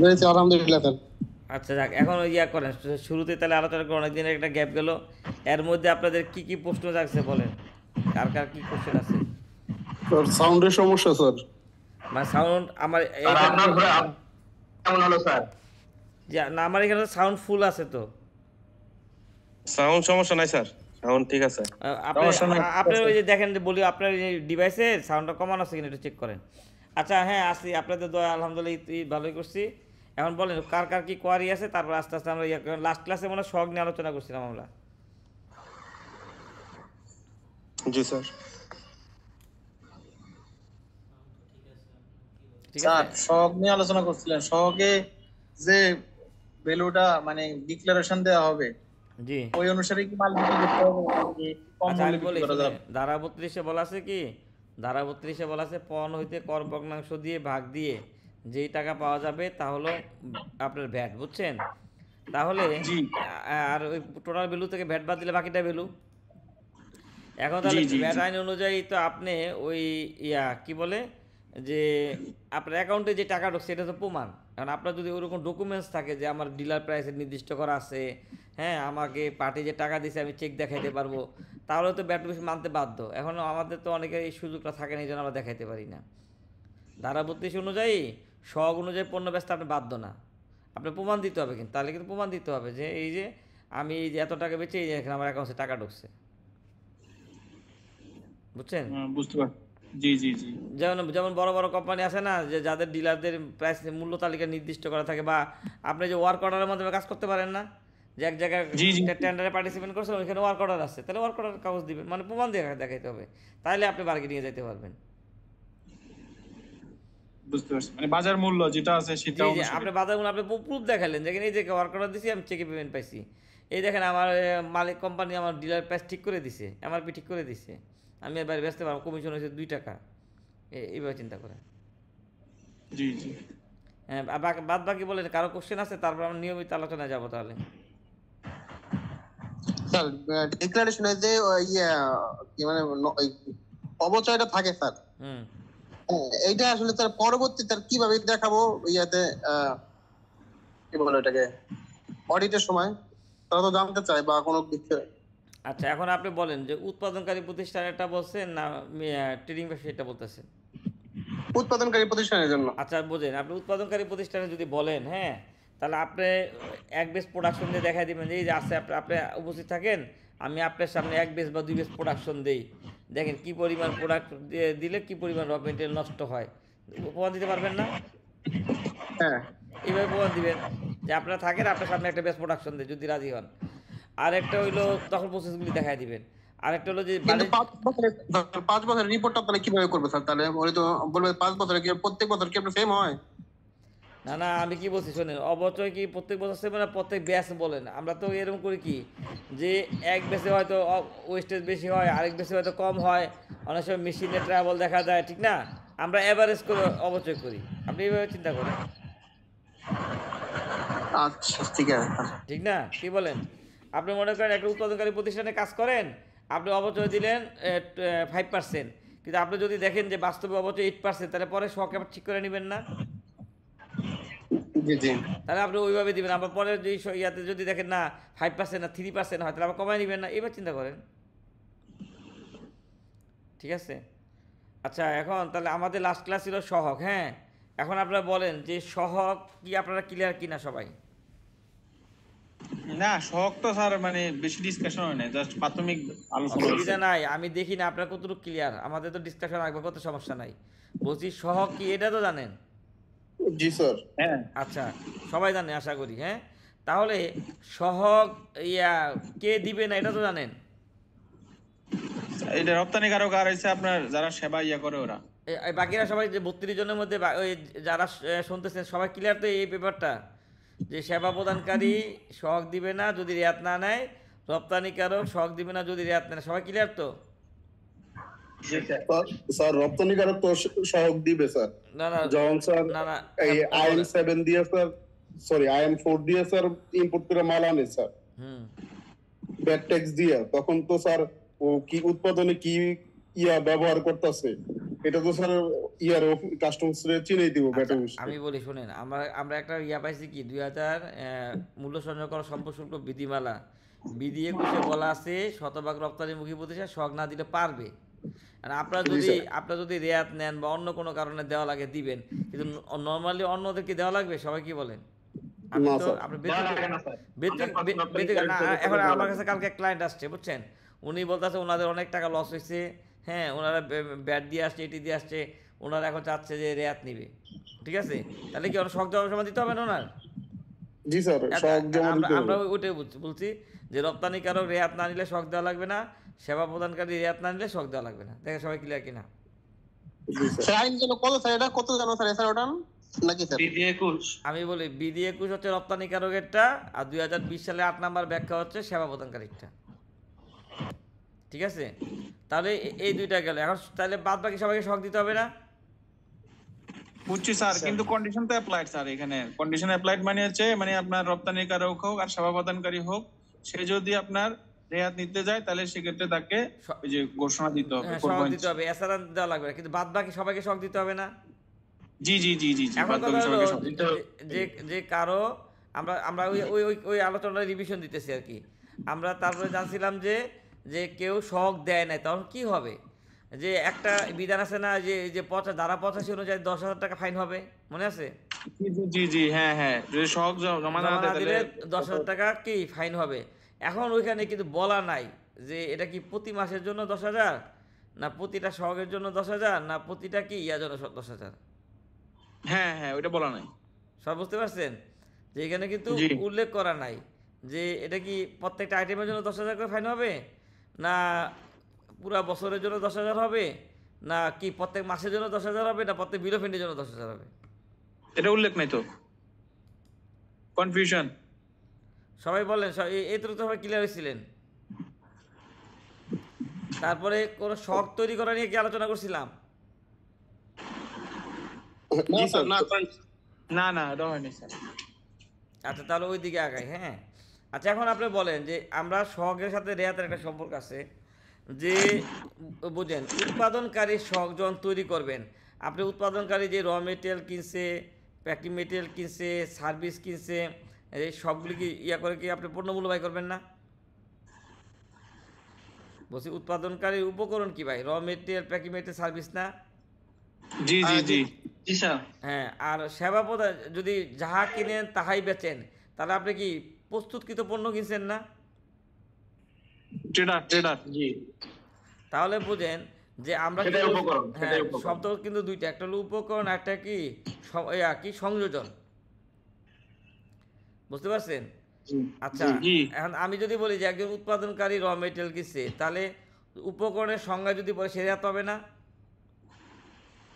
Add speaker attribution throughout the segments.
Speaker 1: রয়েছে আলহামদুলিল্লাহ স্যার।
Speaker 2: আচ্ছা যাক, এখন ওই ইয়া করেন, শুরুতে তাহলে আলোচনা করে অনেকদিনের একটা গ্যাপ গেল। এর মধ্যে আপনাদের কি কি প্রশ্ন জাগছে বলেন, কার কার কি কোশ্চেন আছে?
Speaker 1: স্যার সাউন্ডের সমস্যা স্যার।
Speaker 2: মানে সাউন্ড আমার
Speaker 3: স্যার
Speaker 2: এইখানে
Speaker 3: আপনার
Speaker 2: তো,
Speaker 3: ঘরে কেমন হলো স্যার?
Speaker 2: যে না আমার এখানে সাউন্ড ফুল আছে তো।
Speaker 4: সাউন্ড সমস্যা নাই স্যার, সাউন্ড ঠিক আছে।
Speaker 2: আপনি
Speaker 3: সমস্যা নাই, ঠিক
Speaker 2: আপনার
Speaker 3: আছে।
Speaker 2: ওই যে দেখেন যে বলি আপনার এই ডিভাইসে সাউন্ডটা কমানো আছে কিনা একটু চেক করেন। আচ্ছা হ্যাঁ আসি, আপনাদের দয়া আলহামদুলিল্লাহ ভালোই করছি। এখন বলেন কার কার কি কোয়ারি আছে, তারপর আস্তে আস্তে আমরা লাস্ট ক্লাসে মনে হয় শখ নিয়ে আলোচনা করছিলাম আমরা।
Speaker 4: জি স্যার।
Speaker 2: ঠিক আছে।
Speaker 3: স্যার সহগ নিয়ে আলোচনা করছিলেন, সহগে যে ভ্যালুটা মানে ডিক্লারেশন দেওয়া হবে
Speaker 2: জি।
Speaker 3: ওই অনুসারে কি মাল বিক্রি করতে হবে নাকি কম
Speaker 2: আচ্ছা আমি
Speaker 3: মূল্যে
Speaker 2: বলি
Speaker 3: বিক্রি করা
Speaker 2: শুনে,
Speaker 3: যাবে?
Speaker 2: ধারা 32-এ বলা আছে কি, ধারা 32-এ বলা আছে পণ হইতে কর ভগ্নাংশ দিয়ে ভাগ দিয়ে যেই টাকা পাওয়া যাবে তা হলো আপনার ভ্যাট, বুঝছেন? তাহলে
Speaker 3: জি
Speaker 2: আর ওই টোটাল ভ্যালু থেকে ভ্যাট বাদ দিলে বাকিটা ভ্যালু। এখন
Speaker 3: জি
Speaker 2: তাহলে
Speaker 3: জি
Speaker 2: ভ্যাট
Speaker 3: জি
Speaker 2: আইন অনুযায়ী তো আপনি ওই কি বলে যে আপনার অ্যাকাউন্টে যে টাকা ঢুকছে এটা তো প্রমাণ। কারণ আপনার যদি ওরকম ডকুমেন্টস থাকে যে আমার ডিলার প্রাইসের নির্দিষ্ট করা আছে, হ্যাঁ আমাকে পার্টি যে টাকা দিছে আমি চেক দেখাইতে পারবো, তাহলে তো ব্যাট অফিস মানতে বাধ্য। এখন আমাদের তো অনেকের এই সুযোগটা থাকে না, এই জন্য আমরা দেখাইতে পারি না। ধারা 32 অনুযায়ী শখ অনুযায়ী পণ্য বেচতে আপনি বাধ্য না, আপনি প্রমাণ দিতে হবে। কিন্তু তাহলে কিন্তু প্রমাণ দিতে হবে যে এই যে আমি এই যে এত টাকা বেচে এই যে এখানে আমার অ্যাকাউন্টে টাকা ঢুকছে, বুঝছেন?
Speaker 3: বুঝতে পারছি। জি জি জি
Speaker 2: যেমন যেমন বড় বড় কোম্পানি আছে না, যে যাদের ডিলারদের প্রাইস মূল্য তালিকা নির্দিষ্ট করা থাকে, বা আপনি যে ওয়ার্ক অর্ডারের মাধ্যমে কাজ করতে পারেন না, যে এক জায়গায়
Speaker 3: জি জি
Speaker 2: টেন্ডারে পার্টিসিপেট করছেন ওইখানে ওয়ার্ক অর্ডার আছে, তাহলে ওয়ার্ক অর্ডার কাগজ দিবেন, মানে প্রমাণ দিয়ে দেখাইতে হবে, তাহলে আপনি মার্কেটিংয়ে যেতে পারবেন।
Speaker 3: বুঝতে পারছি, মানে বাজার মূল্য যেটা আছে সেটা
Speaker 2: জি জি,
Speaker 3: অনুসারে।
Speaker 2: আপনি বাজারগুলো আপনি প্রুফ দেখালেন, দেখেন এই যে ওয়ার্ক অর্ডার দিছি আমি চেকে পেমেন্ট পাইছি, এই দেখেন আমার মালিক কোম্পানি আমার ডিলার প্রাইস ঠিক করে দিছে, এমআরপি ঠিক করে দিছে, আমি এবার বেচতে পারবো, কমিশন হয়েছে 2 টাকা। এইভাবে চিন্তা করেন।
Speaker 3: জি জি
Speaker 2: হ্যাঁ, বাদ বাকি বলেন, কারো কোশ্চেন আছে, তারপর আমরা নিয়মিত আলোচনায় যাবো তাহলে।
Speaker 1: স্যার ডিক্লারেশনে যে কি মানে ওই অবচয়টা থাকে স্যার।
Speaker 2: হুম।
Speaker 1: এইটা আসলে স্যার পরবর্তী স্যার কিভাবে দেখাবো ইয়াতে কি বলে ওটাকে অডিটের সময় তারা তো জানতে চায় বা কোনো কিছু।
Speaker 2: আচ্ছা এখন আপনি বলেন যে উৎপাদনকারী প্রতিষ্ঠান এটা বলছেন না ট্রেডিং ব্যবসা এটা বলতেছেন?
Speaker 1: উৎপাদনকারী প্রতিষ্ঠানের জন্য।
Speaker 2: আচ্ছা বোঝেন, আপনি উৎপাদনকারী প্রতিষ্ঠানে যদি বলেন, হ্যাঁ তাহলে আপনি এক বেস প্রোডাকশন দিয়ে দেখাই দিবেন যে এই যে আছে, আপনি আপনি উপস্থিত থাকেন, আমি আপনার সামনে এক বেস বা 2 বেস প্রোডাকশন দেই, দেখেন কি পরিমাণ প্রোডাক্ট দিলে কি পরিমাণ র মেটেরিয়াল নষ্ট হয়, প্রমাণ দিতে পারবেন না?
Speaker 1: হ্যাঁ,
Speaker 2: এইভাবে প্রমাণ দিবেন যে আপনারা থাকেন, আপনার সামনে একটা বেস প্রোডাকশন দেয় যদি রাজি হন। আর একটা হইলো তখন প্রসেসগুলি দেখাই দিবেন। আরেকটা হলো যে
Speaker 1: কিন্তু
Speaker 2: বাণিজ্য,
Speaker 1: 5 বছরের 5 বছরের রিপোর্টটা তাহলে কিভাবে করবে স্যার? তাহলে ওই তো বলবে 5 বছরে কি প্রত্যেক বছর কি আপনার সেম হয়?
Speaker 2: না না আমি কি বলছি শোনেন, অবচয় কি প্রত্যেক বছর সেবে না প্রত্যেক ব্যাচ বলেন? আমরা তো এরকম করি কি, যে এক ব্যাচে হয়তো ওয়েস্টেজ বেশি হয়, আরেক ব্যাচে হয়তো কম হয়, অনেক সময় মেশিনে ট্রাভেল দেখা যায়, ঠিক না? আমরা অ্যাভারেজ করে অবচয় করি, আপনি এইভাবে চিন্তা করেন,
Speaker 1: আচ্ছা ঠিক আছে স্যার।
Speaker 2: ঠিক না? কি বলেন? আপনি মনে করেন একটা উৎপাদনকারী প্রতিষ্ঠানে কাজ করেন, আপনি অবচয় দিলেন 5%, কিন্তু আপনি যদি দেখেন যে বাস্তবে অবচয় 8%, তাহলে পরে শখ আবার ঠিক করে নেবেন না?
Speaker 1: জি জি।
Speaker 2: তাহলে আপনি ওইভাবে দিবেন, আবার পরে যে ইয়াতে যদি দেখেন না 5% না 3% হয়, তাহলে আবার কমায় নেবেন না? এবার চিন্তা করেন, ঠিক আছে? আচ্ছা এখন তাহলে আমাদের লাস্ট ক্লাস ছিল সহগ, হ্যাঁ এখন আপনারা বলেন যে সহগ কি আপনারা ক্লিয়ার কিনা সবাই?
Speaker 3: না শখ তো স্যার মানে বেশি ডিসকাশন হয় না, জাস্ট প্রাথমিক আলোচনা হয়েছে।
Speaker 2: অসুবিধা নাই, আমি দেখি না আপনার কতটুকু ক্লিয়ার, আমাদের তো ডিসকাশন রাখবো, কত সমস্যা নাই। বলছি সহগ কি এটা তো জানেন?
Speaker 1: জি স্যার।
Speaker 3: হ্যাঁ
Speaker 2: আচ্ছা সবাই জানে আশা করি, হ্যাঁ তাহলে সহগ ইয়া কে দিবে না এটা তো জানেন?
Speaker 3: এটা রপ্তানিকারক আর হচ্ছে আপনার যারা সেবা ইয়া করে ওরা।
Speaker 2: এই বাকিরা সবাই যে 32 জনের মধ্যে ওই যারা শুনতেছেন সবাই ক্লিয়ার তো এই পেপারটা, যে সেবা প্রদানকারী সহগ দিবে না যদি রেয়াত না নেয়, রপ্তানিকারক সহগ দিবে না যদি রেয়াত নেয়, সবাই ক্লিয়ার তো?
Speaker 3: জি স্যার।
Speaker 5: স্যার রপ্তানিকারক তো সহগ দিবে স্যার।
Speaker 2: না না
Speaker 5: যখন স্যার
Speaker 2: না না
Speaker 5: এই আইএম
Speaker 2: বলেন।
Speaker 5: 7 দিয়ে স্যার, সরি আইএম 4 দিয়ে স্যার ইম্পোর্ট করে মাল আনে স্যার,
Speaker 2: হুম।
Speaker 5: ব্যাট ট্যাক্স দিয়ে, তখন তো স্যার ও কি উৎপাদনে কি ইয়া ব্যবহার করতেছে এটা তো স্যার ইয়ার কাস্টমস রে চিনেই দিব ব্যাট অফিস
Speaker 2: আমি বলি শোনেন, আমরা একটা ইয়া পাইছি কি 2000 মূল্য সংযোগ করা সম্পদ শুল্ক বিধিমালা বিধি 21 বলা আছে শতভাগ রপ্তানিমুখী প্রতিষ্ঠান শখ না দিলে পারবে। আর আপনারা যদি রেয়াত নেন বা অন্য কোনো কারণে দেওয়া লাগে দিবেন, কিন্তু নর্মালি অন্যদেরকে দেওয়া লাগবে? সবাই কি বলেন? আমি
Speaker 5: না,
Speaker 2: তো
Speaker 5: স্যার।
Speaker 2: আপনি
Speaker 6: না,
Speaker 2: এখন আমার কাছে কালকে ক্লায়েন্ট আসছে বুঝছেন, উনি বলতেছে ওনাদের অনেক টাকা লস হয়েছে, হ্যাঁ ওনারা ব্যাট দিয়ে আসছে এটি দিয়ে আসছে, ওনারা এখন চাচ্ছে যে রেয়াত নিবে, ঠিক আছে? তাহলে কি ওনার শখ জমা জমা দিতে হবে না ওনার?
Speaker 5: জি স্যার, সব জমা দিতে
Speaker 2: আমরা
Speaker 5: হবে।
Speaker 2: ওইটাই বলছি যে রপ্তানিকারক রেয়াত না নিলে শখ দেওয়া লাগবে না, সেবা প্রদানকারী রেয়াত না নিলে শখ দেওয়া লাগবে না। দেখে সবাই ক্লিয়ার কিনা?
Speaker 5: জি স্যার।
Speaker 1: স্যার আইন যেন কত স্যার, এটা কত জানো স্যার, স্যার ওটা নাকি স্যার?
Speaker 6: বিধি 21
Speaker 2: আমি বলি বিধি 21 হচ্ছে রপ্তানিকারকেরটা, আর 2020 সালে 8 নাম্বার ব্যাখ্যা হচ্ছে সেবা প্রদানকারীরটা, ঠিক আছে? তাহলে এই দুইটা গেল। এখন তাহলে বাদ বাকি সবাইকে শখ দিতে হবে না?
Speaker 3: বুঝছি স্যার, কিন্তু কন্ডিশন তো অ্যাপ্লাইড স্যার। এখানে কন্ডিশন অ্যাপ্লাইড মানে হচ্ছে মানে আপনার রপ্তানিকারক হোক আর সেবা প্রদানকারী হোক, সে যদি আপনার রেয়াত নিতে যায় তাহলে সেক্ষেত্রে তাকে ওই যে ঘোষণা দিতে হবে।
Speaker 2: হ্যাঁ, শখ দিতে হবে, এছাড়া দেওয়া লাগবে না। কিন্তু বাদ বাকি সবাইকে শখ দিতে হবে না?
Speaker 3: জি জি জি জি জি,
Speaker 2: এখন
Speaker 3: বাদ
Speaker 2: কথা
Speaker 3: বাকি
Speaker 2: হলো
Speaker 3: সবাইকে সব দিতে হবে।
Speaker 2: যে কারো আমরা ওই আলোচনার রিভিশন দিতেছি আর কি। আমরা তারপরে জানছিলাম যে কেউ শখ দেয় নাই, তখন কি হবে? যে একটা বিধান আছে না, যে ধারা 85 অনুযায়ী 10,000 টাকা ফাইন হবে, মনে আছে?
Speaker 3: জি জি জি জি, হ্যাঁ হ্যাঁ, যদি সহজ জমা না
Speaker 2: জমা
Speaker 3: দেয়
Speaker 2: না দিলে
Speaker 3: তাহলে
Speaker 2: 10,000 টাকা কি ফাইন হবে। এখন ওইখানে কিন্তু বলা নাই যে এটা কি প্রতি মাসের জন্য 10,000, না প্রতিটা শখের জন্য 10,000, না প্রতিটা কি ইয়ার জন্য 10,000।
Speaker 3: হ্যাঁ হ্যাঁ, ওইটা বলা নাই।
Speaker 2: সব বুঝতে পারছেন? যে এখানে কিন্তু
Speaker 3: জি।
Speaker 2: উল্লেখ করা নাই যে এটা কি প্রত্যেকটা আইটেমের জন্য 10,000 করে ফাইন হবে, না পুরা বছরের জন্য 10,000 হবে, না কি প্রত্যেক মাসের জন্য 10,000 হবে, না প্রত্যেক বিল অফ এন্ডের জন্য 10,000 হবে।
Speaker 3: এটা উল্লেখ নাই তো, কনফিউশন।
Speaker 2: সবাই বলেন, এই তো সবাই ক্লিয়ার হয়েছিলেন? তারপরে কোন শখ তৈরি করা নিয়ে কি আলোচনা করছিলাম?
Speaker 1: না স্যার, না স্যার।
Speaker 3: না না, এটা হয়নি স্যার।
Speaker 2: আচ্ছা তাহলে ওই দিকে আগাই। হ্যাঁ, আচ্ছা এখন আপনি বলেন যে আমরা শখের সাথে রেয়াতের একটা সম্পর্ক আছে, যে বুঝেন উৎপাদনকারী শখ যখন তৈরি করবেন, আপনি উৎপাদনকারী যে র মেটেরিয়াল কিনছে, প্যাকিং মেটেরিয়াল কিনছে, সার্ভিস কিনছে, এই সবগুলি কি ইয়া করে কি আপনি পণ্য মূল্য ব্যয় করবেন না? বলছি উৎপাদনকারীর উপকরণ কি ভাই? র মেটেরিয়াল, প্যাকিং মেটেরিয়াল, সার্ভিস না?
Speaker 3: জি জি জি
Speaker 6: জি স্যার।
Speaker 2: হ্যাঁ, আর সেবা প্রদান যদি যাহা কিনেন তাহাই বেচেন, তাহলে আপনি কি প্রস্তুতকৃত পণ্য কিনছেন না?
Speaker 3: Tedder tedder.
Speaker 6: জি
Speaker 2: তাহলে বুঝেন যে আমরা
Speaker 6: সেটাই
Speaker 2: কি
Speaker 6: উপকরণ,
Speaker 2: হ্যাঁ,
Speaker 6: সেটাই উপকরণ।
Speaker 2: শব্দ কিন্তু দুইটা, একটা হলো উপকরণ, একটা কি কি সংযোজন। বুঝতে পারছেন?
Speaker 6: জি
Speaker 2: আচ্ছা,
Speaker 3: জি।
Speaker 2: এখন আমি যদি বলি যে একজন উৎপাদনকারী র মেটেরিয়াল কিনছে, তাহলে উপকরণের সংজ্ঞা যদি পরে সে রেয়াত পাবে না?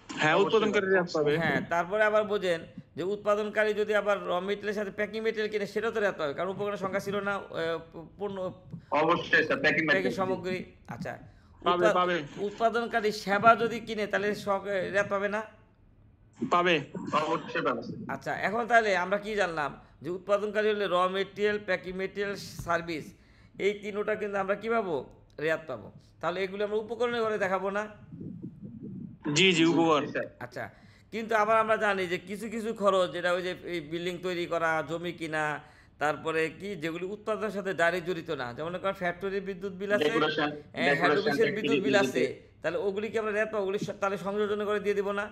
Speaker 3: হ্যাঁ, উৎপাদনকারী রেয়াত পাবে।
Speaker 2: হ্যাঁ, তারপরে আবার বোঝেন যে উৎপাদনকারী যদি আবার র মেটেরিয়ালের সাথে প্যাকিং মেটেরিয়াল কিনে, সেটাও তো রেয়াত পাবে, কারণ উপকরণের সংখ্যা ছিল না পূর্ণ
Speaker 6: অবশ্যই স্যার, প্যাকিং
Speaker 2: প্যাকিং সামগ্রী। আচ্ছা,
Speaker 3: পাবে, পাবে।
Speaker 2: উৎপাদনকারী সেবা যদি কিনে তাহলে রেয়াত পাবে না?
Speaker 3: পাবে।
Speaker 6: অবশ্যই পাবে স্যার।
Speaker 2: আচ্ছা, এখন তাহলে আমরা কি জানলাম যে উৎপাদনকারী হলে র মেটেরিয়াল, প্যাকিং মেটেরিয়াল, সার্ভিস, এই তিনটা কিন্তু আমরা কি পাবো? রেয়াত পাবো। তাহলে এগুলো আমরা উপকরণের ঘরে দেখাবো না?
Speaker 3: জি জি, উপকরণ।
Speaker 6: জি, স্যার।
Speaker 2: আচ্ছা, কিন্তু আবার আমরা জানি যে কিছু কিছু খরচ, যেটা ওই যে এই বিল্ডিং তৈরি করা, জমি কিনা, তারপরে কি যেগুলি উৎপাদনের সাথে ডাইরেক্ট জড়িত না, যেমন ফ্যাক্টরির বিদ্যুৎ বিল আছে,
Speaker 6: Decoration,
Speaker 2: হেড
Speaker 6: decoration,
Speaker 2: অফিসের বিদ্যুৎ বিল
Speaker 6: factory
Speaker 2: আছে,
Speaker 6: বিল
Speaker 2: তাহলে ওগুলি কি আমরা রেয়াত পাবো? ওগুলি তাহলে সংযোজন করে দিয়ে দিব না?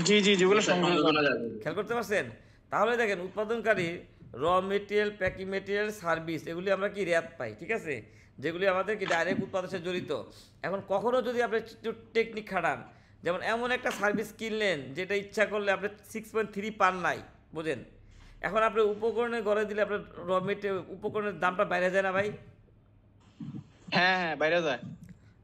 Speaker 3: জি জি, যেগুলো
Speaker 6: স্যার,
Speaker 3: সংযোজন।
Speaker 6: সংযোজনা যাবে।
Speaker 2: খেয়াল করতে পারছেন? তাহলে দেখেন উৎপাদনকারী র মেটেরিয়াল, প্যাকিং মেটেরিয়াল, সার্ভিস, এগুলি আমরা কি রেয়াত পাই, ঠিক আছে? যেগুলি আমাদের কি ডাইরেক্ট উৎপাদনের সাথে জড়িত। এখন কখনো যদি আপনি টেকনিক খাটান, যেমন এমন একটা সার্ভিস কিনলেন যেটা ইচ্ছা করলে আপনি 6.3 পান নাই, বুঝেন? এখন আপনি উপকরণের ঘরে দিলে আপনার র মেটেরিয়াল উপকরণের দামটা বাইরে যায় না ভাই?
Speaker 3: হ্যাঁ হ্যাঁ, বাইরে যায়।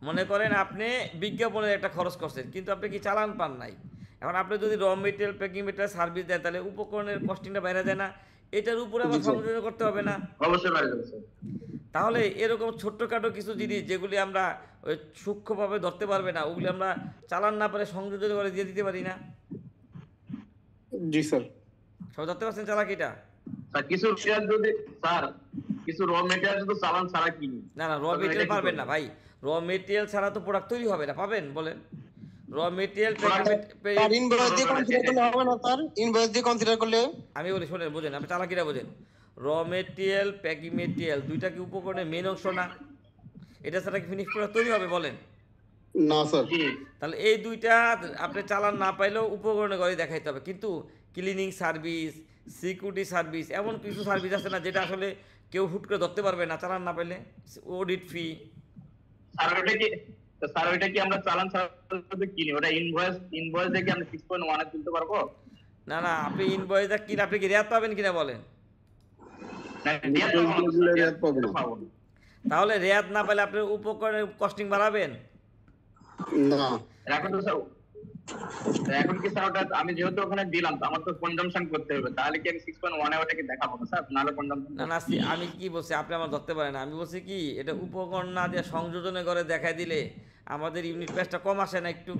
Speaker 2: মনে করেন আপনি বিজ্ঞাপনের একটা খরচ করছেন, কিন্তু আপনি কি চালান পান নাই। এখন আপনি যদি raw material, packing material, service দেন, তাহলে উপকরণের কস্টিংটা বাইরে যায় না? এটার উপরে আবার সংযোজন করতে হবে না?
Speaker 6: অবশ্যই বাইরে যাবে স্যার।
Speaker 2: তাহলে এরকম ছোট্টখাটো কিছু জিনিস যেগুলি আমরা ওই সূক্ষ্মভাবে ধরতে পারবে না, ওগুলি আমরা চালান না পারে সংযোজন করে দিয়ে দিতে পারি না?
Speaker 5: জি স্যার।
Speaker 2: সবাই ধরতে পারছেন চালাকিটা?
Speaker 6: স্যার কিছু শেয়ার যদি স্যার কিছু র মেটেরিয়াল শুধু চালান ছাড়া কিনি,
Speaker 2: না না, র
Speaker 6: তাহলে এটা
Speaker 2: মেটেরিয়াল
Speaker 6: কি
Speaker 2: পারবেন
Speaker 6: করবো?
Speaker 2: না ভাই। র মেটেরিয়াল ছাড়া তো প্রোডাক্ট তৈরি হবে না, পাবেন বলেন? র মেটেরিয়াল
Speaker 1: স্যার ইনভয়েস দিয়ে কনসিডার করলে হবে না স্যার? ইনভয়েস দিয়ে কনসিডার করলে
Speaker 2: আমি বলি শোনেন, বোঝেন, আপনি চালাকিরা বোঝেন। র মেটেরিয়াল প্যাকিং মেটেরিয়াল দুইটা কি উপকরণের মেন অংশ না? এটা ছাড়া কি ফিনিশ প্রোডাক্ট তৈরি হবে বলেন?
Speaker 5: না স্যার।
Speaker 6: জি
Speaker 2: তাহলে এই দুইটা আপনি চালান না পাইলেও উপকরণে করে দেখাইতে হবে। কিন্তু ক্লিনিং সার্ভিস, সিকিউরিটি সার্ভিস, এমন কিছু সার্ভিস আছে না যেটা আসলে কেউ হুট করে ধরতে পারবে না চালান না পাইলে? অডিট ফি।
Speaker 6: স্যার ওইটা কি আমরা চালান ছাড়া কিনি? ওটা ইনভয়েস দেখে আমরা 6.1 এ তুলতে পারবো?
Speaker 2: না না, আপনি ইনভয়েসটা কিনে আপনি কি রেয়াত পাবেন কিনা বলেন?
Speaker 6: না দিয়ে তো
Speaker 5: রেয়াত পাবো না।
Speaker 6: পাবো না।
Speaker 2: তাহলে রেয়াত না পেলে আপনি উপকরণের কস্টিং বাড়াবেন?
Speaker 5: না
Speaker 6: এখন তো স্যার এখন কি স্যার ওটা আমি যেহেতু ওখানে দিলাম তো আমার তো কনজাম্পশন করতে হবে, তাহলে কি আমি 6.1 এ ওটাকে দেখাবো না স্যার? নাহলে কনজাম্পশন
Speaker 2: না না, আমি কি বলছি, আপনি আমার ধরতে পারেন না। আমি বলছি কি, এটা উপকরণ না দিয়ে সংযোজনে করে দেখাই দিলে আমাদের ইউনিট প্রাইসটা কম আসে না একটু?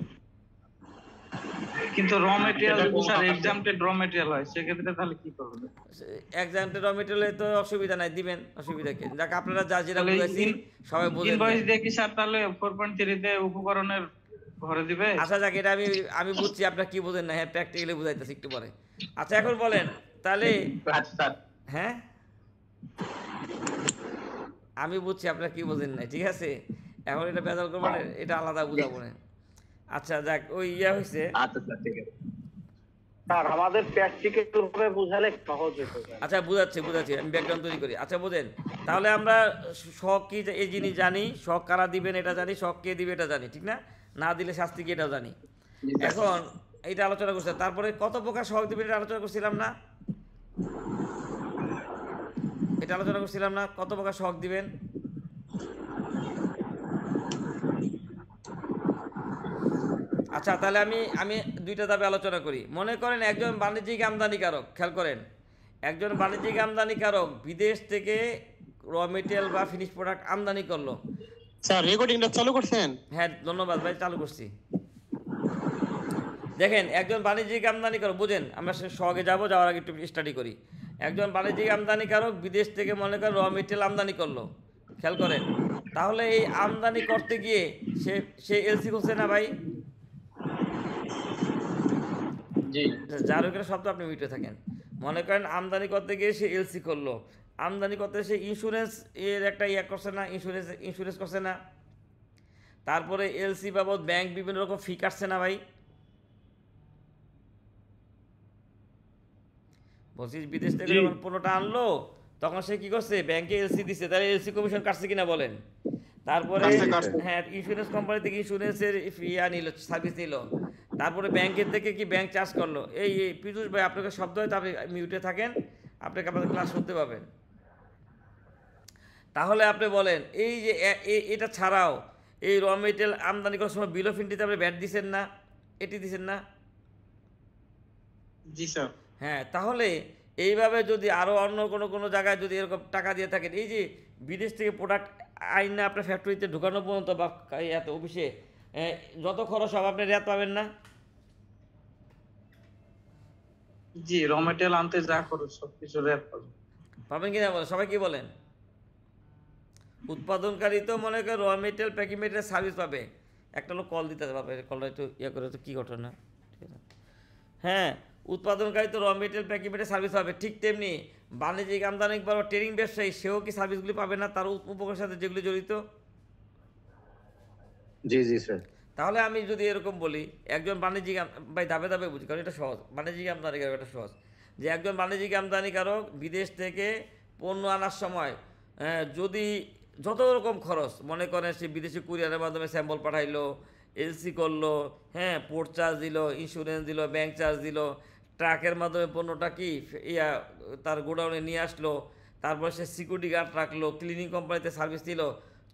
Speaker 3: কিন্তু র মেটেরিয়াল যদি স্যার এক্সাম্পটেড র মেটেরিয়াল হয় সেক্ষেত্রে তাহলে কি করবে?
Speaker 2: এক্সাম্পল র মেটেরিয়ালে তো অসুবিধা নাই, দিবেন, অসুবিধা কি? যাক আপনারা যা যেটা
Speaker 3: তাহলে
Speaker 2: বুঝাইছি সবাই বুঝেন।
Speaker 3: ইনভয়েস দিয়ে কি স্যার তাহলে 4.3 তে উপকরণের ঘরে দিবে?
Speaker 2: আচ্ছা যাক, এটা আমি বুঝছি আপনারা কি বোঝেন না। হ্যাঁ, প্র্যাকটিক্যালি বুঝাইতেছি একটু পরে। আচ্ছা এখন বলেন তাহলে।
Speaker 6: আচ্ছা স্যার
Speaker 2: হ্যাঁ, আমি বুঝছি আপনারা কি বোঝেন না, ঠিক আছে। এখন এটা বেজাল করবো না, এটা আলাদা বুঝাবো না। আচ্ছা যাক, ওই হয়েছে।
Speaker 6: আচ্ছা স্যার ঠিক আছে।
Speaker 7: স্যার আমাদের প্র্যাকটিক্যাল ভাবে বুঝালে সহজ হতো।
Speaker 2: আচ্ছা বুঝাচ্ছি, আমি ব্যাকগ্রাউন্ড তৈরি করি। আচ্ছা বোঝেন তাহলে আমরা শখ কি এই জিনিস জানি, শখ কারা দিবেন এটা জানি, শখ কে দিবে এটা জানি, ঠিক না? না দিলে শাস্তি কি এটাও জানি। এখন এইটা আলোচনা করছি। তারপরে কত প্রকার শখ দিবেন এটা আলোচনা করছিলাম না? এটা আলোচনা করছিলাম না, কত প্রকার শখ দিবেন? আচ্ছা তাহলে আমি দুইটা ধাপে আলোচনা করি। মনে করেন একজন বাণিজ্যিক আমদানিকারক, খেয়াল করেন, একজন বাণিজ্যিক আমদানিকারক বিদেশ থেকে র মেটেরিয়াল বা ফিনিশ প্রোডাক্ট আমদানি করলো।
Speaker 1: স্যার রেকর্ডিংটা চালু করছেন?
Speaker 2: হ্যাঁ ধন্যবাদ ভাই, চালু করছি। দেখেন একজন বাণিজ্যিক আমদানিকারক, বুঝেন, আমরা সহগে যাওয়ার আগে একটু স্টাডি করি। একজন বাণিজ্যিক আমদানিকারক বিদেশ থেকে মনে করেন র মেটেরিয়াল আমদানি করলো, খেয়াল করেন। তাহলে এই আমদানি করতে গিয়ে সে এলসি করছে না ভাই?
Speaker 6: জি
Speaker 2: যার ওখানে শব্দ আপনি মিটে থাকেন। মনে করেন আমদানি করতে গিয়ে সে এলসি করলো, আমদানি করতে সে ইন্স্যুরেন্স এর একটা করছে না, ইন্স্যুরেন্স করছে না। তারপরে এলসি বাবদ ব্যাংক বিভিন্ন রকম ফি কাটছে না ভাই? বলছি বিদেশ থেকে যখন পণ্যটা আনলো তখন সে কি করছে, ব্যাংকে এলসি দিচ্ছে, তাহলে এলসি কমিশন কাটছে কিনা বলেন? তারপরে হ্যাঁ, ইন্স্যুরেন্স কোম্পানি থেকে ইন্স্যুরেন্সের ইয়া নিল, সার্ভিস নিল। তারপরে ব্যাংকের থেকে কি ব্যাংক চার্জ করলো। এই পীযূষ ভাই আপনাকে শব্দ হয়তো আপনি মিউটে থাকেন, আপনাকে আমাদের ক্লাস শুনতে পাবেন। তাহলে আপনি বলেন এই যে এটা ছাড়াও এই র মেটেরিয়াল আমদানি করার সময় বিল অফ এন্ট্রিতে আপনি ব্যাট দিচ্ছেন না, এটি দিচ্ছেন না?
Speaker 3: জি স্যার।
Speaker 2: হ্যাঁ, তাহলে এইভাবে যদি আরও অন্য কোনো জায়গায় যদি এরকম টাকা দিয়ে থাকেন, এই যে বিদেশ থেকে প্রোডাক্ট আইন না আপনার ফ্যাক্টরিতে ঢুকানো পর্যন্ত বা এত অফিসে যত খরচ সব আপনি রেয়াত পাবেন না?
Speaker 3: জি র মেটেরিয়াল আনতে যা খরচ সবকিছু রেট
Speaker 2: পাবেন কিনা বলেন, সবাই কি বলেন? উৎপাদনকারী তো মনে করেন র মেটেরিয়াল প্যাকিং মেটেরিয়াল সার্ভিস পাবে। একটা লোক কল দিতে পারবে, কলটা একটু করে, তো কী ঘটনা, ঠিক আছে। হ্যাঁ, উৎপাদনকারী তো র মেটেরিয়াল প্যাকিং মেটেরিয়াল সার্ভিস পাবে। ঠিক তেমনি বাণিজ্যিক আমদানি বা ট্রেডিং ব্যবসায়ী সেও কি সার্ভিসগুলি পাবে না তার উপকরণের সাথে যেগুলি জড়িত?
Speaker 5: জি জি স্যার।
Speaker 2: তাহলে আমি যদি এরকম বলি, একজন বাণিজ্যিক ভাই ধাপে ধাপে বুঝি, কারণ এটা সহজ। বাণিজ্যিক আমদানিকারক এটা সহজ, যে একজন বাণিজ্যিক আমদানিকারক বিদেশ থেকে পণ্য আনার সময় যদি যত রকম খরচ, মনে করেন সে বিদেশি কুরিয়ারের মাধ্যমে স্যাম্পল পাঠাইলো, এলসি করলো, হ্যাঁ, পোর্ট চার্জ দিল, ইন্স্যুরেন্স দিল, ব্যাংক চার্জ দিল, ট্রাকের মাধ্যমে পণ্যটা কি তার গোডাউনে নিয়ে আসলো, তারপর সে সিকিউরিটি গার্ড রাখলো, ক্লিনিং কোম্পানিতে সার্ভিস দিল,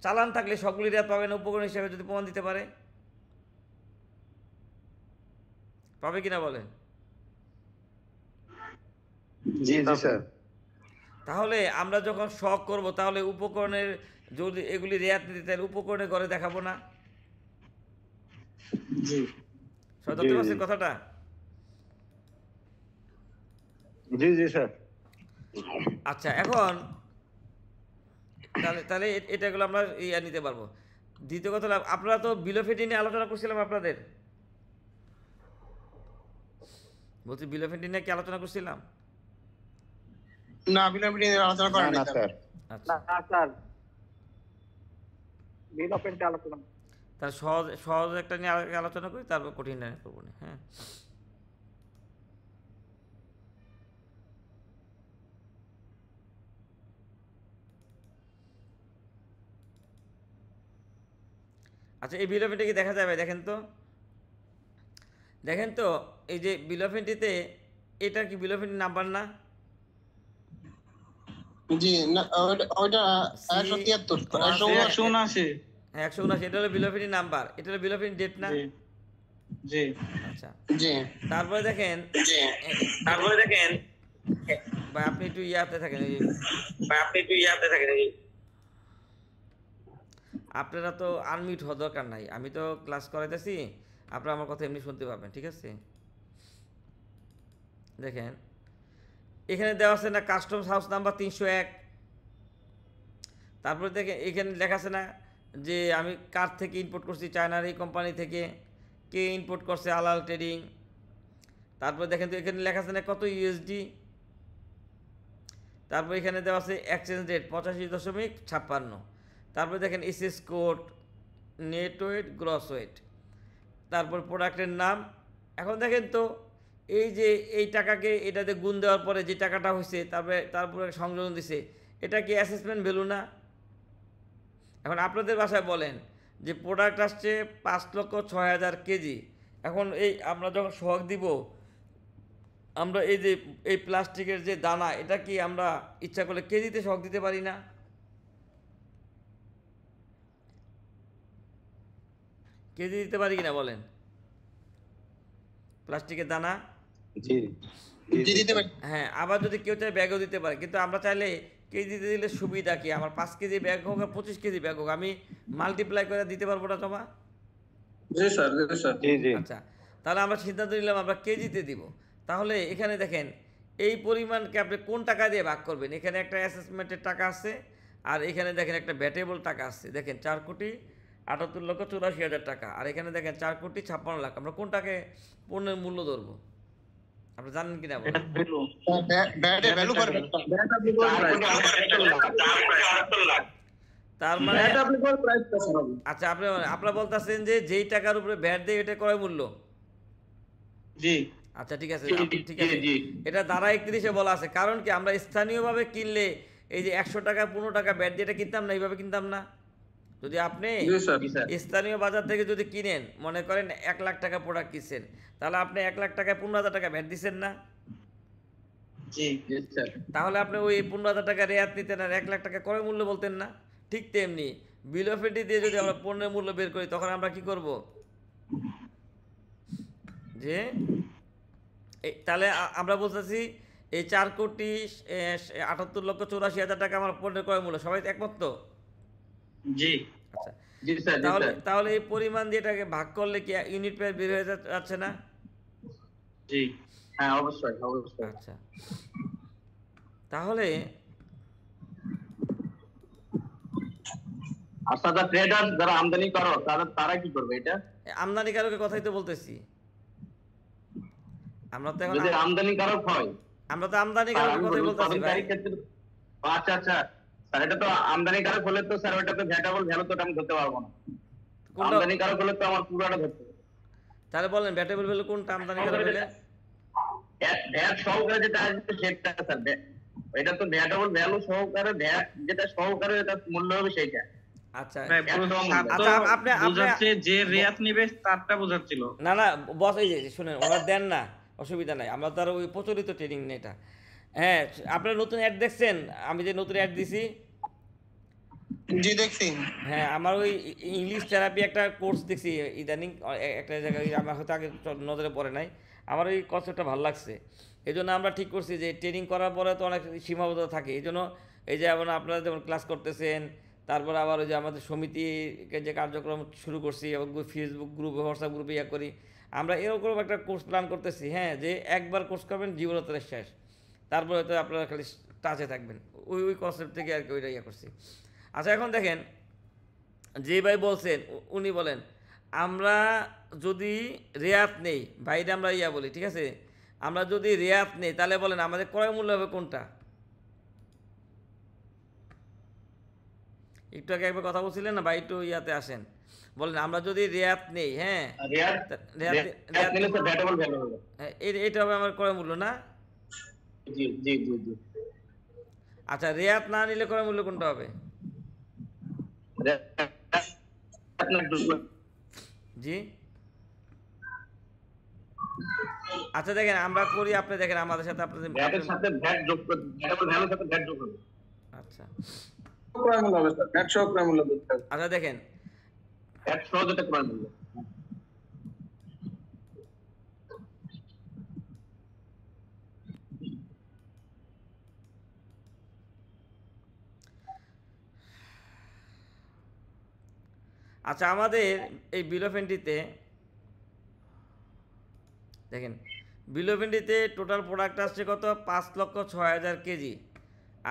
Speaker 2: চালান থাকলে সবগুলি রেয়াত পাবে না উপকরণ হিসেবে যদি প্রমাণ দিতে পারে? পাবে কিনা বলেন?
Speaker 5: জি জি স্যার।
Speaker 2: তাহলে আমরা যখন শখ করব তাহলে উপকরণের যদি এগুলি রেয়াত নিতে তাহলে উপকরণের ঘরে দেখাবো না?
Speaker 3: জি
Speaker 2: সবাই ধরতে পারছেন কথাটা?
Speaker 5: জি জি স্যার।
Speaker 2: আচ্ছা এখন তাহলে এটাগুলো আমরা নিতে পারবো। দ্বিতীয় কথা, আপনারা তো বিল অফ এন্ট্রি নিয়ে আলোচনা করছিলাম আপনাদের, বলছি বিল অফ এন্ট্রি নিয়ে কি আলোচনা করছিলাম?
Speaker 1: না, বিল অফ এন্ট্রি নিয়ে আলোচনা করেন
Speaker 5: না
Speaker 1: না
Speaker 5: স্যার।
Speaker 2: আচ্ছা,
Speaker 7: না স্যার, বিল অফ এন্ট্রি আলোচনা।
Speaker 2: তাহলে সহজ সহজ একটা নিয়ে আলোচনা করি, তারপর কঠিন নিয়ে করবো না। হ্যাঁ, আচ্ছা, এই বিল অফ এন্ট্রি কি দেখা যাবে? দেখেন তো এই যে বিল অফ এন্ট্রিতে, এটা কি বিল অফ এন্ট্রি নাম্বার না?
Speaker 1: জি না, ওইটা
Speaker 2: সি
Speaker 1: 173
Speaker 3: 179।
Speaker 2: 179, এটা হলো বিল অফ এন্ট্রি নাম্বার, এটা হলো বিল অফ এন্ট্রি ডেট না?
Speaker 3: জি জি
Speaker 2: আচ্ছা,
Speaker 1: জি
Speaker 2: তারপরে দেখেন
Speaker 1: জি
Speaker 2: বা আপনি একটু ইয়াতে থাকেন, আপনারা তো আনমিউট হওয়ার দরকার নাই, আমি তো ক্লাস করাইতেছি, আপনারা আমার কথা এমনি শুনতে পাবেন, ঠিক আছে? দেখেন এখানে দেওয়া আছে না কাস্টমস হাউস নাম্বার 301। তারপরে দেখেন এখানে লেখা আছে না যে আমি কার থেকে ইম্পোর্ট করছি, চায়নার এই কোম্পানি থেকে, কে ইম্পোর্ট করছে, আলাল ট্রেডিং। তারপরে দেখেন তো এখানে লেখা আছে না কত ইউএসডি। তারপর এখানে দেওয়া আছে এক্সচেঞ্জ রেট 85.56। তারপরে দেখেন SS code, net weight, gross weight, তারপর প্রোডাক্টের নাম। এখন দেখেন তো এই যে এই টাকাকে এটাতে গুণ দেওয়ার পরে যে টাকাটা হয়েছে, তারপরে সংযোজন দিছে, এটা কি অ্যাসেসমেন্ট ভ্যালু না? এখন আপনাদের ভাষায় বলেন যে প্রোডাক্ট আসছে 5,06,000 কেজি। এখন এই আমরা যখন সোহাগ দিব, আমরা এই যে এই প্লাস্টিকের যে দানা, এটা কি আমরা ইচ্ছা করলে কেজিতে সোহাগ দিতে পারি না? কেজি দিতে পারি কিনা বলেন? প্লাস্টিকের দানা,
Speaker 5: জি
Speaker 1: জি দিতে পারি।
Speaker 2: হ্যাঁ, আবার যদি কেউ চায় ব্যাগও দিতে পারে, কিন্তু আমরা চাইলে কেজিতে দিলে সুবিধা কি, আমার 5 কেজি ব্যাগ হোক আর 25 কেজি ব্যাগ হোক, আমি মাল্টিপ্লাই করে দিতে পারবো না জমা?
Speaker 3: জি স্যার, জি স্যার।
Speaker 5: জি জি
Speaker 2: আচ্ছা, তাহলে আমরা সিদ্ধান্ত নিলাম আমরা কেজিতে দিব। তাহলে এখানে দেখেন এই পরিমাণকে আপনি কোন টাকা দিয়ে ভাগ করবেন। এখানে একটা অ্যাসেসমেন্টের টাকা আছে, আর এখানে দেখেন একটা ভ্যাটেবল টাকা আছে। দেখেন 4,78,84,000 টাকা, আর এখানে দেখেন 4,56,00,000। আমরা কোনটাকে পণ্যের মূল্য ধরবো? আপনি জানেন কিনা বলেন?
Speaker 1: ব্যাডে ভ্যালু করবেন।
Speaker 2: তার মানে আচ্ছা, আপনারা বলতেছেন যে যেই টাকার উপরে ভ্যাট দেয় এটা ক্রয় মূল্য।
Speaker 3: জি
Speaker 2: আচ্ছা, ঠিক আছে, ঠিক আছে, এটা ধারা 31-এ বলা আছে। কারণ কি, আমরা স্থানীয়ভাবে কিনলে এই যে 100 টাকা 15 টাকা ব্যাট দিয়ে এটা কিনতাম না, এইভাবে কিনতাম না। যদি আপনি
Speaker 3: জি স্যার।
Speaker 2: স্থানীয় বাজার থেকে যদি কিনেন, মনে করেন 1 লাখ টাকা প্রোডাক্ট কিনছেন, তাহলে আপনি 1 লাখ টাকায় 15,000 টাকা ভ্যাট দিচ্ছেন না?
Speaker 3: জি স্যার।
Speaker 2: তাহলে আপনি ওই 15,000 টাকা রেয়াত নিতেন আর 1 লাখ টাকা ক্রয় মূল্য বলতেন না? ঠিক তেমনি বিল অফ এন্ট্রি দিয়ে যদি আমরা পণ্যের মূল্য বের করি, তখন আমরা কি করব? যে তাহলে আমরা বলতেছি এই 4,78,84,000 টাকা আমার পণ্যের ক্রয় মূল্য। সবাই একমত তো?
Speaker 3: জি
Speaker 2: আচ্ছা,
Speaker 6: জি স্যার, জি
Speaker 2: তাহলে
Speaker 6: স্যার।
Speaker 2: তাহলে এই পরিমাণ দিয়ে এটাকে ভাগ করলে কি ইউনিট প্রাইস বের হয়ে যাচ্ছে না?
Speaker 3: জি
Speaker 6: হ্যাঁ, অবশ্যই অবশ্যই।
Speaker 2: আচ্ছা, তাহলে
Speaker 6: আচ্ছা, ট্রেডার যারা আমদানি করো তারা কি করবে এটা?
Speaker 2: আমদানিকারকের কথাই তো বলতেছি। আমরা তো এখন
Speaker 6: যদি আমদানিকারক হয়,
Speaker 2: আমরা তো আমদানিকারকের কথাই বলতেছি ভাই।
Speaker 6: উৎপাদনকারী ক্ষেত্রে। আচ্ছা আচ্ছা স্যার, এটা তো আমদানিকারক হলে তো স্যার ওটা তো ভ্যাটাবল ভ্যালু তো আমি ধরতে পারবো না।
Speaker 2: কোনটা?
Speaker 6: আমদানিকারক হলে তো আমার পুরোটা ধরতে হবে।
Speaker 2: তাহলে বলেন ভ্যাটেবল ভ্যালু কোনটা আমদানিকারক হলে?
Speaker 6: ভ্যাট সহকারে যেটা আসবে সেটা স্যার, এটা তো ভ্যাটাবল ভ্যালু সহকারে, ভ্যাট যেটা সহকারে এটা মূল্য হবে সেইটা।
Speaker 2: আচ্ছা
Speaker 3: আচ্ছা,
Speaker 2: আপনি
Speaker 3: বোঝাচ্ছে যে রেয়াত নিবে তারটা বোঝাচ্ছিল।
Speaker 2: না না বস, এই যে শুনেন, ওরা দেন না, অসুবিধা নাই, আমরা তো আর ওই প্রচলিত ট্রেনিং নেই এটা। হ্যাঁ, আপনারা নতুন অ্যাড দেখছেন? আমি যে নতুন অ্যাড দিছি,
Speaker 1: জি দেখছি।
Speaker 2: হ্যাঁ, আমার ওই ইংলিশ থেরাপি একটা কোর্স দেখছি ইদানিং একটা জায়গায়, আমার হয়তো আগে নজরে পড়ে নাই। আমার ওই কনসেপ্টটা ভালো লাগছে, এই জন্য আমরা ঠিক করছি যে ট্রেনিং করার পরে তো অনেক সীমাবদ্ধতা থাকে। এই জন্য এই যে যেমন আপনারা যেমন ক্লাস করতেছেন, তারপর আবার ওই যে আমাদের সমিতিকে যে কার্যক্রম শুরু করছি, এবং ফেসবুক গ্রুপে, হোয়াটসঅ্যাপ গ্রুপে করি, আমরা এরকম একটা কোর্স প্ল্যান করতেছি। হ্যাঁ, যে একবার কোর্স করবেন জীবনতরের শেষ, তারপরে হয়তো আপনারা খালি টাচে থাকবেন, ওই কনসেপ্ট থেকে আর কি ওইটা করছি। আচ্ছা, এখন দেখেন যে ভাই বলছেন, উনি বলেন আমরা যদি রেয়াত নেই, বাইরে আমরা বলি, ঠিক আছে, আমরা যদি রেয়াত নেই তাহলে বলেন আমাদের ক্রয় মূল্য হবে কোনটা? একটু আগে একবার কথা বলছিলেন না ভাই, একটু ইয়াতে আসেন, বলেন আমরা যদি রেয়াত নেই, হ্যাঁ
Speaker 6: রেয়াত
Speaker 2: রেয়াত
Speaker 6: রেয়াত নিলে স্যার ভ্যাটেবল ভ্যালু হবে।
Speaker 2: হ্যাঁ, এটা হবে আমার ক্রয় মূল্য না?
Speaker 6: জি জি জি জি।
Speaker 2: আচ্ছা, রেয়াত না নিলে ক্রয় মূল্য কোনটা হবে? জি আচ্ছা দেখেন আমরা করি, আপনি দেখেন আমাদের সাথে আপনাদের
Speaker 6: ভ্যাটের সাথে ভ্যাট যোগ করতে, ভ্যাটেবল ভ্যালুর সাথে ভ্যাট যোগ হবে।
Speaker 2: আচ্ছা
Speaker 1: ক্রয় মূল্য হবে স্যার, 100 ক্রয় মূল্য দিতে হবে।
Speaker 2: আচ্ছা দেখেন
Speaker 6: ভ্যাট সহ যেটা ক্রয় মূল্য।
Speaker 2: আচ্ছা আমাদের এই বিল অফ এন্ট্রিতে দেখেন, বিল অফ এন্ট্রিতে টোটাল প্রোডাক্ট আসছে কত? 5,06,000 কেজি,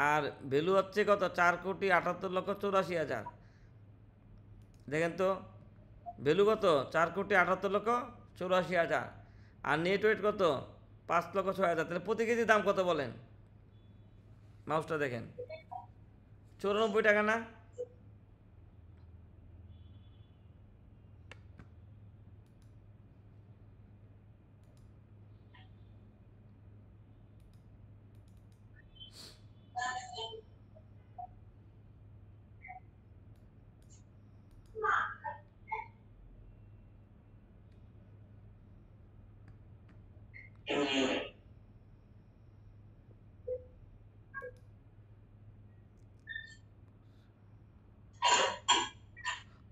Speaker 2: আর ভ্যালু হচ্ছে কত? 4,78,84,000। দেখেন তো ভ্যালু কত? 4,78,84,000, আর নেট ওয়েট কত? 5,06,000। তাহলে প্রতি কেজি দাম কত বলেন? মাউসটা দেখেন, 94 টাকা না?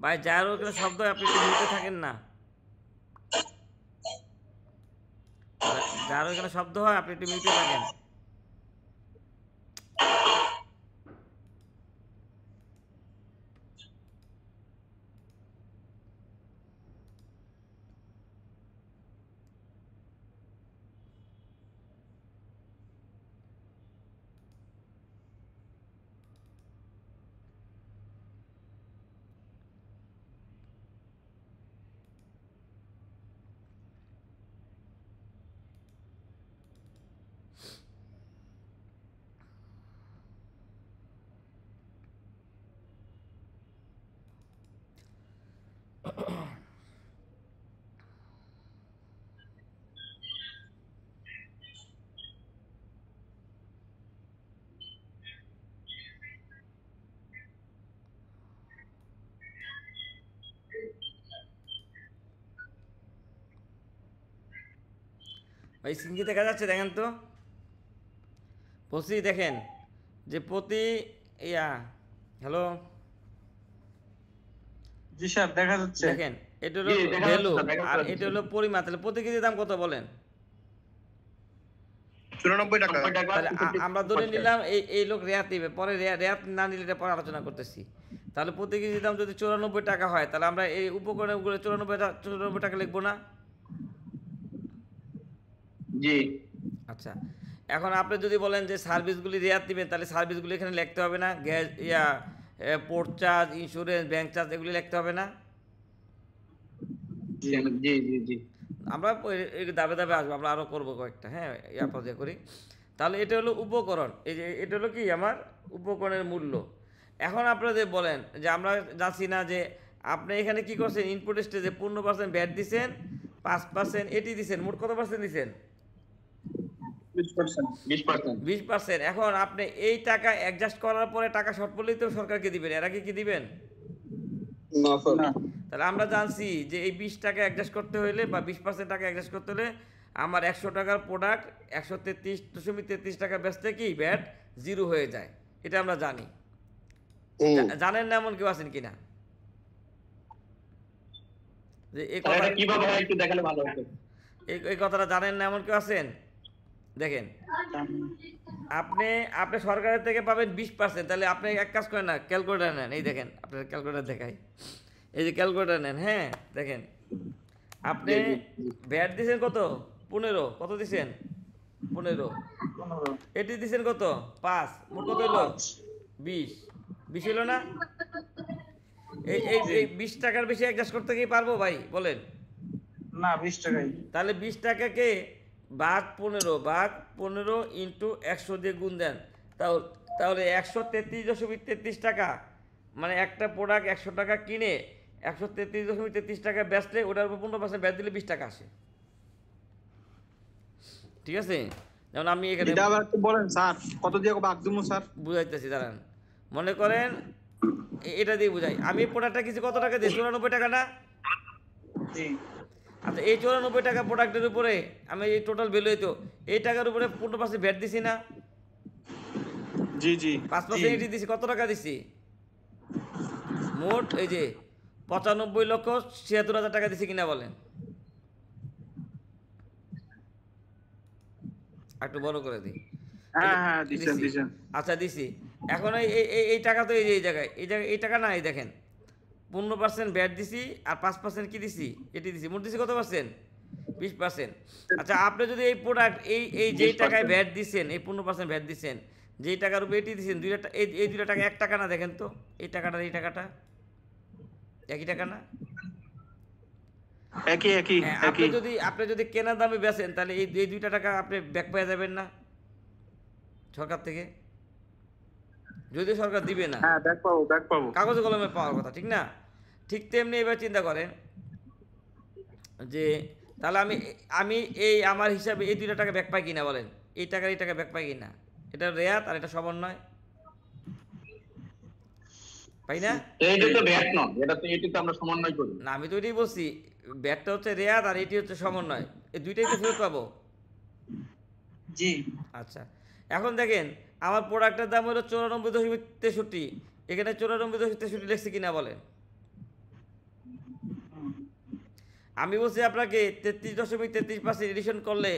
Speaker 2: ভাই যার ওখানে শব্দ হয় আপনি একটু মিউটে থাকেন না, যার ওখানে শব্দ হয় আপনি একটু মিউটে থাকেন। ভাই সিঙ্গি দেখা যাচ্ছে? দেখেন তো প্রতি, দেখেন যে প্রতি ইয়া, হ্যালো
Speaker 3: জি স্যার দেখা যাচ্ছে।
Speaker 2: দেখেন এটা হলো
Speaker 6: জি, দেখা যাচ্ছে,
Speaker 2: ভ্যালু
Speaker 6: দেখা
Speaker 2: আর
Speaker 6: যাচ্ছে।
Speaker 2: এটা হলো পরিমাণ, তাহলে প্রতি কেজি দাম কত বলেন?
Speaker 5: 94 টাকা।
Speaker 6: 90 টাকা
Speaker 2: তাহলে আমরা ধরে নিলাম এই লোক রেয়াত নিবে, পরে রেয়াত না নিলে এটা পরে আলোচনা করতেছি। তাহলে প্রতি কেজি দাম যদি 94 টাকা হয়, তাহলে আমরা এই উপকরণগুলো 94 টাকা লিখবো না?
Speaker 6: জি।
Speaker 2: আচ্ছা এখন আপনি যদি বলেন যে সার্ভিসগুলি রেয়াত দিবেন, তাহলে সার্ভিসগুলি এখানে লিখতে হবে না? Gas port charge, insurance, bank charge এগুলি লিখতে হবে না?
Speaker 6: জি জি জি জি।
Speaker 2: আমরা দাবে দাবে আসবো, আমরা আরও করবো কয়েকটা, হ্যাঁ ইয়া পর্যায়ে করি। তাহলে এটা হলো উপকরণ, এই যে এটা হলো কি আমার উপকরণের মূল্য। এখন আপনারা যে বলেন যে আমরা যাচ্ছি না, যে আপনি এখানে কি করছেন, ইনপুট স্টেজে 15% ভ্যাট দিচ্ছেন, 5% এটি দিচ্ছেন, মোট কত পার্সেন্ট দিচ্ছেন?
Speaker 3: 20%।
Speaker 6: 20%।
Speaker 2: এখন আপনি এই টাকা অ্যাডজাস্ট করার পরে টাকা শর্ট পড়লেই তো সরকারকে দিবেন, এর আগে কি দিবেন?
Speaker 5: না স্যার।
Speaker 3: না
Speaker 2: তাহলে আমরা জানছি যে এই 20 টাকা অ্যাডজাস্ট করতে হলে বা 20% টাকা অ্যাডজাস্ট করতে হলে আমার 100 টাকার প্রোডাক্ট 133.33 টাকা বেচতে কি ভ্যাট 0 হয়ে যায়, এটা আমরা জানি। জানেন না এমন কেউ আছেন কিনা? যে এই
Speaker 6: স্যার, এটা কিভাবে হয় একটু দেখালে ভালো হতো।
Speaker 2: এই কথাটা জানেন না এমন কেউ আছেন? দেখেন আপনি সরকারের থেকে পাবেন 20%, তাহলে আপনি এক কাজ করেন না, ক্যালকুলেটার নেন, এই দেখেন আপনার ক্যালকুলেটার দেখাই, এই যে ক্যালকুলেটার নেন, হ্যাঁ দেখেন আপনি ভ্যাট দিয়েছেন কত? 15, কত দিছেন? 15, এটি দিছেন কত? 5, মোট কত হলো? 20 হলো না? এই 20 টাকার বেশি অ্যাডজাস্ট করতে কি পারবো ভাই বলেন?
Speaker 3: না 20 টাকাই।
Speaker 2: তাহলে 20 টাকাকে ভাগ 15 ইন্টু 100 দিয়ে গুণ দেন, তাহলে 133.33 টাকা, মানে একটা প্রোডাক্ট 100 টাকা কিনে 133.33 টাকা বেচলে ওটার উপর 15% ব্যাট দিলে 20 টাকা আসে। ঠিক আছে, যেমন আমি এখানে
Speaker 3: এটা আবার একটু বলেন স্যার, কত দিয়ে ভাগ দিমু স্যার?
Speaker 2: বুঝাইতেছি, দাঁড়ান। মনে করেন এটা দিয়ে বুঝাই, আমি প্রোডাক্টটা কিছু কত টাকা দিই? 94 টাকা না?
Speaker 3: জি
Speaker 2: আচ্ছা, এই 94 টাকা প্রোডাক্টের উপরে আমি এই টোটাল ভ্যালু তো এই টাকার উপরে 15% ভ্যাট দিছি না?
Speaker 3: জি জি
Speaker 2: 5% এটি দিছি, কত টাকা দিছি? মোট এই যে 95,76,000 টাকা দিছি কিনা বলেন? একটু বড় করে দিই।
Speaker 3: হ্যাঁ হ্যাঁ দিছেন
Speaker 2: দিছি।
Speaker 3: দিছেন।
Speaker 2: আচ্ছা দিছি। এখন এই টাকা তো এই জায়গায় এই টাকা না, এই দেখেন 15% ব্যাট দিছি আর 5% কি দিছি? এটি দিছি, মোট দিছি কত পার্সেন্ট? 20%। আচ্ছা, আপনি যদি এই প্রোডাক্ট এই যেই টাকায় ব্যাট দিচ্ছেন, এই 15% ব্যাট দিচ্ছেন, যেই টাকার উপরে এটি দিচ্ছেন, এই দুইটা টাকা 1 টাকা না? দেখেন তো এই টাকাটা এই টাকাটা একই টাকা না?
Speaker 3: একই একই
Speaker 2: হ্যাঁ,
Speaker 3: একই।
Speaker 2: আপনি যদি কেনার দামে বেচেন তাহলে এই 2টা টাকা আপনি ব্যাক পেয়ে যাবেন না সরকার থেকে? যদিও সরকার দিবে না,
Speaker 3: হ্যাঁ ব্যাক পাবো।
Speaker 2: কাগজে কলমে পাওয়ার কথা, ঠিক না? ঠিক তেমনি এবার চিন্তা করেন যে তাহলে আমি এই আমার হিসাবে এই 2টা টাকা ব্যাক পাই কিনা বলেন? এই টাকা ব্যাক পাই কিনা? এটা রেয়াত আর এটা সমন্বয়, পাই না?
Speaker 6: এইটা তো ব্যাট নয়, এটি তো আমরা সমন্বয় করি।
Speaker 2: না, আমি তো এটাই বলছি, ব্যাটটা হচ্ছে রেয়াত আর এটি হচ্ছে সমন্বয়, এই দুইটাই তো ফেরত পাবো।
Speaker 3: জি
Speaker 2: আচ্ছা, এখন দেখেন আমার প্রোডাক্টের দাম হলো 94.63, এখানে 94.63 লিখছি কিনা বলেন? আমি বলছি আপনাকে 33.33% এডিশন করলে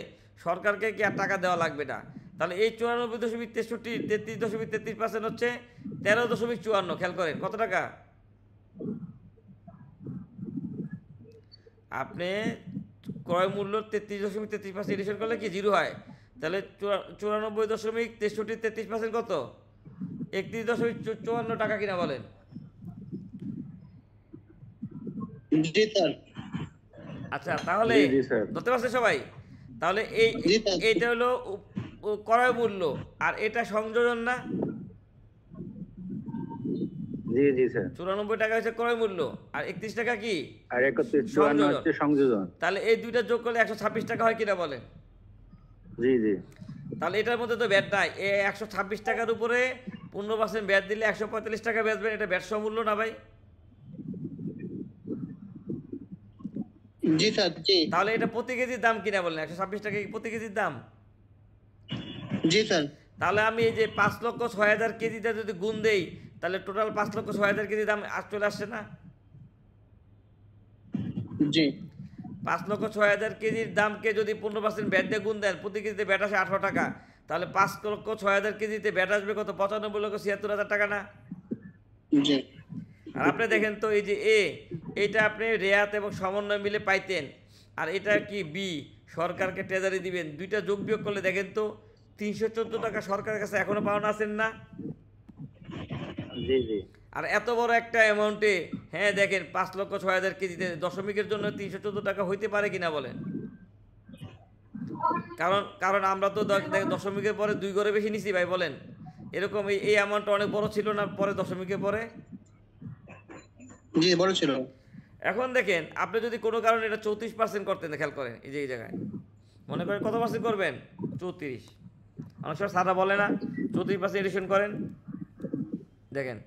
Speaker 2: সরকারকে কি আর টাকা দেওয়া লাগবে না? তাহলে এই 94.63 33.33% হচ্ছে 13.54। খেয়াল করেন কত টাকা? আপনি ক্রয় মূল্য 33.33% এডিশন করলে কি জিরো হয়? তাহলে 94.63 কত? 31.54 টাকা কিনা বলেন?
Speaker 1: জি স্যার।
Speaker 2: আচ্ছা, তাহলে
Speaker 5: জি স্যার।
Speaker 2: ধরতে পারছে সবাই? তাহলে
Speaker 1: জি স্যার।
Speaker 2: এইটা হলো ক্রয় মূল্য, আর এটা সংযোজন না?
Speaker 5: জি জি স্যার।
Speaker 2: 94 টাকা হচ্ছে ক্রয় মূল্য, আর 31 টাকা কি?
Speaker 5: আর 31 হচ্ছে সংযোজন।
Speaker 2: তাহলে এই দুইটা যোগ করলে 126 টাকা হয় কিনা বলেন?
Speaker 5: জি জি
Speaker 2: তাহলে এটার মধ্যে তো ব্যাট নাই। এই 126 টাকার উপরে 15% ব্যাট দিলে 145 টাকা বেচবেন, এটা ব্যাট সমূল্য না ভাই?
Speaker 1: জি স্যার। জি।
Speaker 2: তাহলে এটা প্রতি কেজির দাম কিনা বলেন? 126 টাকা কি প্রতি কেজির দাম?
Speaker 1: জি স্যার।
Speaker 2: তাহলে আমি এই যে 5,06,000 কেজিটা যদি গুণ দেই, তাহলে টোটাল 5,06,000 কেজি দাম চলে আসছে না?
Speaker 1: জি।
Speaker 2: 5,06,000 কেজির দামকে যদি 15% ব্যাট দিয়ে গুণ দেন, প্রতি কেজিতে ব্যাট আসে 18 টাকা, তাহলে 5,06,000 কেজিতে ব্যাট আসবে কত? 95,76,000 টাকা না?
Speaker 1: জি।
Speaker 2: আর আপনি দেখেন তো এই যে এইটা আপনি রেয়াত এবং সমন্বয় মিলে পাইতেন, আর এটা কি বি, সরকারকে ট্রেজারি দিবেন, দুইটা যোগ বিয়োগ করলে দেখেন তো 314 টাকা সরকারের কাছে এখনো পাওনা আছেন না?
Speaker 5: জি জি।
Speaker 2: আর এত বড় একটা অ্যামাউন্টে, হ্যাঁ দেখেন 5,06,000 কেজিতে দশমিকের জন্য 314 টাকা হইতে পারে কিনা বলেন? কারণ আমরা তো দশমিকের পরে 2 ঘরে বেশি নিছি ভাই, বলেন? এরকম এই অ্যামাউন্টটা অনেক বড় ছিল না পরে দশমিকের পরে?
Speaker 1: জি বড় ছিল।
Speaker 2: এখন দেখেন আপনি যদি কোনো কারণে এটা 34% করতেন, খেয়াল করেন এই যে এই জায়গায় মনে করেন কত পার্সেন্ট করবেন? 34। অনেক সময় সারা বলে না 34% এডিশন করেন, দেখেন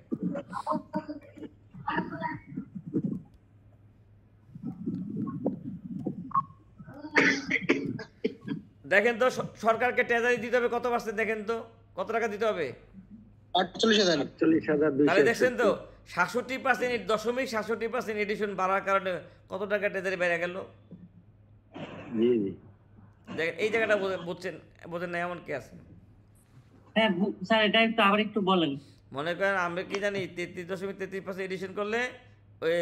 Speaker 2: দেখেন তো সরকারকে ট্রেজারি দিতে হবে কত পার্সেন্ট? দেখেন তো কত টাকা দিতে হবে?
Speaker 1: 48,000।
Speaker 5: 48,200।
Speaker 2: তাহলে দেখছেন তো 67%, 67% এডিশন বাড়ার কারণে কত টাকা ট্রেজারি বেড়ে গেল?
Speaker 5: জি জি।
Speaker 2: দেখেন এই জায়গাটা বোঝেন না এমন কি আছে?
Speaker 8: হ্যাঁ স্যার, এটা একটু আবার একটু বলেন।
Speaker 2: মনে করেন আমরা কি জানি 33.33% এডিশন করলে ওই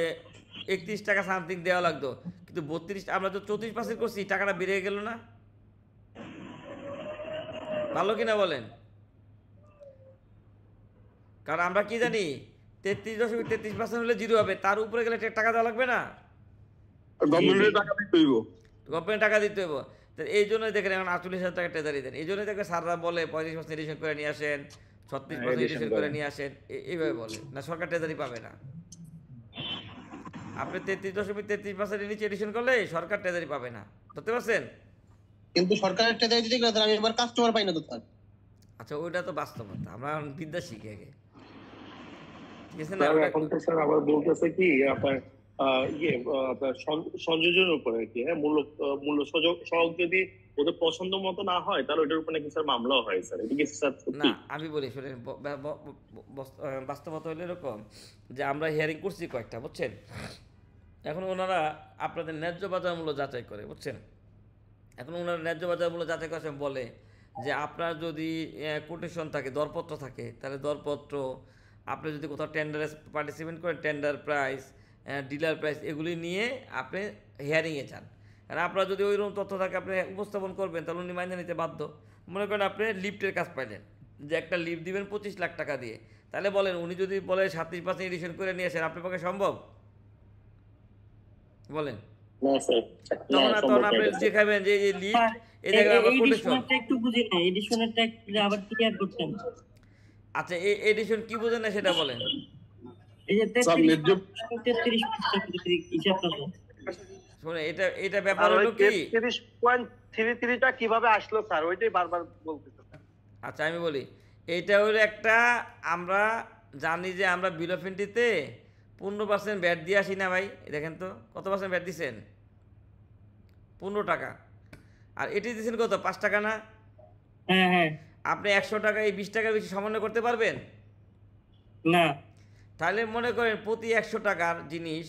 Speaker 2: 31 টাকা সামথিং দেওয়া লাগতো, কিন্তু 32 আমরা তো 34% করছি, টাকাটা বেড়ে গেল না? ভালো কিনা বলেন? কারণ আমরা কি জানি 33.33% হলে জিরো হবে, তার উপরে গেলে টাকা দেওয়া লাগবে না?
Speaker 5: গভর্নমেন্টের টাকা দিতে হইব।
Speaker 2: গভর্নমেন্ট টাকা দিতে হবে। তো এই জন্যই দেখেন এখন 48,000 টাকা ট্রেজারি দেন, এই জন্যই দেখবেন স্যাররা বলে 35% এডিশন করে নিয়ে আসেন, 36% এডিশন করে নিয়ে আসেন, এইভাবে বলে না, সরকার ট্রেজারি পাবে না। আপনি 33.33% নিচে এডিশন করলে সরকার ট্রেজারি পাবে না, ধরতে পারছেন?
Speaker 1: কিন্তু সরকারের ট্রেজারি দিতে গেলে আমি এবার কাস্টমার পাই না তো স্যার।
Speaker 2: আচ্ছা ওইটা তো বাস্তবতা, আমরা এখন বিদ্যা শিখি আগে, ঠিক আছে না?
Speaker 5: স্যার
Speaker 2: ওটা-
Speaker 5: এখন তো স্যার আবার বলতেছে কি আপনার আপনার সংযোজনের উপরে আর কি, হ্যাঁ, মূল্য সহগ যদি ওদের পছন্দ মতো না হয় তাহলে ওইটার উপর নাকি স্যার মামলাও হয় স্যার, এটা কি স্যার
Speaker 2: না
Speaker 5: সত্যি?
Speaker 2: আমি বলি শোনেন, বাস্তবতা হলো এরকম যে আমরা হিয়ারিং করছি কয়েকটা, বুঝছেন? এখন ওনারা আপনাদের ন্যায্য বাজার মূল্য যাচাই করে, বুঝছেন? এখন ওনারা ন্যায্য বাজার মূল্য যাচাই করে বলে যে আপনার যদি কোটেশন থাকে, দরপত্র থাকে, তাহলে দরপত্র, আপনি যদি কোথাও টেন্ডারে পার্টিসিপেট করেন, টেন্ডার প্রাইস, ডিলার প্রাইস, এগুলি নিয়ে আপনি হিয়ারিংয়ে যান। আর আপনার যদি ওইরকম তথ্য থাকে আপনি উপস্থাপন করবেন, তাহলে উনি মাইনে নিতে বাধ্য। মনে করেন আপনি লিফটের কাজ পাইলেন, যে একটা লিফট দিবেন 25 লাখ টাকা দিয়ে, তাহলে বলেন উনি যদি বলে 37% এডিশন করে নিয়ে আসেন, আপনার পক্ষে সম্ভব? বলেন।
Speaker 5: না স্যার, না
Speaker 2: তখন
Speaker 5: সম্ভব
Speaker 2: তখন আপনি
Speaker 5: না স্যার।
Speaker 2: দেখাবেন যে এই লিফট, এই জায়গায় আবার কোটেশন।
Speaker 8: এডিশনটা একটু বুঝি না, এডিশনটা একটু আবার ক্লিয়ার করতেন।
Speaker 2: আচ্ছা এই এডিশন কি বোঝেন না সেটা বলেন।
Speaker 8: এই যে
Speaker 5: স্যার,
Speaker 8: 33 হিসাব করতে
Speaker 2: শুনে এটা ব্যাপার হলো কি,
Speaker 7: 33.33টা কিভাবে আসলো স্যার, ওইটাই বারবার বলতেছে।
Speaker 2: আচ্ছা আমি বলি, এইটা হলো একটা, আমরা জানি যে আমরা বিল অফ এন্ট্রিতে 15% ব্যাট দিয়ে আসি না ভাই, দেখেন তো কত পার্সেন্ট ব্যাট দিচ্ছেন? 15 টাকা। আর এটি দিচ্ছেন কত, 5 টাকা না?
Speaker 8: হ্যাঁ হ্যাঁ।
Speaker 2: আপনি 100 টাকা এই 20 টাকার বেশি সমন্বয় করতে পারবেন?
Speaker 8: না।
Speaker 2: তাহলে মনে করেন প্রতি 100 টাকার জিনিস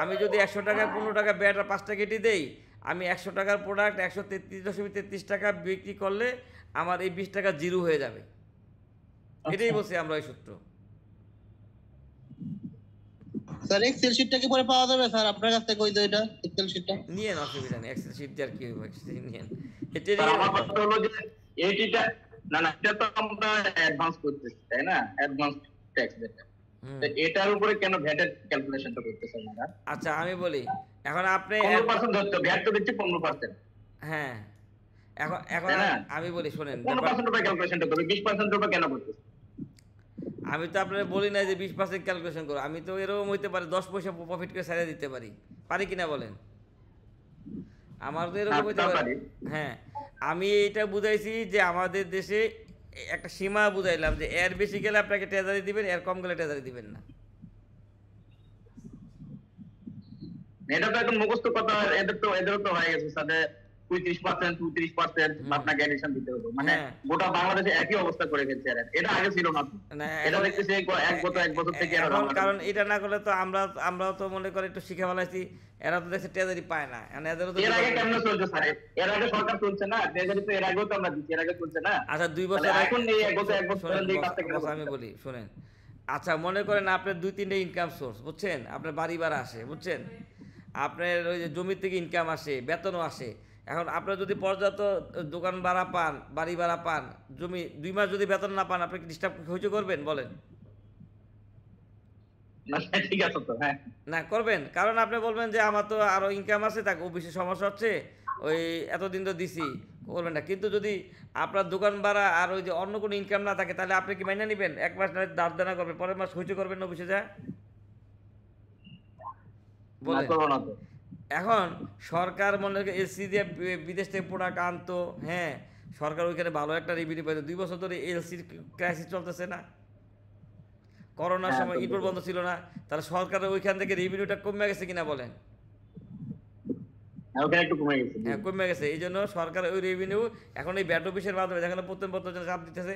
Speaker 2: আমি যদি 100 টাকায় 15 টাকা ব্যাট আর 5 টাকা কেটে দেই, আমি 100 টাকার প্রোডাক্ট 133.33 টাকা বিক্রি করলে আমার এই 20 টাকা জিরো হয়ে যাবে। এটাই বলছি আমরা এই সূত্র।
Speaker 1: স্যার এক্সেল শিটটা কি পরে পাওয়া যাবে স্যার আপনার কাছ থেকে, ওই যে এটা এক্সেল শিটটা
Speaker 2: নিয়ে অসুবিধা নেই, এক্সেল শিট দিয়ে আর কি হবে, এক্সেল শিট নিয়ে
Speaker 6: স্যার, আমার কথা হলো যে এইটা না না, এটা তো আমরা অ্যাডভান্স করতেছি তাই না, অ্যাডভান্স ট্যাক্স যেটা, তো এটার উপরে কেন ভ্যাটের ক্যালকুলেশনটা করতেছেন না?
Speaker 2: আচ্ছা আমি বলি, এখন আপনি
Speaker 6: 15% ধরতে, ভ্যাট তো দিচ্ছে 15%,
Speaker 2: হ্যাঁ এখন এখন
Speaker 6: তাই না?
Speaker 2: আমি বলি শোনেন,
Speaker 6: 15% উপরে ক্যালকুলেশনটা করবে, 20% উপরে কেন করতেছেন?
Speaker 2: আমি তো আপনার বলি না যে 20% ক্যালকুলেশন করো, আমি তো এরকম হইতে পারে 10 পয়সা প্রফিট করে ছেড়ে দিতে পারি কিনা বলেন? আমার তো এরকম হইতে পারে। হ্যাঁ আমি এটা বুঝাইছি যে আমাদের দেশে একটা সীমা বুঝাইলাম যে এর বেশি গেলে আপনাকে ট্রেজারি দিবেন, এর কম গেলে ট্রেজারি দিবেন না।
Speaker 6: এটা তো এখন মুখস্থ কথা, এদেরও তো হয়ে গেছে সাথে 35% আপনাকে এডিশন দিতে হবে, মানে
Speaker 2: হ্যাঁ।
Speaker 6: গোটা বাংলাদেশে একই অবস্থা করে ফেলছে এরা। এটা আগে ছিল না তো।
Speaker 2: না,
Speaker 6: এটা
Speaker 2: এখন-
Speaker 6: দেখতেছি এক বছর থেকে এরা
Speaker 2: এখন
Speaker 6: রমনা
Speaker 2: কারণ এটা না করলে তো আমরাও তো মনে করি একটু শিখে ফেলাইছি, এরা তো দেখছে ট্রেজারি পায় না, এখন এদেরও তো
Speaker 6: এর আগে কেমন চলছে স্যার? এর আগে সরকার চলছে না, ট্রেজারি তো এর আগেও তো আমরা দিচ্ছি, এর আগে চলছে না।
Speaker 2: আচ্ছা 2 বছর
Speaker 6: তাহলে এখন এই এক বছর
Speaker 2: শোনেন,
Speaker 6: দিয়ে কাজটা কেন
Speaker 2: বস, আমি
Speaker 6: করতে?
Speaker 2: বলি শুনেন, আচ্ছা মনে করেন আপনার 2-3টে ইনকাম সোর্স, বুঝছেন? আপনার বাড়ি ভাড়া আসে, বুঝছেন? আপনার ওই যে জমি থেকে ইনকাম আসে, বেতনও আসে। এখন আপনার যদি পর্যাপ্ত দোকান ভাড়া পান, বাড়ি ভাড়া পান, জমি 2 মাস যদি বেতন না পান, আপনি কি ডিস্টার্ব হইচই করবেন বলেন?
Speaker 6: না ঠিক আছে তো, হ্যাঁ
Speaker 2: না করবেন, কারণ আপনি বলবেন যে আমার তো আরো ইনকাম আছে, তাকে বেশি সমস্যা হচ্ছে, ওই এতদিন তো দিছি, করবেন না। কিন্তু যদি আপনার দোকান ভাড়া আর ওই যে অন্য কোনো ইনকাম না থাকে, তাহলে আপনি কি মাইনে নেবেন? 1 মাস না দাঁড় দানা করবেন, পরের মাস হইচই করবেন না অফিসে যা?
Speaker 6: না
Speaker 2: বলেন।
Speaker 6: করবো না তো।
Speaker 2: এখন সরকার মনে করে এলসি দিয়ে বিদেশ থেকে প্রোডাক্ট আনতো, হ্যাঁ সরকার ওইখানে ভালো একটা রেভিনিউ পাইতো। 2 বছর ধরে এলসির ক্রাইসিস চলতেছে না, করোনার সময় ইনপুট বন্ধ ছিল না, তাহলে সরকারের ওইখান থেকে রেভিনিউটা কমে গেছে কিনা বলেন?
Speaker 6: ওখানে একটু কমে গেছে।
Speaker 2: হ্যাঁ কমে গেছে। এই জন্য সরকার ওই রেভিনিউ এখন এই ব্যাট অফিসের মাধ্যমে যেখানে প্রত্যেক চাপ দিতেছে,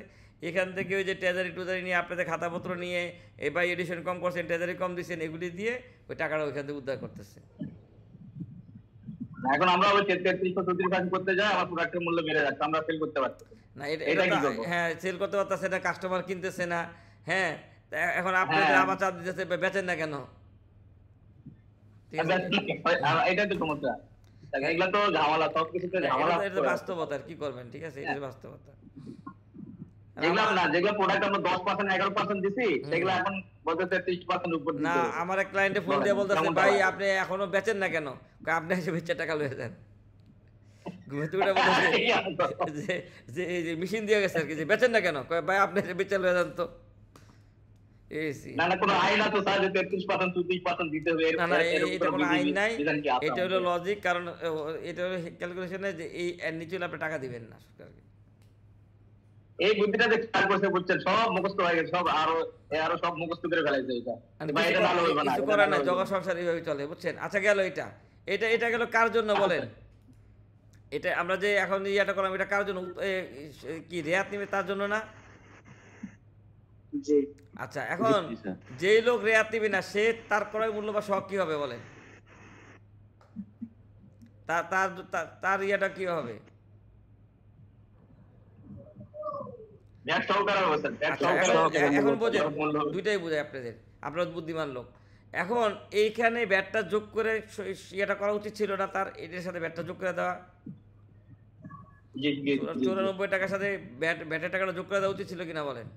Speaker 2: এখান থেকে ওই যে ট্রেজারি নিয়ে আপনাদের খাতাপত্র নিয়ে এবার এডিশন কম করছেন, ট্রেজারি কম দিচ্ছেন, এগুলি দিয়ে ওই টাকাটা ওইখান থেকে উদ্ধার করতেছে।
Speaker 6: এখন আমরা ওই 33-34 করতে যাই, আমার প্রোডাক্টের মূল্য বেড়ে যাচ্ছে, আমরা সেল করতে পারছি না।
Speaker 2: না এটা
Speaker 6: এটা কি
Speaker 2: তো
Speaker 6: করবো?
Speaker 2: হ্যাঁ সেল করতে পারতেছে না, কাস্টমার কিনতেছে না, হ্যাঁ তা এখন আপনাদের
Speaker 6: হ্যাঁ।
Speaker 2: আবার চাপ দিতেছে বেচেন না কেন? ঠিক আছে?
Speaker 6: এটাই তো সমস্যা। এগুলা তো ঝামেলা, সবকিছুতে ঝামেলা।
Speaker 2: এটা তো বাস্তবতা, আর কি করবেন? ঠিক আছে, এটা বাস্তবতা।
Speaker 6: যেগুলো প্রোডাক্ট আমরা 10% 11% দিছি, সেগুলো এখন বলতেছে 30% উপর
Speaker 2: না
Speaker 6: দিতে হবে।
Speaker 2: আমার এক ক্লায়েন্টে ফোন দিয়ে বলতেছে,
Speaker 6: কেমন
Speaker 2: ভাই
Speaker 6: টাকা?
Speaker 2: আপনি এখনো বেচেন না কেন? কই আপনি এসে বেচে টাকা লয়ে যান। ঘুমাতে উঠে বলে যে যে এই যে মেশিন দিয়ে গেছে আর কি, যে বেচেন না কেন? কয় ভাই আপনি বেচে লয়ে যান তো।
Speaker 6: না না, কোনো আইন আছে স্যার যে 33% 34% দিতে হবে?
Speaker 2: না না, এটা কোনো আইন নাই, এটা হলো লজিক। কারণ এটা হলো ক্যালকুলেশনে যে এই এর নিচে হলে আপনি টাকা দিবেন না সরকারকে।
Speaker 6: এই বুদ্ধিটা যে খেয়াল করছে, বুঝছেন, সব মুখস্থ হয়ে গেছে, সব আরো সব মুখস্থ করে ফেলাইছে এটা। ভাই এটা ভালো হবে না,
Speaker 2: কিছু করার না, জগৎ সংসার এইভাবে চলে, বুঝছেন? আচ্ছা গেল এটা, এটা গেল কার জন্য বলেন? এটা আমরা যে এখন ইয়েটা করলাম, এটা কার জন্য? কি রেয়াত নিবে তার জন্য না?
Speaker 7: জি
Speaker 2: আচ্ছা, এখন যেই লোক রেয়াত নিবে না, সে তার ক্রয় মূল্য বা শখ কি হবে বলেন? তার ইয়েটা কি হবে? এখন বোঝেন, দুইটাই বোঝায় আপনাদের, আপনার বুদ্ধিমান লোক। এখন এইখানে ব্যাটটা যোগ করে ইয়েটা করা উচিত ছিল না তার? এটার সাথে ব্যাটটা যোগ করে দেওয়া, 94 টাকার সাথে ব্যাটের টাকাটা যোগ করে দেওয়া উচিত ছিল কিনা বলেন?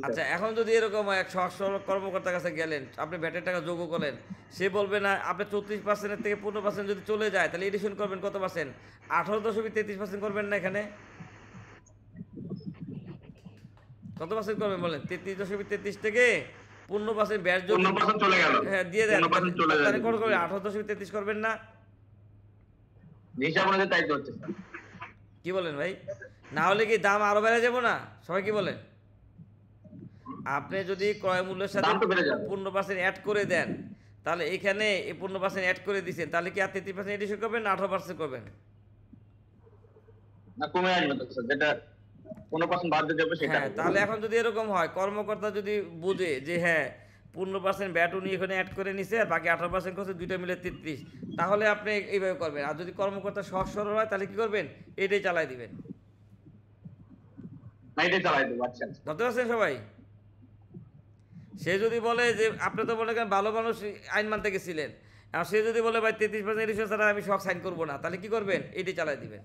Speaker 2: আচ্ছা, এখন যদি এরকম এক সহজ কর্মকর্তার কাছে গেলেন, আপনি ব্যাটের টাকা যোগ করলেন, সে বলবে না আপনি 34% থেকে 15% যদি চলে যায় তাহলে এডিশন করবেন কত পার্সেন্ট? 18.33% করবেন না? এখানে কত পার্সেন্ট করবেন বলেন? 33.33 থেকে 15% ব্যাট যোগ
Speaker 6: চলে গেল,
Speaker 2: হ্যাঁ দিয়ে দেন, তাহলে কত করবেন? 18.33 করবেন না?
Speaker 6: হিসাব অনুযায়ী তাই তো হচ্ছে।
Speaker 2: কি বলেন ভাই? না হলে কি দাম আরো বেড়ে যাবো না? সবাই কি বলেন? আপনি যদি ক্রয় মূল্যের সাথে 15% অ্যাড করে দেন, তাহলে এখানে এই 15% অ্যাড করে দিচ্ছেন, তাহলে কি আর 33% এডিশন করবেন না 18% করবেন?
Speaker 6: না, কমে আসবে তো স্যার, যেটা 15% বাদ দিয়ে যাবে সেটা।
Speaker 2: হ্যাঁ, তাহলে এখন যদি এরকম হয়, কর্মকর্তা যদি বুঝে যে হ্যাঁ 15% ব্যাট উনি এখানে অ্যাড করে নিছে আর বাকি 18% করছে, দুইটা মিলে 33, তাহলে আপনি এইভাবে করবেন। আর যদি কর্মকর্তা সহজ সরল হয় তাহলে কি করবেন? এটাই চালাই দিবেন,
Speaker 6: এটাই চালাই দেবো। আচ্ছা,
Speaker 2: বুঝতে পারছেন সবাই? সে যদি বলে যে আপনি তো বলে ভালো মানুষ আইন মানতে গেছিলেন, আর সে যদি বলে ভাই 33% এডিশন ছাড়া আমি শখ সাইন করবো না, তাহলে কি করবেন? এইটাই চালাই দিবেন,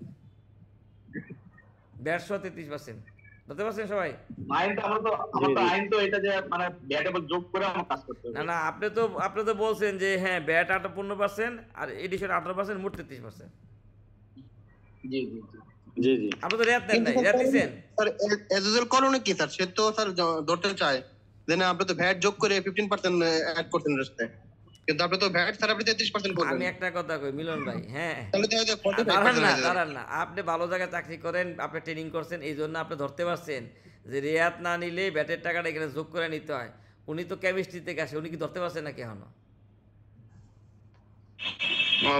Speaker 2: ব্যাট সহ 33%। বুঝতে পারছেন সবাই?
Speaker 6: আইন তো এটা যে মানে ব্যাটেবল যোগ করে আমার কাজ করতে হবে।
Speaker 2: না না, আপনি তো বলছেন যে হ্যাঁ ব্যাট 15% আর এডিশন 18%, মোট 33%।
Speaker 6: জি জি
Speaker 5: জি জি,
Speaker 2: আপনি তো রেয়াত দেন নাই, রেয়াত দিচ্ছেন
Speaker 1: স্যার এজুজুল করণীয় কি স্যার? সে তো স্যার ধরতে চায় যে না আপনি তো ভ্যাট যোগ করে 15% অ্যাড করতেন রাস্তায়, কিন্তু আপনি তো ভ্যাট ছাড়া আপনি 33% করবেন।
Speaker 2: আমি একটা কথা কই মিলন ভাই, হ্যাঁ
Speaker 1: তাহলে তো 45%
Speaker 2: দাঁড়ান না, আপনি ভালো জায়গায় চাকরি করেন, আপনি ট্রেনিং করছেন, এই জন্য আপনি ধরতে পারছেন যে রেয়াত না নিলে ব্যাটের টাকাটা এখানে যোগ করে নিতে হয়। উনি তো কেমিস্ট্রি থেকে আসে, উনি কি ধরতে পারছেন নাকি এখনো?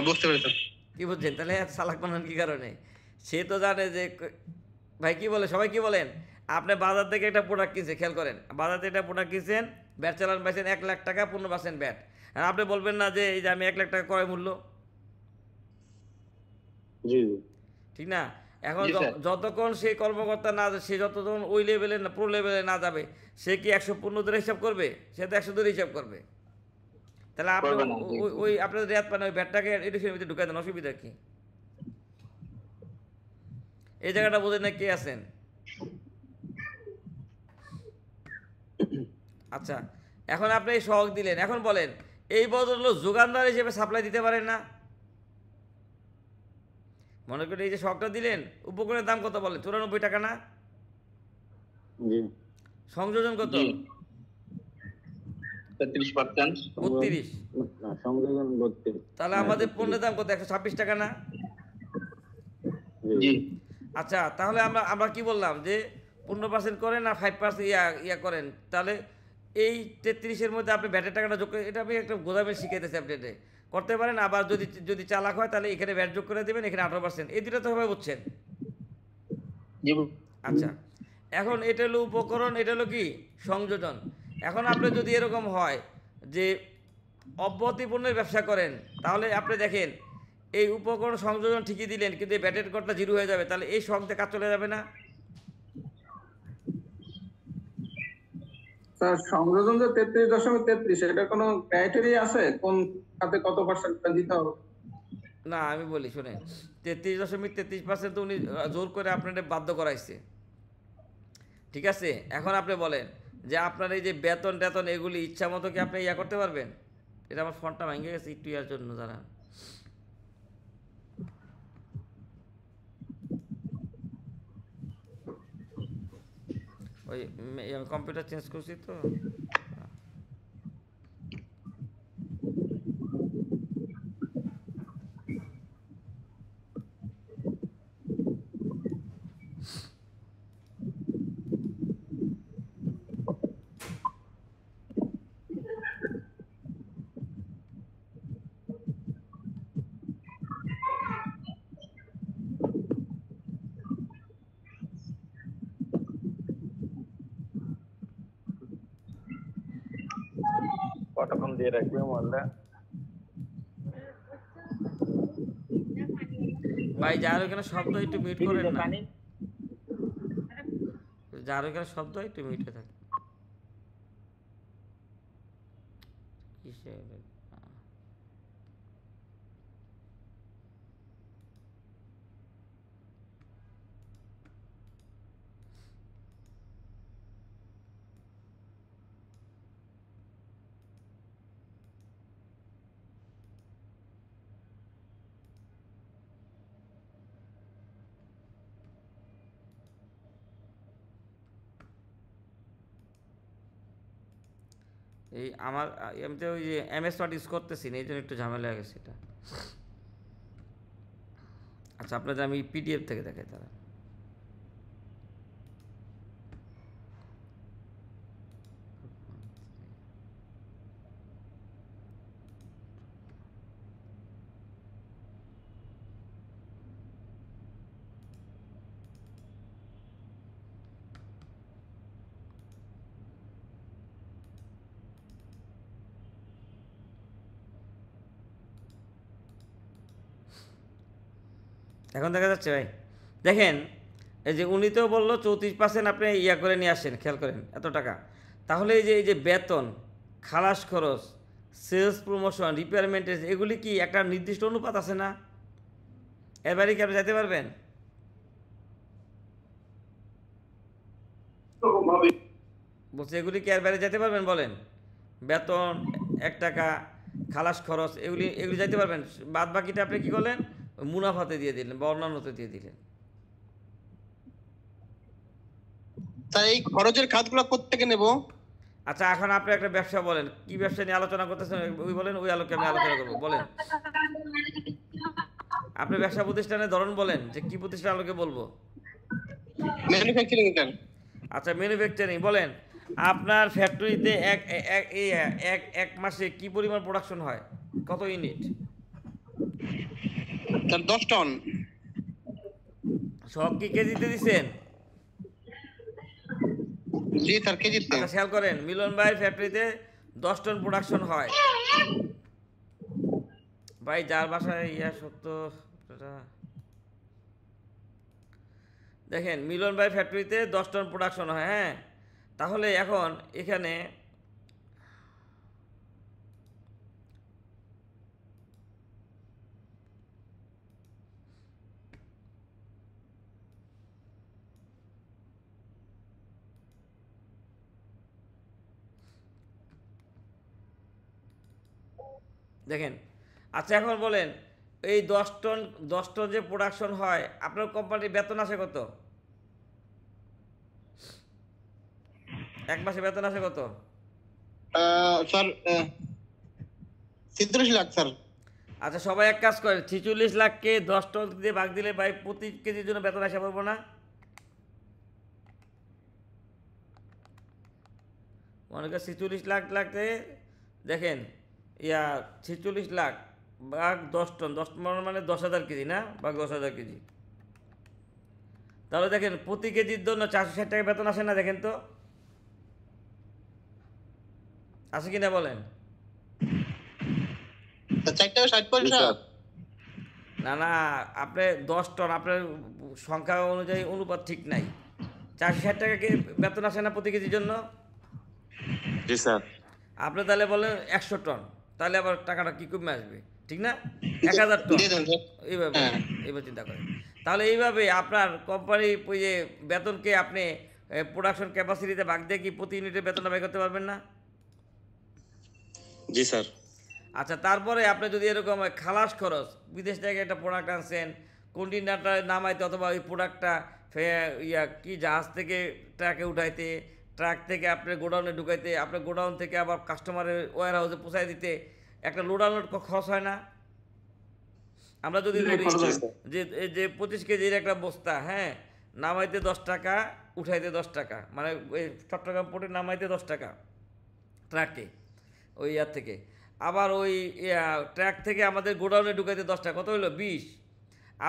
Speaker 1: বুঝতে পেরেছেন?
Speaker 2: কি বুঝছেন? তাহলে এত চালাক বানান কি কারণে? সে তো জানে যে ভাই কি বলে, সবাই কি বলেন, আপনি বাজার থেকে একটা প্রোডাক্ট কিনছেন, খেয়াল করেন, বাজার থেকে একটা প্রোডাক্ট কিনছেন, ব্যাট চালান পাইছেন 1 লাখ টাকা, 15% ব্যাট। আর আপনি বলবেন না যে এই যে আমি 1 লাখ টাকা ক্রয় মূল্য,
Speaker 5: জি জি,
Speaker 2: ঠিক না? এখন যতক্ষণ সেই কর্মকর্তা না, সে যতক্ষণ ওই লেভেলে না, প্রো লেভেলে না যাবে, সে কি 115 ধরে হিসাব করবে? সে তো 100 ধরে হিসাব করবে। তাহলে আপনি ওই আপনাদের রেয়াত পান ওই ব্যাটটাকে এডিশনের ভিতরে ঢুকাই দেন, অসুবিধা কি? এই জায়গাটা বোঝেন না কে আছেন? আচ্ছা, এখন আপনি এই শখ দিলেন, এখন বলেন এই বদল যোগানদার হিসেবে সাপ্লাই দিতে পারেন না? মনে করেন এই যে শখটা দিলেন, উপকরণের দাম কত বলেন? 94 টাকা না?
Speaker 5: জি,
Speaker 2: সংযোজন কত?
Speaker 6: 33%।
Speaker 2: 32।
Speaker 5: না, সংযোজন 32।
Speaker 2: তাহলে আমাদের পণ্যের দাম কত? 126 টাকা না?
Speaker 6: জি।
Speaker 2: আচ্ছা, তাহলে আমরা কি বললাম যে 15% করেন আর 5% ইয়া করেন, তাহলে এই 33-এর মধ্যে আপনি ব্যাটের টাকাটা যোগ করে, এটা আমি একটা গোদামে শিখাইতেছি, আপনি করতে পারেন। আবার যদি চালাক হয় তাহলে এখানে ব্যাট যোগ করে দেবেন, এখানে 18%, এই দুটো তো হবে, বুঝছেন? আচ্ছা, এখন এটা হলো উপকরণ, এটা হলো কি সংযোজন। এখন আপনি যদি এরকম হয় যে অব্যাহতি পণ্যের ব্যবসা করেন, তাহলে আপনি দেখেন এই উপকরণ সংযোজন ঠিকই দিলেন, কিন্তু এই ব্যাটের কটটা 0 হয়ে যাবে, তাহলে এই শখ দিয়ে কাজ চলে যাবে না?
Speaker 9: স্যার সংযোজন যে 33.33, এটা কোনো ক্রাইটেরিয়া আছে কোন খাতে কত পার্সেন্ট দিতে হবে?
Speaker 2: না, আমি বলি শুনে, 33.33% তো উনি জোর করে আপনাদের বাধ্য করাইছে, ঠিক আছে? এখন আপনি বলেন যে আপনার এই যে বেতন টেতন এগুলি ইচ্ছা মতো কি আপনি ইয়া করতে পারবেন? এটা আমার ফোনটা ভেঙে গেছে একটু ইয়ার জন্য, দাঁড়ান। ওই কম্পিউটার চেঞ্জ করছি তো।
Speaker 7: কতক্ষণ দিয়ে রাখবে মোবাইলটা?
Speaker 2: ভাই যার ওখানে শব্দ একটু মিউট করেন না, যার ওখানে শব্দ একটু মিউট হয়ে থাকে। কিসের এই আমার এমনিতে ওই যে MS ওয়ার্ড ইউজ করতেছি না, এই জন্য একটু ঝামেলা হয়ে গেছে এটা। আচ্ছা আপনাদের আমি PDF থেকে দেখাই তারা। এখন দেখা যাচ্ছে ভাই, দেখেন এই যে উনি তো বললো 34% আপনি ইয়া করে নিয়ে আসেন, খেয়াল করেন এত টাকা। তাহলে এই যে বেতন, খালাস খরচ, সেলস প্রমোশন, রিপেয়ার মেনটেন্স, এগুলি কি একটা নির্দিষ্ট অনুপাত আছে না? এর বাইরে কি আপনি যেতে পারবেন? বলছে এগুলি কি এর বাইরে যেতে পারবেন বলেন? বেতন 1 টাকা, খালাস খরচ, এগুলি যেতে পারবেন? বাদ বাকিটা আপনি কি করলেন? মুনাফাতে দিয়ে দিলেন বা অন্যান্যতে দিয়ে দিলেন।
Speaker 1: তাই এই খরচের খাতগুলো কোত্থেকে নেব?
Speaker 2: আচ্ছা এখন আপনি একটা ব্যবসা বলেন, কি ব্যবসা নিয়ে আলোচনা করতেছেন ওই বলেন, ওই আলোকে আমি আলোচনা করবো। বলেন আপনি ব্যবসা প্রতিষ্ঠানের ধরন বলেন, যে কি প্রতিষ্ঠান আলোকে বলবো।
Speaker 1: ম্যানুফ্যাকচারিং।
Speaker 2: আচ্ছা ম্যানুফ্যাকচারিং বলেন, আপনার ফ্যাক্টরিতে এক মাসে কি পরিমাণ প্রোডাকশন হয়, কত ইউনিট?
Speaker 1: তার 10 টন।
Speaker 2: সব কি কেজিতে দিচ্ছেন?
Speaker 1: জি স্যার, কেজিতে।
Speaker 2: আচ্ছা খেয়াল করেন, মিলন ভাই ফ্যাক্টরিতে 10 টন প্রোডাকশন হয়। ভাই যার বাসায় ইয়া সত্য দেখেন, মিলন ভাই ফ্যাক্টরিতে 10 টন প্রোডাকশন হয়। হ্যাঁ, তাহলে এখন এখানে দেখেন, আচ্ছা এখন বলেন এই 10 টন যে প্রোডাকশন হয়, আপনার কোম্পানির বেতন আসে কত? এক মাসে বেতন আসে কত?
Speaker 1: Sir 46 lakh sir.
Speaker 2: আচ্ছা সবাই এক কাজ করে, 46 লাখকে 10 টন দিয়ে ভাগ দিলে ভাই প্রতি কেজির জন্য বেতন আসা পারবো না? মনে করেন 46 লাখ লাগতে, দেখেন ইয়া 46 লাখ ভাগ 10 টন, 10 মানে 10,000 কেজি না, ভাগ 10,000 কেজি। তাহলে দেখেন প্রতি কেজির জন্য 460 টাকা বেতন আসে না? দেখেন তো আসে কিনা বলেন।
Speaker 1: 4 টাকা 60 পয়সা।
Speaker 2: না না, আপনি 10 টন, আপনার সংখ্যা অনুযায়ী অনুপাত ঠিক নাই। 460 টাকা বেতন আসে না প্রতি কেজির জন্য?
Speaker 4: জি স্যার।
Speaker 2: আপনি তাহলে বলেন 100 টন, তাহলে আবার টাকাটা কি কমে আসবে, ঠিক না? 1000 টন এইভাবে, এইভাবে চিন্তা করেন। তাহলে এইভাবে আপনার কোম্পানি ওই যে বেতনকে আপনি প্রোডাকশন ক্যাপাসিটিতে ভাগ দিয়ে কি প্রতি ইউনিটের বেতনটা ব্যয় করতে পারবেন না?
Speaker 4: জি স্যার।
Speaker 2: আচ্ছা তারপরে আপনি যদি এরকম খালাস খরচ, বিদেশ থেকে একটা প্রোডাক্ট আনছেন, কন্টেনারটা নামাইতে অথবা ওই প্রোডাক্টটা কি জাহাজ থেকে ট্রাকে উঠাইতে, ট্রাক থেকে আপনার গোডাউনে ঢুকাইতে, আপনার গোডাউন থেকে আবার কাস্টমারের ওয়্যার হাউসে পৌঁছায় দিতে একটা লোড আনলোড খরচ হয় না? আমরা যদি ধরি যে 25 কেজির একটা বস্তা, হ্যাঁ, নামাইতে 10 টাকা, উঠাইতে 10 টাকা, মানে ওই চট্টগ্রাম পোর্টে নামাইতে 10 টাকা ট্রাকে, ওই ইয়ার থেকে, আবার ওই ট্রাক থেকে আমাদের গোডাউনে ঢুকাইতে 10 টাকা, কত হলো 20,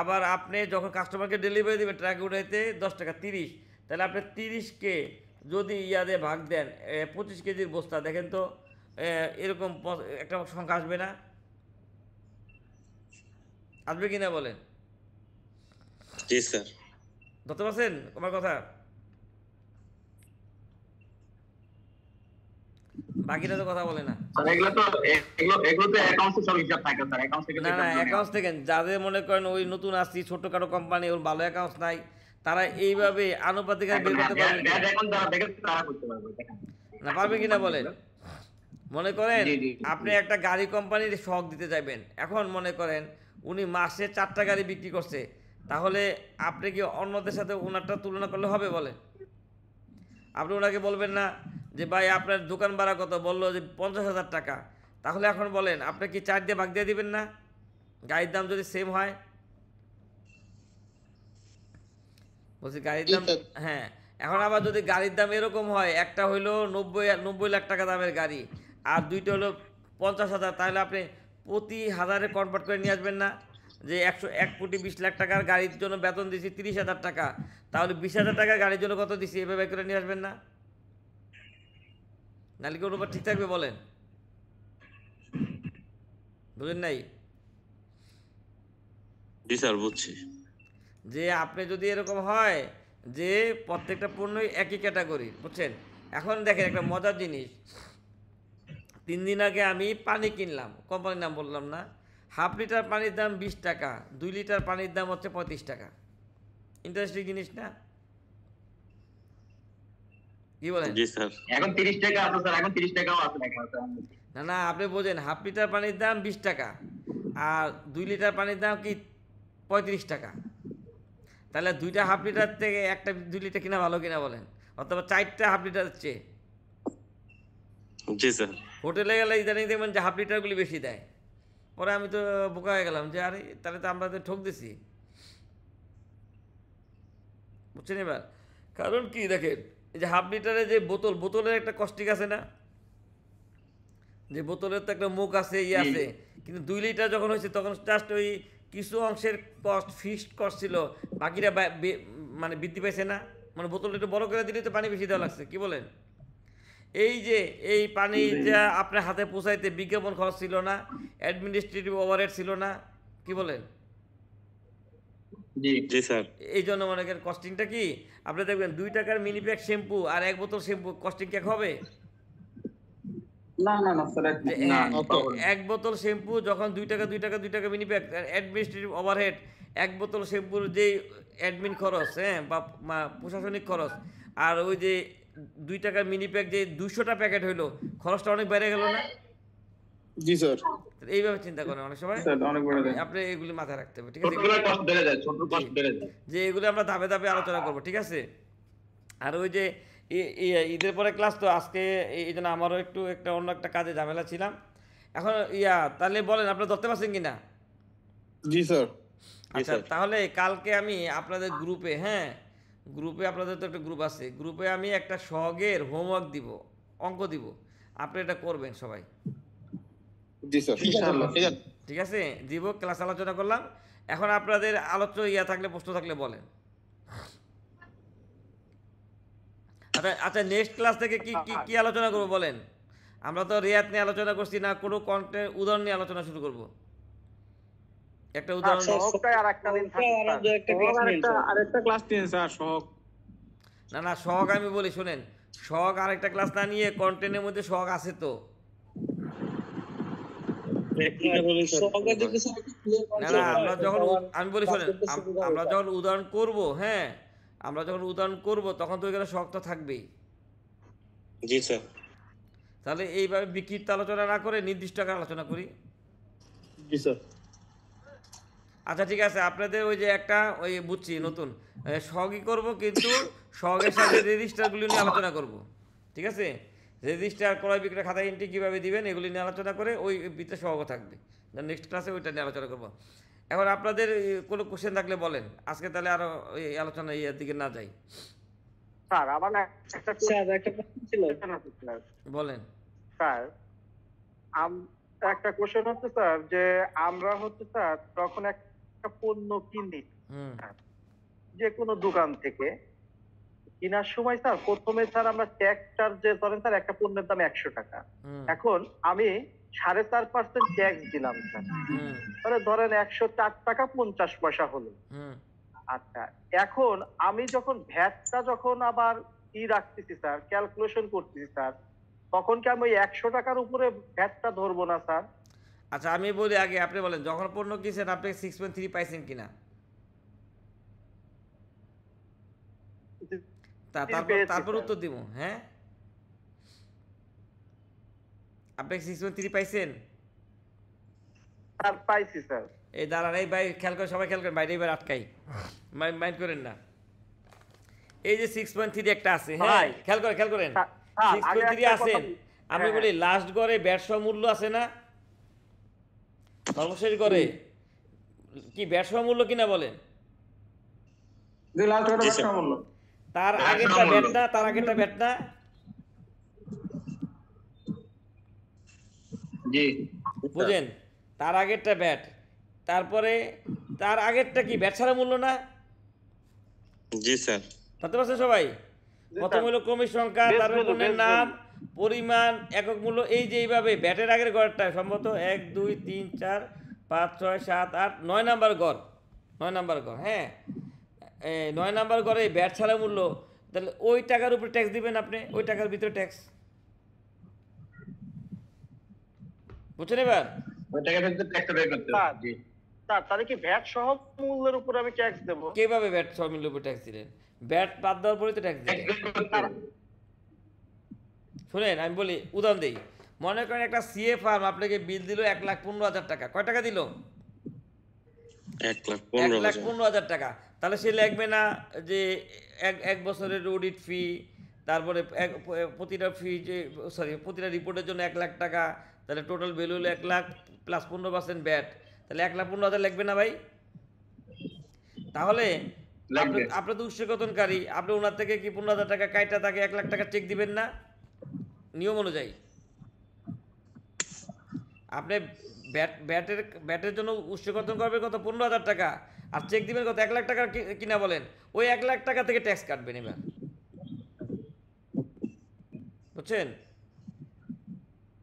Speaker 2: আবার আপনি যখন কাস্টমারকে ডেলিভারি দেবেন ট্রাকে উঠাইতে 10 টাকা 30, তাহলে আপনি 30কে যদি ইয়াদে ভাগ দেন 25 কেজির বস্তা, দেখেন তো এরকম একটা সংখ্যা আসবে না? আসবে কিনা বলেন?
Speaker 4: জি স্যার।
Speaker 2: ধরতে পারছেন আমার কথা? বাকিটা তো কথা বলে না।
Speaker 6: এগুলো তো অ্যাকাউন্টসে সব হিসাব থাকে স্যার, অ্যাকাউন্টস থেকে
Speaker 2: না অ্যাকাউন্টস থেকে যাদের মনে করেন ওই নতুন আসছি ছোটখাটো কোম্পানি, ওর ভালো অ্যাকাউন্টস নাই, তারা এইভাবে আনুপাতিক বের করতে পারবে না? পারবে কিনা বলেন? মনে করেন আপনি একটা গাড়ি কোম্পানির শখ দিতে যাবেন, এখন মনে করেন উনি মাসে 4টা গাড়ি বিক্রি করছে, তাহলে আপনি কি অন্যদের সাথে ওনারটা তুলনা করলে হবে বলেন? আপনি ওনাকে বলবেন না যে ভাই আপনার দোকান ভাড়া কত, বললো যে 50,000 টাকা, তাহলে এখন বলেন আপনি কি 4 দিয়ে ভাগ দিয়ে দিবেন না গাড়ির দাম যদি সেম হয়? বলছি গাড়ির দাম, হ্যাঁ, এখন আবার যদি গাড়ির দাম এরকম হয়, একটা হইলো 90 লাখ টাকা দামের গাড়ি আর দুইটা হলো 50,000, তাহলে আপনি প্রতি হাজারে কনভার্ট করে নিয়ে আসবেন না? যে 1 কোটি 20 লাখ টাকার গাড়ির জন্য বেতন দিছি 30,000 টাকা, তাহলে 20,000 টাকার গাড়ির জন্য কত দিছি এভাবে করে নিয়ে আসবেন না? নাহলে কি অনুপাত ঠিক থাকবে বলেন? বুঝলেন নাই?
Speaker 4: জি স্যার বুঝছি।
Speaker 2: যে আপনি যদি এরকম হয় যে প্রত্যেকটা পণ্যই একই ক্যাটাগরি, বুঝছেন? এখন দেখেন একটা মজার জিনিস, 3 দিন আগে আমি পানি কিনলাম, কোম্পানির নাম বললাম না, হাফ লিটার পানির দাম 20 টাকা, 2 লিটার পানির দাম হচ্ছে 35 টাকা। ইন্টারেস্টিং জিনিস না? কি বলেন?
Speaker 4: জি স্যার।
Speaker 6: এখন 30 টাকা আছে স্যার, এখন 30 টাকাও আছে
Speaker 2: না না, আপনি বোঝেন, হাফ লিটার পানির দাম 20 টাকা আর 2 লিটার পানির দাম কি 35 টাকা, তাহলে 2টা হাফ লিটার থেকে একটা 2 লিটার কিনা ভালো কিনা বলেন? অথবা 4টা হাফ লিটার হচ্ছে।
Speaker 4: জি স্যার।
Speaker 2: হোটেলে গেলে ইদানিং দেখবেন যে হাফ লিটারগুলি বেশি দেয়, পরে আমি তো বোকা হয়ে গেলাম যে আরে তাহলে তো আমরা তো ঠক দিছি, বুঝছেন? এবার কারণ কি দেখেন, এই যে হাফ লিটারের যে বোতলের একটা কস্টিক আছে না, যে বোতলের তো একটা মুখ আছে, আছে, কিন্তু 2 লিটার যখন হয়েছে তখন জাস্ট ওই কিছু অংশের কস্ট ফিক্সড কস্ট ছিল, বাকিটা মানে বৃদ্ধি পাইছে না, মানে বোতলটা একটু বড় করে দিলে তো পানি বেশি দেওয়া লাগছে, কি বলেন? এই যে এই পানিটা আপনার হাতে পৌঁছাইতে বিজ্ঞাপন খরচ ছিল না, অ্যাডমিনিস্ট্রেটিভ ওভারহেড ছিল না, কি বলেন?
Speaker 4: জি স্যার।
Speaker 2: এই জন্য মনে করেন কস্টিংটা কি, আপনি দেখবেন 2 টাকার মিনি প্যাক শ্যাম্পু আর 1 বোতল শ্যাম্পু কস্টিং কি এক হবে?
Speaker 9: না না না স্যার,
Speaker 2: 1 বোতল শ্যাম্পু যখন 2 টাকা মিনি প্যাক, অ্যাডমিনিস্ট্রেটিভ ওভারহেড 1 বোতল শ্যাম্পুর যে অ্যাডমিন খরচ, হ্যাঁ, বা প্রশাসনিক খরচ, আর ওই যে 2 টাকার মিনি প্যাক যে 200টা প্যাকেট হইলো, খরচটা অনেক বেড়ে গেল না?
Speaker 1: জি স্যার।
Speaker 2: এইভাবে চিন্তা করেন অনেক সময়,
Speaker 9: অনেক বড়
Speaker 2: আপনি এগুলি মাথায় রাখতে হবে, ঠিক আছে? যে এগুলো আমরা ধাপে ধাপে আলোচনা করবো, ঠিক আছে? আর ওই যে ঈদের পরে ক্লাস তো আজকে, এই জন্য আমারও একটা অন্য একটা কাজে ঝামেলা ছিলাম এখন। তাহলে বলেন আপনারা ধরতে পারছেন কিনা?
Speaker 1: জি স্যার।
Speaker 2: আচ্ছা, তাহলে কালকে আমি আপনাদের গ্রুপে, হ্যাঁ, গ্রুপে আপনাদের তো একটা গ্রুপ আছে, গ্রুপে আমি একটা সহগের হোমওয়ার্ক দিব, অঙ্ক দিব, আপনি এটা করবেন সবাই।
Speaker 1: জি স্যার,
Speaker 2: ঠিক আছে, দিব, ক্লাস আলোচনা করলাম। এখন আপনাদের আলোচ্য থাকলে, প্রশ্ন থাকলে বলেন। আচ্ছা আচ্ছা, নেক্সট ক্লাস থেকে কি কি কি আলোচনা করবো বলেন? আমরা তো রিয়াত নিয়ে আলোচনা করছি না, কোনো কন্টেন্ট উদাহরণ নিয়ে আলোচনা শুরু করব। একটা উদাহরণ,
Speaker 3: আরেকটা ক্লাস নিন স্যার, সহগ।
Speaker 2: না সহগ আমি বলি শুনেন, সহগ আরেকটা ক্লাস না নিয়ে কন্টেন্টের মধ্যে সহগ আছে তো, না আমরা যখন, আমি বলি শোনেন, আমরা যখন উদাহরণ করব, হ্যাঁ, আমরা যখন উদাহরণ করব তখন তো এখানে শখ তো থাকবেই।
Speaker 4: জি স্যার।
Speaker 2: তাহলে এইভাবে বিক্ষিপ্ত আলোচনা না করে নির্দিষ্ট আকারে আলোচনা করি।
Speaker 1: জি স্যার।
Speaker 2: আচ্ছা ঠিক আছে, আপনাদের ওই যে একটা ওই বুঝছি নতুন সহগই করব, কিন্তু সহগের সাথে রেজিস্টারগুলি নিয়ে আলোচনা করব, ঠিক আছে? রেজিস্টার ক্রয় বিক্রয় খাতা এন্ট্রি কীভাবে দিবেন এগুলি নিয়ে আলোচনা করে ওই ভিতরে সহগ থাকবে। নেক্সট ক্লাসে ওইটা নিয়ে আলোচনা করব। এখন আপনাদের কোনো কোশ্চেন থাকলে বলেন, আজকে তাহলে আরও ওই আলোচনা ইয়ের দিকে না যাই।
Speaker 7: স্যার আমার একটা
Speaker 8: স্যার একটা প্রশ্ন ছিল।
Speaker 2: বলেন
Speaker 7: স্যার একটা কোশ্চেন হচ্ছে স্যার, যে আমরা হচ্ছে স্যার যখন একটা পণ্য কিনি
Speaker 2: হুম
Speaker 7: যে কোনো দোকান থেকে, কেনার সময় স্যার প্রথমে স্যার আমরা ট্যাক্স চার্জে ধরেন স্যার একটা পণ্যের দাম 100 টাকা,
Speaker 2: হুম
Speaker 7: এখন আমি 4.5% ট্যাক্স দিলাম স্যার,
Speaker 2: হুম
Speaker 7: তাহলে ধরেন 104 টাকা 50 পয়সা হলো।
Speaker 2: হুম
Speaker 7: আচ্ছা, এখন আমি যখন ভ্যাটটা যখন আবার রাখতেছি স্যার, ক্যালকুলেশন করতেছি স্যার, তখন কি আমি ওই 100 টাকার উপরে ভ্যাটটা ধরবো না স্যার?
Speaker 2: আচ্ছা আমি বলি আগে, আপনি বলেন যখন পণ্য কিনছেন আপনি 6.3 পাইছেন কিনা, তারপর উত্তর দিব। হ্যাঁ, আপনি 6.3 পাইছেন?
Speaker 7: স্যার পাইছি স্যার।
Speaker 2: এই দাঁড়ান, এই ভাই খেয়াল করে, সবাই খেয়াল করেন, বাইরে এবার আটকাই, মাইন্ড করেন না। এই যে 6.3 একটা আছে, হ্যাঁ খেয়াল করেন 6.3 আছেন, আমি বলি লাস্ট গড়ে ব্যবসা মূল্য আছে না, সর্বশেষ গড়ে কি ব্যবসা মূল্য কিনা বলেন?
Speaker 9: যে লাস্ট ওটা ব্যবসা মূল্য,
Speaker 2: তার আগেরটা ব্যাট না, তার আগেরটা ব্যাট না?
Speaker 6: জি
Speaker 2: বুঝেন, তার আগেরটা ব্যাট, তারপরে তার আগেরটা কি ব্যাট ছাড়া মূল্য না?
Speaker 4: জি স্যার।
Speaker 2: বুঝতে পারছেন সবাই? প্রথম হলো ক্রমিক সংখ্যা, তারপর পণ্যের নাম, পরিমাণ, একক মূল্য, এই যে এইভাবে ব্যাটের আগের গড়টা সম্ভবত 1 2 3 4 5 6 7 8 9 নাম্বার গড়, 9 নাম্বার গড়। হ্যাঁ, 9 নাম্বার গড়ে ব্যাট ছাড়া মূল্য, তাহলে ওই টাকার উপরে ট্যাক্স দিবেন আপনি, ওই টাকার ভিতরে ট্যাক্স। বুঝছেন এবার?
Speaker 6: ওই টাকা থেকে ট্যাক্স বের করতে হবে। জি
Speaker 7: স্যার তাহলে কি ভ্যাট সহ মূল্যের উপরে আমি ট্যাক্স দেব?
Speaker 2: কিভাবে ব্যাট সহ মূল্যের উপরে ট্যাক্স দিলেন? ব্যাট বাদ দেওয়ার পরে তো ট্যাক্স দিলেন। শুনেন আমি বলি, উদাহরণ দিই, মনে করেন একটা সিএ ফার্ম আপনাকে বিল দিল 1,15,000 টাকা। কয় টাকা দিল? 1,15,000 টাকা। তাহলে সে লাগবে না যে এক বছরের অডিট ফি, তারপরে প্রতিটা ফি, যে প্রতিটা রিপোর্টের জন্য 1 লাখ টাকা, তাহলে টোটাল ভ্যালু হলো 1 লাখ প্লাস 15% ব্যাট, তাহলে 1,15,000 লাগবে না ভাই? তাহলে আপনি তো উৎসকতনকারী, আপনি ওনার থেকে কি 15,000 টাকা কাইটা তাকে 1 লাখ টাকা চেক দিবেন না নিয়ম অনুযায়ী? আপনি ব্যাটের জন্য উৎসকতন করবেন কত? 15,000 টাকা, আর চেক দিবেন কত? 1 লাখ টাকা কিনা বলেন, ওই 1 লাখ টাকা থেকে ট্যাক্স কাটবেন এবার। বুঝছেন?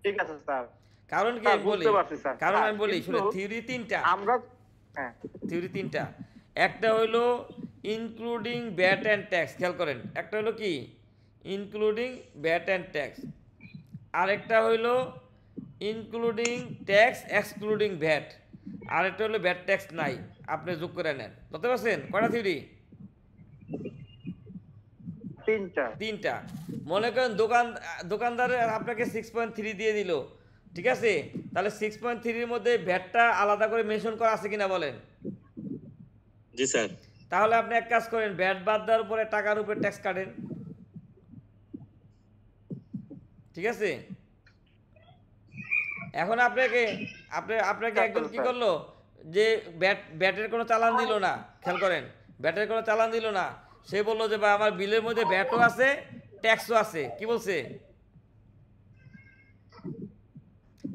Speaker 7: ঠিক আছে স্যার।
Speaker 2: কারণ কি আমি বলি, কারণ আমি বলি, শুনে থিওরি তিনটা,
Speaker 7: আমরা হ্যাঁ
Speaker 2: থিওরি তিনটা। একটা হইলো ইনক্লুডিং ভ্যাট অ্যান্ড ট্যাক্স, খেয়াল করেন, একটা হলো কি ইনক্লুডিং ভ্যাট অ্যান্ড ট্যাক্স, আরেকটা হইলো ইনক্লুডিং ট্যাক্স এক্সক্লুডিং ভ্যাট, আরেকটা হলো ভ্যাট ট্যাক্স নাই, আপনি যোগ করে নেন। বুঝতে পারছেন কয়টা থিওরি? তিনটা। মনে করেন দোকানদার আপনাকে 6.3 দিয়ে দিল, ঠিক আছে, তাহলে 6.3 মধ্যে ভ্যাটটা আলাদা করে মেনশন করা আছে কিনা বলেন?
Speaker 4: জি স্যার।
Speaker 2: তাহলে আপনি এক কাজ করেন, ভ্যাট বাদ দেওয়ার উপরে টাকার উপরে ট্যাক্স কাটেন, ঠিক আছে? এখন আপনাকে একজন কি করলো, যে ব্যাটের কোনো চালান দিল না, খেয়াল করেন, ব্যাটের কোনো চালান দিল না, সে বললো যে ভাই আমার বিলের মধ্যে ভ্যাটও আছে ট্যাক্সও আছে, কি বলছে?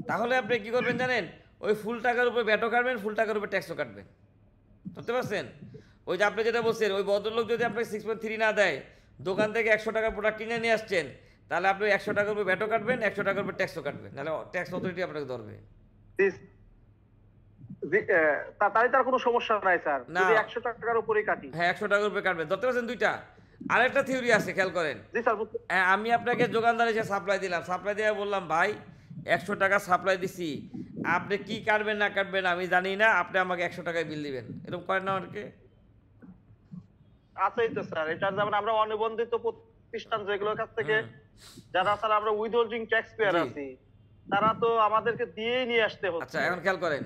Speaker 2: তাহলে আপনি কি করবেন জানেন? ওই ফুল টাকার উপরে ভ্যাটও কাটবেন, ফুল টাকার উপরে ট্যাক্সও কাটবেন। বুঝতে পারছেন? ওই যে আপনি যেটা বলছেন, ওই ভদ্রলোক যদি আপনাকে 6.3 না দেয়, দোকান থেকে 100 টাকার প্রোডাক্ট কিনে নিয়ে আসছেন, তাহলে আপনি 100 টাকার উপরে ভ্যাটও কাটবেন, 100 টাকার উপরে ট্যাক্সও কাটবেন, নাহলে ট্যাক্স অথরিটি আপনাকে ধরবে।
Speaker 7: তাহলে তার কোনো সমস্যা নাই স্যার, যদি 100 টাকার উপরেই কাটি।
Speaker 2: হ্যাঁ 100 টাকার উপরে কাটবেন। ধরতে পারছেন দুইটা। আরেকটা থিওরি আছে, খেয়াল করেন, আমি আপনাকে দোকানদার এসে সাপ্লাই দিলাম, সাপ্লাই দিয়ে বললাম ভাই 100 টাকা সাপ্লাই দিছি, আপনি কি কাটবেন না কাটবেন আমি জানি না, আপনি আমাকে 100 টাকায় বিল দিবেন, এরকম করেন না অনেকে?
Speaker 7: আছেই তো স্যার, এটা যেমন আমরা অনিবন্ধিত প্রতিষ্ঠান যেগুলোর কাছ থেকে যারা স্যার আমরা উইথহোল্ডিং ট্যাক্স পেয়ার আছি, তারা তো আমাদেরকে দিয়েই নিয়ে আসতে হচ্ছে।
Speaker 2: আচ্ছা এখন খেয়াল করেন,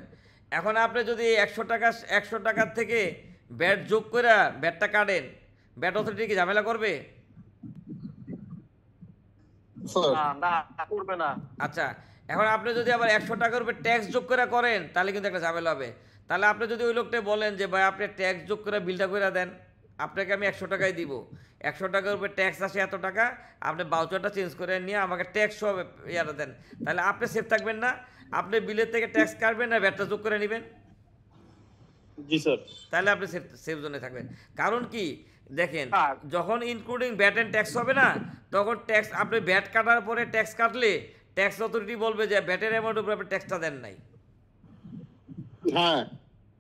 Speaker 2: এখন আপনি যদি 100 টাকার থেকে ব্যাট যোগ করে ব্যাটটা কাটেন, ব্যাট অথরিটি কি ঝামেলা করবে?
Speaker 1: স্যার
Speaker 7: না করবে না।
Speaker 2: আচ্ছা, এখন আপনি যদি আবার 100 টাকার উপরে ট্যাক্স যোগ করে করেন তাহলে কিন্তু একটা ঝামেলা হবে। তাহলে আপনি যদি ওই লোকটা বলেন যে ভাই আপনি ট্যাক্স যোগ করে বিলটা করে দেন, আপনাকে আমি 100 টাকাই দিব, 100 টাকার উপরে ট্যাক্স আসে এত টাকা, আপনি ভাউচারটা চেঞ্জ করে নিয়ে আমাকে ট্যাক্স সব ইয়াটা দেন, তাহলে আপনি সেফ থাকবেন না? আপনি বিলের থেকে ট্যাক্স কাটবেন না ব্যাটটা যোগ করে নেবেন,
Speaker 5: জি স্যার।
Speaker 2: তাহলে আপনি সেফ জোনে থাকবেন। কারণ কি দেখেন,
Speaker 7: হ্যাঁ।
Speaker 2: যখন ইনক্লুডিং ব্যাট অ্যান্ড ট্যাক্স হবে না, তখন ট্যাক্স আপনি ব্যাট কাটার পরে ট্যাক্স কাটলে ট্যাক্স অথরিটি বলবে যে ব্যাটের অ্যামাউন্টের উপরে আপনি ট্যাক্সটা দেন নাই।
Speaker 5: হ্যাঁ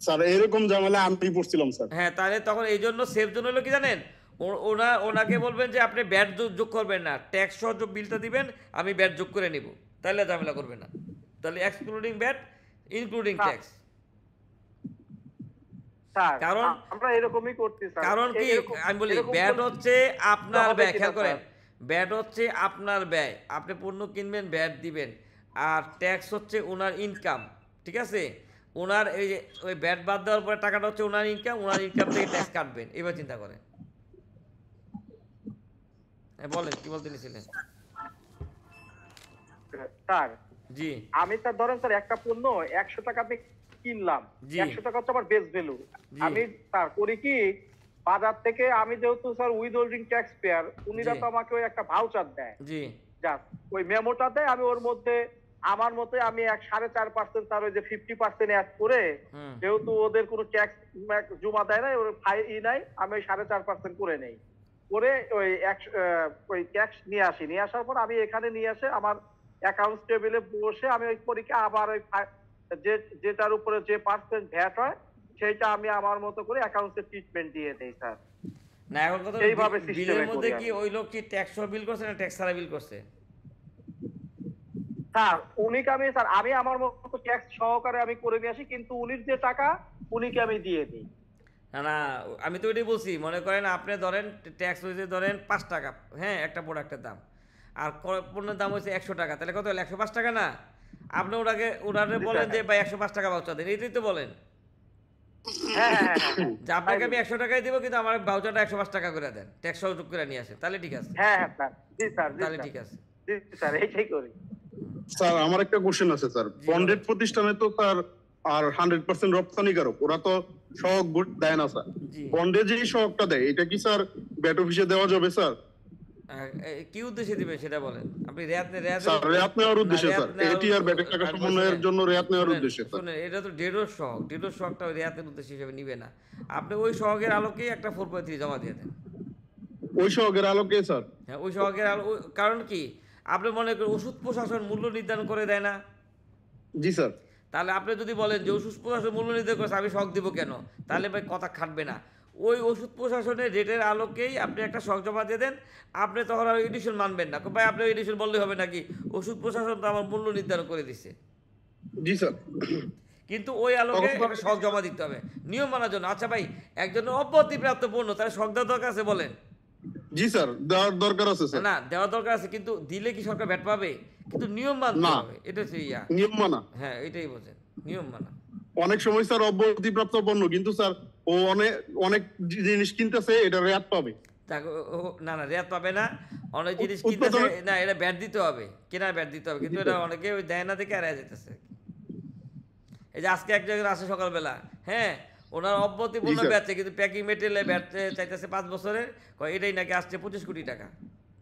Speaker 5: স্যার, এরকম ঝামেলা আমি পড়ছিলাম স্যার।
Speaker 2: হ্যাঁ, তাহলে তখন এই জন্য সেফ জোন হলো কি জানেন, ওনাকে বলবেন যে আপনি ব্যাট যোগ করবেন না, ট্যাক্স সহ বিলটা দিবেন, আমি ব্যাট যোগ করে নিব, তাহলে ঝামেলা করবে না। তাহলে excluding bat including tax.
Speaker 7: Sir
Speaker 2: কারণ
Speaker 7: আমরা এরকমই করছি স্যার।
Speaker 2: কারণ কি আমি বলি, ব্যাট হচ্ছে আপনার ব্যয়, খেয়াল করেন, ব্যাট হচ্ছে আপনার ব্যয়, আপনি পণ্য কিনবেন ব্যাট দিবেন, আর ট্যাক্স হচ্ছে ওনার ইনকাম, ঠিক আছে? ওনার এই যে ওই ব্যাট বাদ দেওয়ার পরে টাকাটা হচ্ছে ওনার ইনকাম, ওনার ইনকাম থেকে ট্যাক্স কাটবেন, এবার চিন্তা করেন। হ্যাঁ বলেন, কি বলতে নিছিলেন?
Speaker 7: স্যার
Speaker 2: জি
Speaker 7: আমি স্যার ধরেন স্যার একটা পণ্য 100 টাকা আমি কিনলাম,
Speaker 2: জি।
Speaker 7: 100 টাকা হচ্ছে আমার বেস ভ্যালু।
Speaker 2: জি।
Speaker 7: আমি স্যার করি কি, বাজার থেকে আমি যেহেতু sir withholding tax payer, উনিরা
Speaker 2: জি।
Speaker 7: তো আমাকে ওই একটা ভাউচার দেয়,
Speaker 2: জি
Speaker 7: জাস্ট ওই মেমোটা দেয়, আমি ওর মধ্যে আমার মতে আমি 4.5% তার ওই যে 50% অ্যাড করে,
Speaker 2: হুম
Speaker 7: যেহেতু ওদের কোনো ট্যাক্স জমা দেয় না, ওর নাই, আমি ওই 4.5% করে নেই, করে ওই ট্যাক্স নিয়ে আসি, নিয়ে আসার পর আমি এখানে নিয়ে আসে আমার অ্যাকাউন্টস টেবিলে বসে আমি ওই পরীক্ষা আবার ওই যেটার উপরে যে পার্সেন্ট ভ্যাট হয় সেইটা আমি আমার মতো করে অ্যাকাউন্টসে ট্রিটমেন্ট দিয়ে দেই স্যার।
Speaker 2: না, এখন কথা
Speaker 7: এইভাবে
Speaker 2: বিলের
Speaker 7: সিস্টেমে
Speaker 2: মধ্যে
Speaker 7: করি
Speaker 2: কি
Speaker 7: আমি।
Speaker 2: ওই লোক কি ট্যাক্স সহ বিল করছে না ট্যাক্স ছাড়া বিল করছে?
Speaker 7: স্যার উনিকে আমি স্যার আমি আমার মতো ট্যাক্স সহকারে আমি করে নিয়ে আসি, কিন্তু উনির যে টাকা উনিকে আমি দিয়ে দিই।
Speaker 2: না না, আমি তো ওইটাই বলছি, মনে করেন আপনি ধরেন ট্যাক্স হয়েছে ধরেন 5 টাকা, হ্যাঁ একটা প্রোডাক্টের দাম, আর পণ্যের দাম হয়েছে 100 টাকা, তাহলে কত হলো? 105 টাকা না? আপনি ওনারে বলেন যে ভাই 105 টাকা ভাউচার দেন, এইটাই তো বলেন
Speaker 7: হ্যাঁ হ্যাঁ হ্যাঁ
Speaker 2: যে আপনাকে আমি 100 টাকায় দিব, কিন্তু আমার ভাউচারটা 105 টাকা করে দেন, ট্যাক্স সহ যোগ করে নিয়ে আসে, তাহলে ঠিক আছে,
Speaker 7: হ্যাঁ হ্যাঁ স্যার, জি স্যার, জি
Speaker 2: তাহলে
Speaker 7: স্যার,
Speaker 2: ঠিক আছে।
Speaker 7: জি স্যার, এইটাই করি।
Speaker 5: স্যার আমার একটা কোশ্চেন আছে স্যার,
Speaker 2: জি,
Speaker 5: বন্ডেড
Speaker 2: বলুন।
Speaker 5: প্রতিষ্ঠানে তো স্যার আর 100% রপ্তানিকারক, ওরা তো সহগ দেয় না স্যার।
Speaker 2: জি।
Speaker 5: বন্ডে যে সহগটা দেয় এটা কি স্যার ব্যাট অফিসে দেওয়া যাবে স্যার?
Speaker 2: কি উদ্দেশ্যে দিবেন সেটা বলেন। আপনি
Speaker 5: স্যার রেয়াত নেওয়ার
Speaker 2: না,
Speaker 5: উদ্দেশ্যে
Speaker 2: রেয়াত
Speaker 5: স্যার,
Speaker 2: নেওয়ার
Speaker 5: এটি আর ব্যাটের টাকা
Speaker 2: আর
Speaker 5: সমন্বয়ের
Speaker 2: শুনেন,
Speaker 5: জন্য রেয়াত নেওয়ার
Speaker 2: শুনেন,
Speaker 5: উদ্দেশ্যে স্যার।
Speaker 2: শুনেন, এটা তো ডেডোর শখ, ডেডোর শখটা ওই রেয়াতের উদ্দেশ্য হিসেবে নিবে না, আপনি ওই শখের আলোকেই একটা 4.3 জমা দিয়ে দেন।
Speaker 5: ওই সহগের আলোকে স্যার?
Speaker 2: হ্যাঁ, ওই শখের আলো, কারণ কি আপনি মনে করেন ওষুধ প্রশাসন মূল্য নির্ধারণ করে দেয় না?
Speaker 5: জি স্যার।
Speaker 2: তাহলে আপনি যদি বলেন যে ওষুধ প্রশাসন মূল্য নির্ধারণ করছে আমি শখ দিব কেন, তাহলে ভাই কথা খাটবে না। ওই ওষুধ প্রশাসনের রেটের আলোকেই আপনি একটা শখ জমা দিয়ে দেন, আপনি তখন আর এডিশন মানবেন না, ভাই আপনি এডিশন বললে হবে নাকি, ওষুধ প্রশাসন তো আমার মূল্য নির্ধারণ করে দিছে।
Speaker 5: জি স্যার।
Speaker 2: কিন্তু ওই আলোকে
Speaker 5: তখন তো-
Speaker 2: একটা শখ জমা দিতে হবে নিয়ম মানার জন্য। আচ্ছা ভাই, একজনের অব্যাহতিপ্রাপ্ত পণ্য, তাহলে শখ দেওয়ার দরকার আছে বলেন?
Speaker 5: জি স্যার, দেওয়ার দরকার আছে স্যার।
Speaker 2: না, দেওয়ার দরকার আছে, কিন্তু দিলে কি সরকার ভ্যাট পাবে? কিন্তু নিয়ম মানতে
Speaker 5: না।
Speaker 2: হবে, এটা হচ্ছে
Speaker 5: নিয়ম মানা।
Speaker 2: হ্যাঁ এটাই বোঝেন, নিয়ম মানা।
Speaker 5: অনেক সময় স্যার অব্যাহতিপ্রাপ্ত পণ্য, কিন্তু স্যার ও অনেক অনেক জিনিস কিনতেছে, এটা রেয়াত পাবে।
Speaker 2: না না, রেয়াত পাবে না, অনেক জিনিস কিনতেছে
Speaker 5: উৎপাদনের-
Speaker 2: না, এটা ব্যাট দিতে হবে, কেনার ব্যাট দিতে হবে, কিন্তু এটা অনেকে ওই দেয় না দেখে এড়ায় যেতেছে। এই যে আজকে একজন আসে সকালবেলা, হ্যাঁ ওনার অব্যাহতিপূর্ণ
Speaker 5: জি, স্যার।
Speaker 2: ব্যাটছে, কিন্তু প্যাকিং মেটেরিয়ালে ব্যাট চাইতেছে 5 বছরের, এটাই নাকি আসছে 25 কোটি টাকা,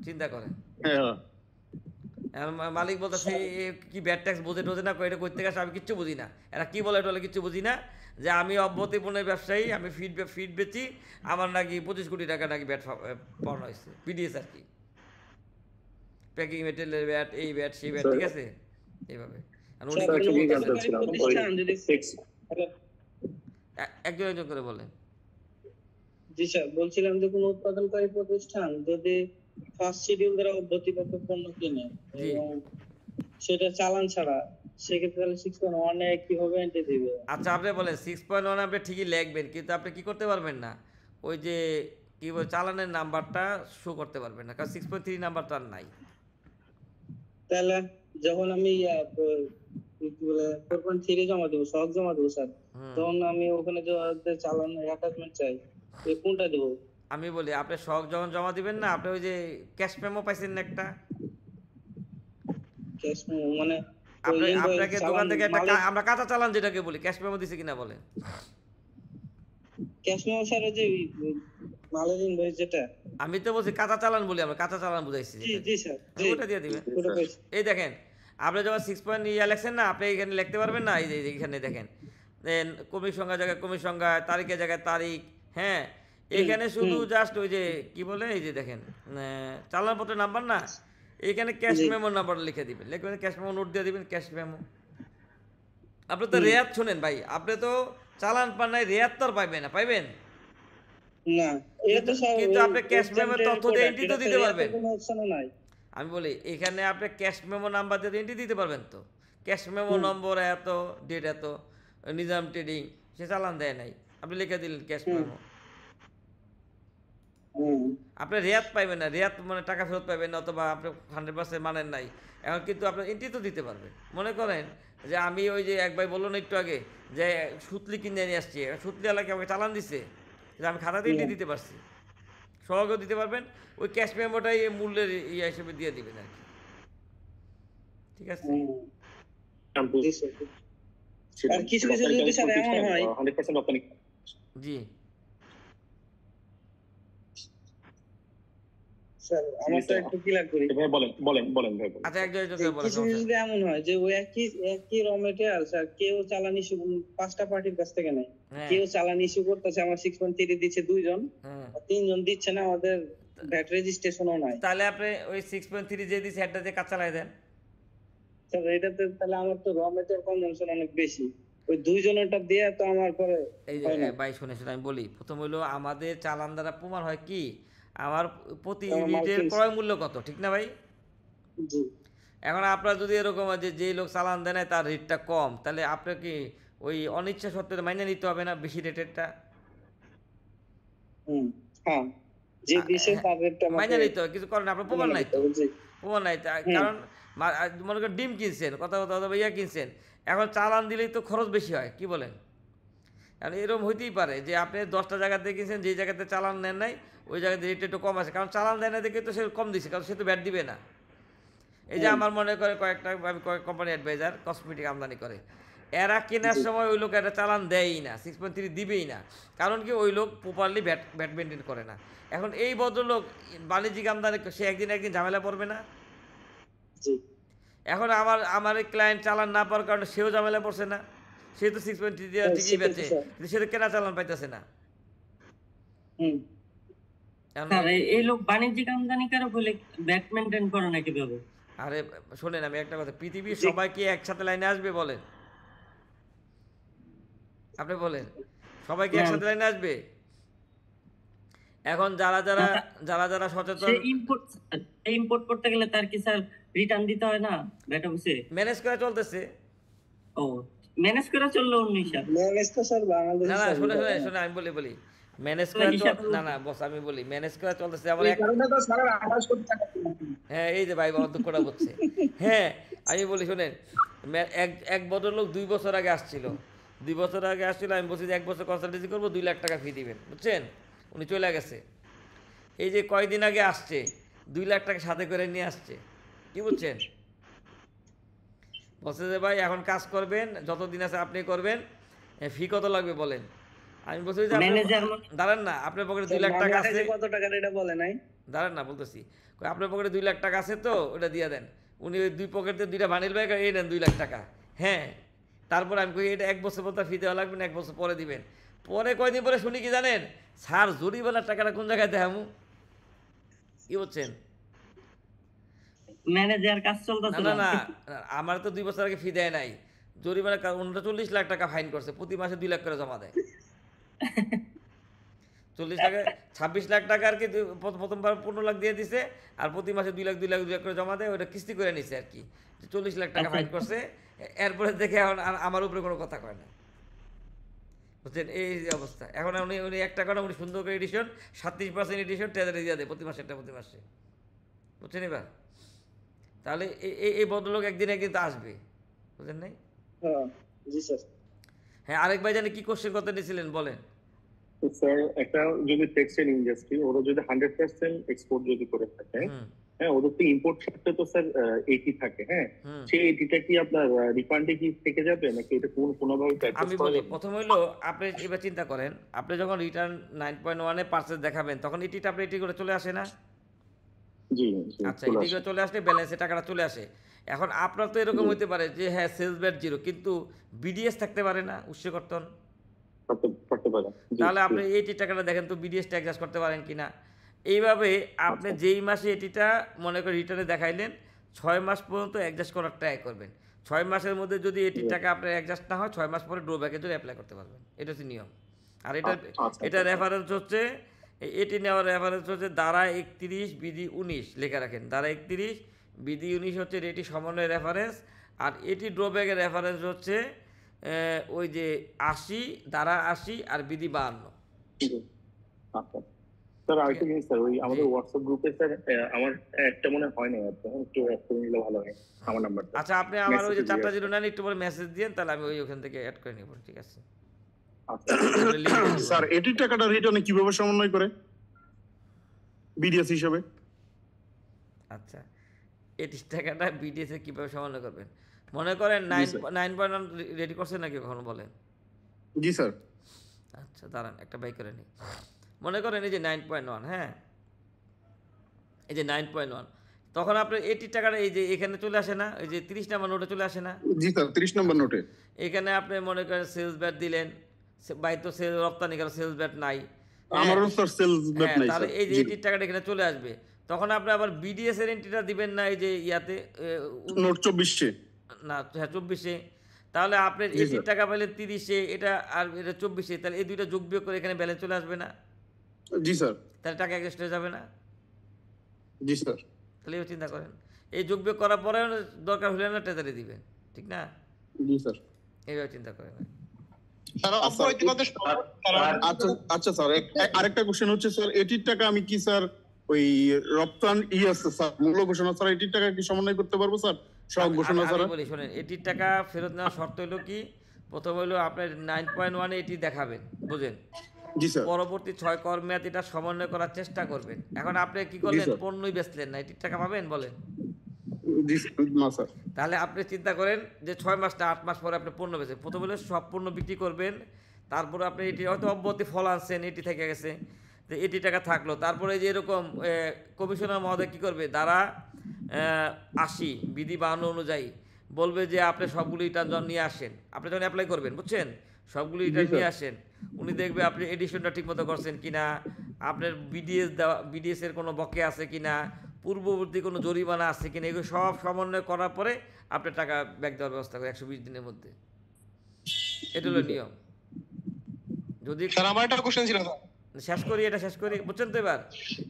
Speaker 2: চিন্তা করেন।
Speaker 5: হ্যাঁ
Speaker 2: এখন মালিক বলতেছে কি ব্যাট ট্যাক্স বোঝে টোঝে না, এটা করতে গেছে আমি কিচ্ছু বুঝি না, এরা কি বলে টলে কিচ্ছু বুঝি না, যে আমি অব্যাহতিপূর্ণের ব্যবসায়ী, আমি ফিড বেচি, আমার নাকি 25 কোটি টাকা নাকি ব্যাট পাওয়া হয়েছে, পিডিএস আর কি, প্যাকিং মেটেরিয়ালের ব্যাট, এই ব্যাট সেই ব্যাট, ঠিক আছে এইভাবে। আর উনি
Speaker 8: স্যার,
Speaker 2: কিছু
Speaker 8: কোনো
Speaker 2: বলতেছে না।
Speaker 8: সরকারি প্রতিষ্ঠান যদি
Speaker 2: একজন একজন করে বলেন।
Speaker 8: জি স্যার, বলছিলাম যে কোনো উৎপাদনকারী প্রতিষ্ঠান যদি ফার্স্ট শিডিউল দ্বারা অব্যাহতিপ্রাপ্ত পণ্য কিনে
Speaker 2: জি।
Speaker 8: এবং সেটা চালান ছাড়া, সেক্ষেত্রে তাহলে 6.1 কিভাবে এন্ট্রি দিবে?
Speaker 2: আচ্ছা আপনি বলেন 6.1 আপনি ঠিকই লিখবেন, কিন্তু আপনি কি করতে পারবেন না, ওই যে কি বলে চালানের নাম্বারটা শো করতে পারবেন না, কারণ 6.3 নাম্বারটা আর নাই।
Speaker 8: তাহলে যখন আমি কি বলে 4.3 জমা দেবো, সহজ জমা দেবো স্যার, তখন আমি ওখানে যে চালান অ্যাটাচমেন্ট চাই, এই কোনটা দেবো?
Speaker 2: আমি বলি আপনি সব যখন জমা দিবেন না, আপনি ওই যে ক্যাশ মেমো পাইছেন না একটা,
Speaker 8: ক্যাশ মানে
Speaker 2: আপনি আপনাকে দোকান থেকে একটা আমরা কাঁচা চালান যেটাকে বলি, ক্যাশ মেমো দিছে কিনা বলেন?
Speaker 8: ক্যাশ মেমো স্যার যে মালের ইনভয়েস যেটা,
Speaker 2: আমি তো বলছি কাঁচা চালান বলি, আমরা কাঁচা চালান বুঝাইছি।
Speaker 8: জি জি স্যার,
Speaker 2: ওটা দিয়ে দিবেন। এই দেখেন আপনি যখন 6 পয়েন্ট লেখছেন না, আপনি এখানে লিখতে পারবেন না, এই যে এখানে দেখেন দেন কমির সংখ্যা জায়গায় কমির সংখ্যা, তারিখের জায়গায় তারিখ, হ্যাঁ এখানে শুধু জাস্ট ওই যে কি বলে এই যে দেখেন চালানপত্রের নাম্বার না, এখানে ক্যাশ মেমোর নাম্বার লিখে দিবেন, লিখবেন ক্যাশ মেমো নোট দিয়ে দিবেন, ক্যাশ মেমো। আপনি তো রেয়াত শোনেন ভাই, আপনি তো চালান পান নাই, রেয়াত তো আর পাইবেন না, পাইবেন
Speaker 8: না, এটা তো স্যার
Speaker 2: কিন্তু আপনি ক্যাশ মেমোর তথ্য দিয়ে এন্ট্রি তো দিতে পারবেন।
Speaker 8: কোনো অপশন নাই।
Speaker 2: আমি বলি এখানে আপনি ক্যাশ মেমো নাম্বার দিয়ে এন্ট্রি দিতে পারবেন তো, ক্যাশ মেমো নম্বর এত, ডেট এত, নিজাম ট্রেডিং, সে চালান দেয় নাই, আপনি লিখে দিলেন ক্যাশ মেমো। আপনি রেয়াত পাইবেন না, রেয়াত মানে টাকা ফেরত পাইবেন না, অথবা আপনি 100% মানেন নাই, এখন কিন্তু আপনার এন্ট্রি তো দিতে পারবেন। মনে করেন যে আমি ওই যে এক ভাই বললো না একটু আগে যে সুতলি কিনে নিয়ে আসছি, সুতলি এলাকায় আমাকে চালান দিছে, যে আমি খাতাতে এন্ট্রি দিতে পারছি, সহজেও দিতে পারবেন, ওই ক্যাশ মেমোটাই মূল্যের ইয়ে হিসেবে দিয়ে দিবেন আর কি, ঠিক আছে?
Speaker 8: আর কিছু কিছু যদি স্যার এমন হয়
Speaker 5: 100% রপ্তানি।
Speaker 2: জি
Speaker 8: স্যার আমারটা একটু ক্লিয়ার করি।
Speaker 5: ভাই বলেন বলেন বলেন ভাই বলেন।
Speaker 2: আচ্ছা একজন বলেন।
Speaker 8: কিছু কিছু যদি এমন হয় যে ওই একই র মেটেরিয়াল স্যার, কেউ চালান ইস্যু 5টা পার্টির কাছ থেকে নেয়, কেউ চালান ইস্যু করতেছে আমার 6.3 দিচ্ছে 2 জন, 3 জন দিচ্ছে না, আমাদের ভ্যাট রেজিস্ট্রেশনও নাই,
Speaker 2: তাহলে আপনি ওই 6.3 যে দিছে এটা দিয়ে কাজ চালাই দেন
Speaker 8: স্যার। এটাতে তাহলে আমার তো র মেটেরিয়াল কনজাম্পশন অনেক বেশি, ওই 2 জনেরটা দিয়ে তো আমার পরে
Speaker 2: এই যে ভাই শুনে আমি বলি, প্রথম হলো আমাদের চালান দ্বারা প্রমাণ হয় কি আমার প্রতি ইউনিটের ক্রয় মূল্য কত, ঠিক না ভাই?
Speaker 8: জি।
Speaker 2: এখন আপনার যদি এরকম যে যে লোক চালান দেয় না তার রেটটা কম, তাহলে আপনার কি ওই অনিচ্ছা সত্ত্বে মাইনে নিতে হবে না বেশি রেটেরটা?
Speaker 8: হ্যাঁ, যে দেশে তার রেটটা
Speaker 2: মাইনে নিতে হবে, কিছু করেন, আপনার প্রমাণ নাই তো, প্রমাণ নাই। কারণ মনে করেন ডিম কিনছেন, কথা ইয়া কিনছেন, এখন চালান দিলেই তো খরচ বেশি হয়, কি বলেন? কারণ এরকম হইতেই পারে যে আপনি 10টা জায়গাতে কিনছেন, যে জায়গাতে চালান নেন নাই ওই জায়গাতে রেট একটু কম আছে, কারণ চালান দেয় না দেখে তো সে কম দিচ্ছে, কারণ সে তো ব্যাট দিবে না। এই যে আমার মনে করে কয়েকটা আমি কয়েক কোম্পানি অ্যাডভাইজার কসমেটিক আমদানি করে, এরা কেনার সময় ওই লোক একটা চালান দেয়ই না, 6.3 দিবেই না, কারণ কি ওই লোক প্রপারলি ব্যাট মেনটেন করে না। এখন এই ভদ্রলোক বাণিজ্যিক আমদানি, সে একদিন ঝামেলা পড়বে না? এখন আমার ক্লায়েন্ট চালান না পাওয়ার কারণে সেও ঝামেলা পড়ছে না, সে তো 6.3 দিয়ে ঠিকই বেচে, কিন্তু সে তো কেনা চালান পাইতেছে না।
Speaker 10: এই লোক বাণিজ্যিক আমদানিকারক হলে ব্যাট মেইনটেইন করে না কিভাবে?
Speaker 2: আরে শোনেন আমি একটা কথা, পৃথিবীর সবাই কি একসাথে লাইনে আসবে বলেন? আপনি বলেন সবাই কি একসাথে লাইনে আসবে? এখন যারা যারা সচেতন,
Speaker 10: ইম্পোর্ট করতে গেলে তার কি স্যার রিটার্ন দিতে হয় না ব্যাট অফিসে?
Speaker 2: ম্যানেজ করে চলতেছে।
Speaker 10: ও ম্যানেজ করে চললো
Speaker 8: ম্যানেজ তো স্যার বাংলাদেশ।
Speaker 2: না শুনে আমি বলি ম্যানেজ করে না বস, আমি বলি ম্যানেজ করে চলতেছে। যেমন হ্যাঁ এই যে ভাই অধ্যক্ষটা বলছে, হ্যাঁ আমি বলি শোনেন, এক ভদ্রলোক 2 বছর আগে আসছিল, 2 বছর আগে আসছিল, আমি বলছি যে 1 বছর কনসালটেন্সি করবো, 2 লাখ টাকা ফি দিবেন, বুঝছেন? উনি চলে গেছে। এই যে কয়দিন আগে আসছে 2 লাখ টাকা সাথে করে নিয়ে আসছে, কি বুঝছেন? বলছে যে ভাই এখন কাজ করবেন, যতদিন আছে আপনি করবেন, ফি কত লাগবে বলেন। আমি বলছি যে দাঁড়ান না, আপনার পকেটে 2 লাখ টাকা আছে,
Speaker 8: কত টাকা এটা বলে নাই,
Speaker 2: দাঁড়ান না বলতেছি, আপনার পকেটে 2 লাখ টাকা আছে তো ওটা দিয়ে দেন। উনি ওই 2 পকেটে 2টা বানিল ব্যাগ, এই নেন 2 লাখ টাকা। হ্যাঁ, তারপর আমি কই এটা 1 বছর পর ফি দেওয়া লাগবে না, 1 বছর পরে দিবেন। পরে কয়দিন পরে শুনি কি জানেন, স্যার জরিমানার টাকাটা কোন জায়গায় দেখামু, কি বলছেন?
Speaker 10: ম্যানেজার কাজ চলতেছে
Speaker 2: না আমার তো 2 বছর আগে ফি দেয় নাই, জরিমানা 39 লাখ টাকা ফাইন করছে, প্রতি মাসে 2 লাখ করে জমা দেয়। 40 টাকা 26 লাখ টাকা আর কি প্রথমবার 15 লাখ দিয়ে দিছে, আর প্রতি মাসে 2 লাখ করে জমা দেয়, ওটা কিস্তি করে নিছে আর কি, 40 লাখ টাকা ফাইন করছে। এরপরে দেখে এখন আমার উপরে কোনো কথা কয় না, বুঝছেন? এই অবস্থা। এখন উনি একটা কথা, উনি সুন্দর করে এডিশন 37% এডিশন ট্রেজারি দিয়ে দেয় প্রতি মাসে, বুঝছেন? এবার তাহলে এই ভদ্রলোক একদিন তো আসবে, বুঝলেন নাই?
Speaker 8: হ্যাঁ জি স্যার।
Speaker 2: হ্যাঁ, আরেক ভাই জানি কি কোশ্চেন করতে নিয়েছিলেন, বলেন।
Speaker 5: স্যার একটা যদি টেক্সটাইল ইন্ডাস্ট্রি ওরা যদি 100% এক্সপোর্ট যদি করে থাকে, হ্যাঁ ওদের তো ইম্পোর্ট থাকতে তো স্যার 80 থাকে, হ্যাঁ সেই 80টা কি আপনার রিফান্ডে কি থেকে যাবে নাকি এটা কোনোভাবে
Speaker 2: আমি বলি, প্রথম হইলো আপনি এবার চিন্তা করেন, আপনি যখন রিটার্ন 9.1 এ পারচেজ দেখাবেন তখন এটিটা আপনি এটি করে চলে আসে না?
Speaker 5: জি।
Speaker 2: আচ্ছা, এটি করে চলে আসলে ব্যালেন্সে টাকাটা চলে আসে। এখন আপনার তো এরকম হইতে পারে যে হ্যাঁ সেলস ব্যাট 0 কিন্তু বিডিএস থাকতে পারে না উৎস কর্তন, তাহলে আপনি এইটি টাকাটা দেখেন তো বিডিএসটা অ্যাডজাস্ট করতে পারেন কিনা। এইভাবে আপনি যেই মাসে এটিটা মনে করে রিটার্নে দেখাইলেন 6 মাস পর্যন্ত অ্যাডজাস্ট করার ট্রাই করবেন। 6 মাসের মধ্যে যদি এটির টাকা আপনার অ্যাডজাস্ট না হয় 6 মাস পরে ড্রব্যাকের জন্য অ্যাপ্লাই করতে পারবেন। এটা হচ্ছে নিয়ম। আর এটা রেফারেন্স হচ্ছে, এটি নেওয়ার রেফারেন্স হচ্ছে ধারা 31 বিধি 19 লেখা রাখেন। ধারা 31 বিধি 19 হচ্ছে এটি সমন্বয় রেফারেন্স, আর এটি ড্রব্যাকের রেফারেন্স হচ্ছে ওই যে 80 ধারা 80 আর বিধি 52।
Speaker 5: স্যার আরেকটা জিনিস স্যার, ওই আমাদের হোয়াটসঅ্যাপ গ্রুপে স্যার আমার একটা মনে হয় না, একটু অ্যাড করে নিলে ভালো হয় আমার নাম্বারটা।
Speaker 2: আচ্ছা, আপনি আমার ওই যে 4টা 09 একটু পরে মেসেজ দিয়েন, তাহলে আমি ওই ওখান থেকে অ্যাড করে নিব, ঠিক আছে?
Speaker 11: স্যার এটির টাকাটা রিটার্নে কিভাবে সমন্বয় করে বিডিএস হিসাবে?
Speaker 2: আচ্ছা, এটির টাকাটা বিডিএস এ কিভাবে সমন্বয় করবেন? মনে করেন 9.1 রেডি করছেন নাকি কখনো, বলেন?
Speaker 11: জি স্যার।
Speaker 2: আচ্ছা দাঁড়ান, একটা বাই করে নিই। মনে করেন এই যে 9.1, হ্যাঁ এই যে 9.1, তখন আপনার 80 টাকাটা এই যে এখানে চলে আসে না, এই যে 30 নম্বর নোটে চলে আসে না?
Speaker 11: জি স্যার, 30 নম্বর নোটে
Speaker 2: এখানে আপনি মনে করেন সেলস ব্যাট দিলেন, বাই তো সেল রপ্তানি কারো সেলস ব্যাট নাই,
Speaker 11: আমারও স্যার সেলস ব্যাট নাই,
Speaker 2: তাহলে এই যে 80 টাকাটা এখানে চলে আসবে। তখন আপনি আবার বিডিএস এর এন্ট্রিটা দিবেন না এই যে ইয়াতে
Speaker 11: নোট 24
Speaker 2: না, হ্যাঁ 24-এ, তাহলে আপনার 80 টাকা পেলে 30-এ, এটা আর এটা 24-এ, তাহলে এই দুইটা যোগ বিয়োগ করে এখানে ব্যালেন্স চলে আসবে না?
Speaker 11: জি স্যার।
Speaker 2: তাহলে টাকা এক্সট্রা হয়ে যাবে না?
Speaker 11: জি স্যার।
Speaker 2: তাহলে এবার চিন্তা করেন, এই যোগ বিয়োগ করার পরে দরকার হলে না ট্রেজারি দিবেন, ঠিক না?
Speaker 11: জি স্যার।
Speaker 2: এইভাবে চিন্তা করেন।
Speaker 11: আচ্ছা স্যার, আরেকটা কোশ্চেন হচ্ছে স্যার, এটির টাকা আমি কি স্যার ওই রপ্তানি আছে স্যার মূল্য ঘোষণা স্যার, এটির টাকা কি সমন্বয় করতে পারবো স্যার সব ঘোষণা ছাড়া?
Speaker 2: বলি শোনেন, এটির টাকা ফেরত নেওয়ার শর্ত হলো কি, প্রথম হলো আপনার 9.1 এ এটি দেখাবেন, বুঝেন?
Speaker 11: জি স্যার।
Speaker 2: পরবর্তী 6 কর মেয়াদ এটা সমন্বয় করার চেষ্টা করবেন। এখন আপনি কি করলেন, পণ্যই বেচলেন না, এটির টাকা পাবেন বলেন?
Speaker 11: জি না স্যার।
Speaker 2: তাহলে আপনি চিন্তা করেন যে 6 মাস না 8 মাস পরে আপনি পণ্য বেচেন, প্রথম হলে সব পণ্য বিক্রি করবেন, তারপরে আপনি এটি হয়তো অব্যাহতি ফল আনছেন, এটি থেকে গেছে, তো এটি টাকা থাকলো। তারপরে যে এরকম কমিশনার মহোদয় কী করবে, দ্বারা 80 বিধি 52 অনুযায়ী বলবে যে আপনি সবগুলো রিটার্ন নিয়ে আসেন, আপনি যখন অ্যাপ্লাই করবেন, বুঝছেন, সবগুলো রিটার্ন নিয়ে আসেন, উনি দেখবে আপনি এডিশনটা ঠিকমতো করছেন কিনা, আপনার বিডিএস এর কোনো বকে আছে কিনা, পূর্ববর্তী কোনো জরিমানা আছে কিনা, এগুলো সব সমন্বয় করার পরে আপনার টাকা ব্যাক দেওয়ার ব্যবস্থা করে 120 দিনের মধ্যে। এটা হলো নিয়ম। যদি
Speaker 1: আমার একটা কোশ্চেন ছিল,
Speaker 2: শেষ করি, এটা শেষ করি, বুঝছেন তো? এবার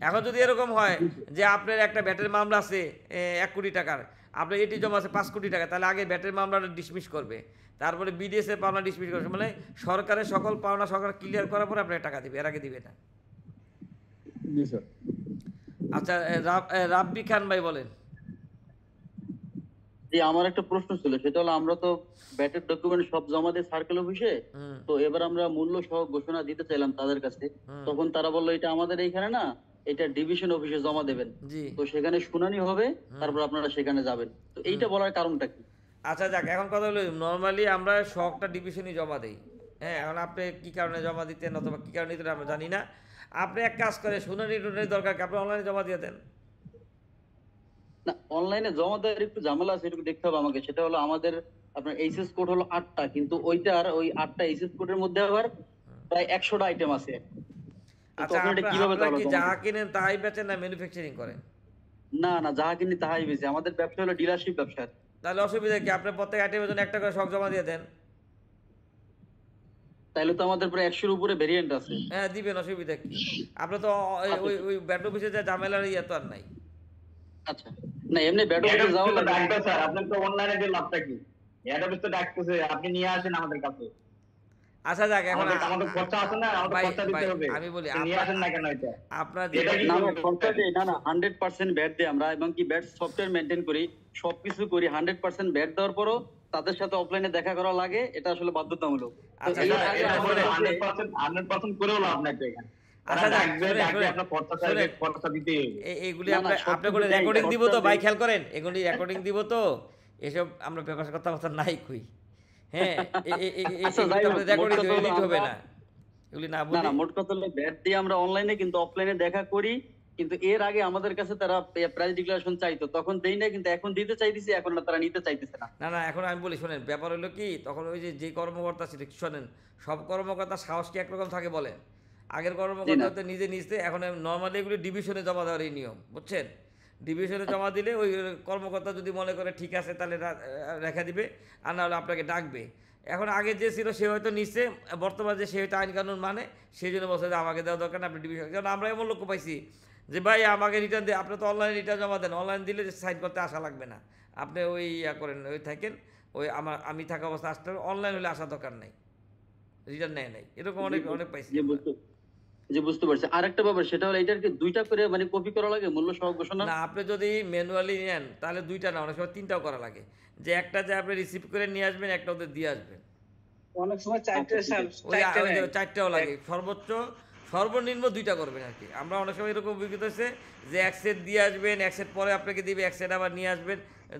Speaker 2: এখন যদি এরকম হয় যে আপনার একটা ব্যাটের মামলা আছে 1 কোটি টাকার, আপনার এটি জমা আছে 5 কোটি টাকা, তাহলে আগে ব্যাটের মামলাটা ডিসমিস করবে, তারপরে বিডিএস এর পাওনা ডিসমিস করবে, মানে সরকারের সকল পাওনা সরকার ক্লিয়ার করার পরে আপনার টাকা দিবে, এর আগে দিবে না।
Speaker 11: জি স্যার।
Speaker 2: আচ্ছা, রাব্বি খান ভাই বলেন।
Speaker 12: জি, আমার একটা প্রশ্ন ছিল, সেটা হলো আমরা তো ব্যাটের ডকুমেন্ট সব জমা দিয়ে সার্কেল অফিসে, তো এবার আমরা মূল্য সহ ঘোষণা দিতে চাইলাম তাদের কাছে, তখন তারা বললো এটা আমাদের এইখানে না, এটা ডিভিশন অফিসে জমা দেবেন, তো সেখানে শুনানি হবে, তারপর আপনারা সেখানে যাবেন, তো এইটা বলার কারণটা কি?
Speaker 2: আচ্ছা যাক, এখন কথা হলো নর্মালি আমরা শখটা ডিভিশনই জমা দেই, হ্যাঁ, এখন আপনি কি কারণে জমা দিতেন অথবা কি কারণে দিতেন আমরা জানি না। আপনি এক কাজ করে, শুনানি টুনানি দরকার কি আপনি অনলাইনে জমা দিয়ে দেন।
Speaker 12: না, অনলাইনে জমা দেওয়ার একটু ঝামেলা আছে, একটু দেখতে হবে আমাকে। সেটা হলো আমাদের আপনার এইচএস কোড হলো 8টা, কিন্তু ওইটার ওই 8টা এইচএস কোডের মধ্যে আবার প্রায় 100টা আইটেম আছে।
Speaker 2: আচ্ছা, আপনারা কি যাহা কিনেন তাই বেচেন না ম্যানুফ্যাকচারিং করেন?
Speaker 12: না না, যাহা কিনি তাহাই বেচি, আমাদের ব্যবসা হলো ডিলারশিপ ব্যবসা।
Speaker 2: তাহলে অসুবিধা কি, আপনি প্রত্যেক আইটেমের জন্য একটা করে শখ জমা দিয়ে দেন।
Speaker 12: তাইলে তো আমাদের প্রায় 100-এর উপরে ভেরিয়েন্ট আছে।
Speaker 2: হ্যাঁ দিবেন, অসুবিধা কি, আপনি তো ওই ব্যাট অফিসে যা ঝামেলার ইয়ে তো আর নাই।
Speaker 12: আচ্ছা, না এমনি ব্যাট অফিসে যাও না
Speaker 6: ডাক্তার স্যার, আপনার তো অনলাইনে যে লাভটা কি, ব্যাট অফিস তো ডাকতেছে, আপনি নিয়ে আসেন আমাদের কাছে।
Speaker 2: আচ্ছা যাক, এখন
Speaker 6: আমাদের খরচা আছে না, আমাদের খরচা দিতে হবে,
Speaker 2: আমি বলি
Speaker 6: নিয়ে আসেন না কেন? এটা
Speaker 2: আপনার
Speaker 12: না না খরচা দেই না, না 100% ব্যাট দেই আমরা, এবং কি ব্যাট সফটওয়্যার মেইনটেইন করি, সবকিছু করি, 100% ব্যাট দেওয়ার পরও তাদের সাথে অফলাইনে দেখা করা লাগে, এটা আসলে বাধ্যতামূলক। তো
Speaker 2: আচ্ছা,
Speaker 12: এই
Speaker 2: শোনেন,
Speaker 12: আগে
Speaker 6: এটা
Speaker 12: আমাদের
Speaker 6: করে
Speaker 12: যে-
Speaker 6: 100% করেও লাভ নাই তো এখানে।
Speaker 2: আচ্ছা,
Speaker 6: তারা ডাকবে,
Speaker 2: শোনেন,
Speaker 6: ডাকলে
Speaker 2: শোনেন,
Speaker 6: আপনার খরচা চাইবে,
Speaker 2: শোনেন।
Speaker 6: খরচা দিতেই হবে।
Speaker 2: এইগুলি
Speaker 12: না, না,
Speaker 2: আপনি
Speaker 12: সবকিছু
Speaker 2: করে
Speaker 12: দেয়,
Speaker 2: রেকর্ডিং দিব তো
Speaker 12: খরচা
Speaker 2: ভাই,
Speaker 12: দেয়।
Speaker 2: খেয়াল করেন, এগুলি রেকর্ডিং দিব তো, এসব আমরা পেপার কথা নাই কই, হ্যাঁ
Speaker 12: আচ্ছা, যাই হোক,
Speaker 2: রেকর্ডিং
Speaker 12: মোট কথা হলো
Speaker 2: হবে
Speaker 12: আমরা-
Speaker 2: না, এগুলি না
Speaker 12: না
Speaker 2: বলি।
Speaker 12: না, মোট কথা হলো ব্যাট দিয়ে আমরা অনলাইনে কিন্তু অফলাইনে দেখা করি, কিন্তু এর আগে আমাদের কাছে তারা প্রাইস ডিক্লারেশন চাইতো, তখন দেই না, কিন্তু এখন দিতে চাইতেছি, এখন না তারা নিতে চাইতেছে না।
Speaker 2: না না, এখন আমি বলি শোনেন, ব্যাপার হলো কি, তখন ওই যে কর্মকর্তা ছিল, শোনেন, সব কর্মকর্তা সাহস কি একরকম থাকে বলেন? আগের কর্মকর্তা তো নিজে নিজে, এখন নর্মালি এগুলি ডিভিশনে জমা দেওয়ার এই নিয়ম, বুঝছেন? ডিভিশনে জমা দিলে ওই কর্মকর্তা যদি মনে করে ঠিক আছে তাহলে রেখা দিবে, আর না হলে আপনাকে ডাকবে। এখন আগে যে ছিল সে হয়তো নিচ্ছে, বর্তমানে যে সে হয়তো আইন কানুন মানে, সেই জন্য বলছে যে আমাকে দেওয়া দরকার না, আপনি ডিভিশন। কারণ আমরা এমন লক্ষ্য পাইছি যে ভাই আমাকে রিটার্ন দিয়ে, আপনি তো অনলাইনে রিটার্ন জমা দেন, অনলাইন দিলে সাইন করতে আসা লাগবে না, আপনি ওই করেন, ওই থাকেন, ওই আমি থাকা অবস্থা আসতে হবে, অনলাইন হলে আসা দরকার নাই, রিটার্ন নেয় নাই, এরকম অনেক অনেক পাইছি।
Speaker 12: যে বুঝতে পারছি। আরেকটা ব্যাপার, সেটা হলো এটার কি দুইটা করে মানে কপি করা লাগে মূল্য সহ ঘোষণা?
Speaker 2: না, আপনি যদি ম্যানুয়ালি নেন তাহলে দুইটা না, অনেক সময় তিনটাও করা লাগে, যে একটা যে আপনি রিসিভ করে নিয়ে আসবেন, একটা ওদের দিয়ে আসবেন,
Speaker 8: অনেক সময়
Speaker 2: চারটাও লাগে, সর্বনিম্ন দুইটা করবেন আর কি। আমরা অনেক সময় এরকম অভিজ্ঞতা হচ্ছে যে এক সেট দিয়ে আসবেন, এক সেট পরে আপনাকে দিবে, এক সেট আবার নিয়ে আসবেন,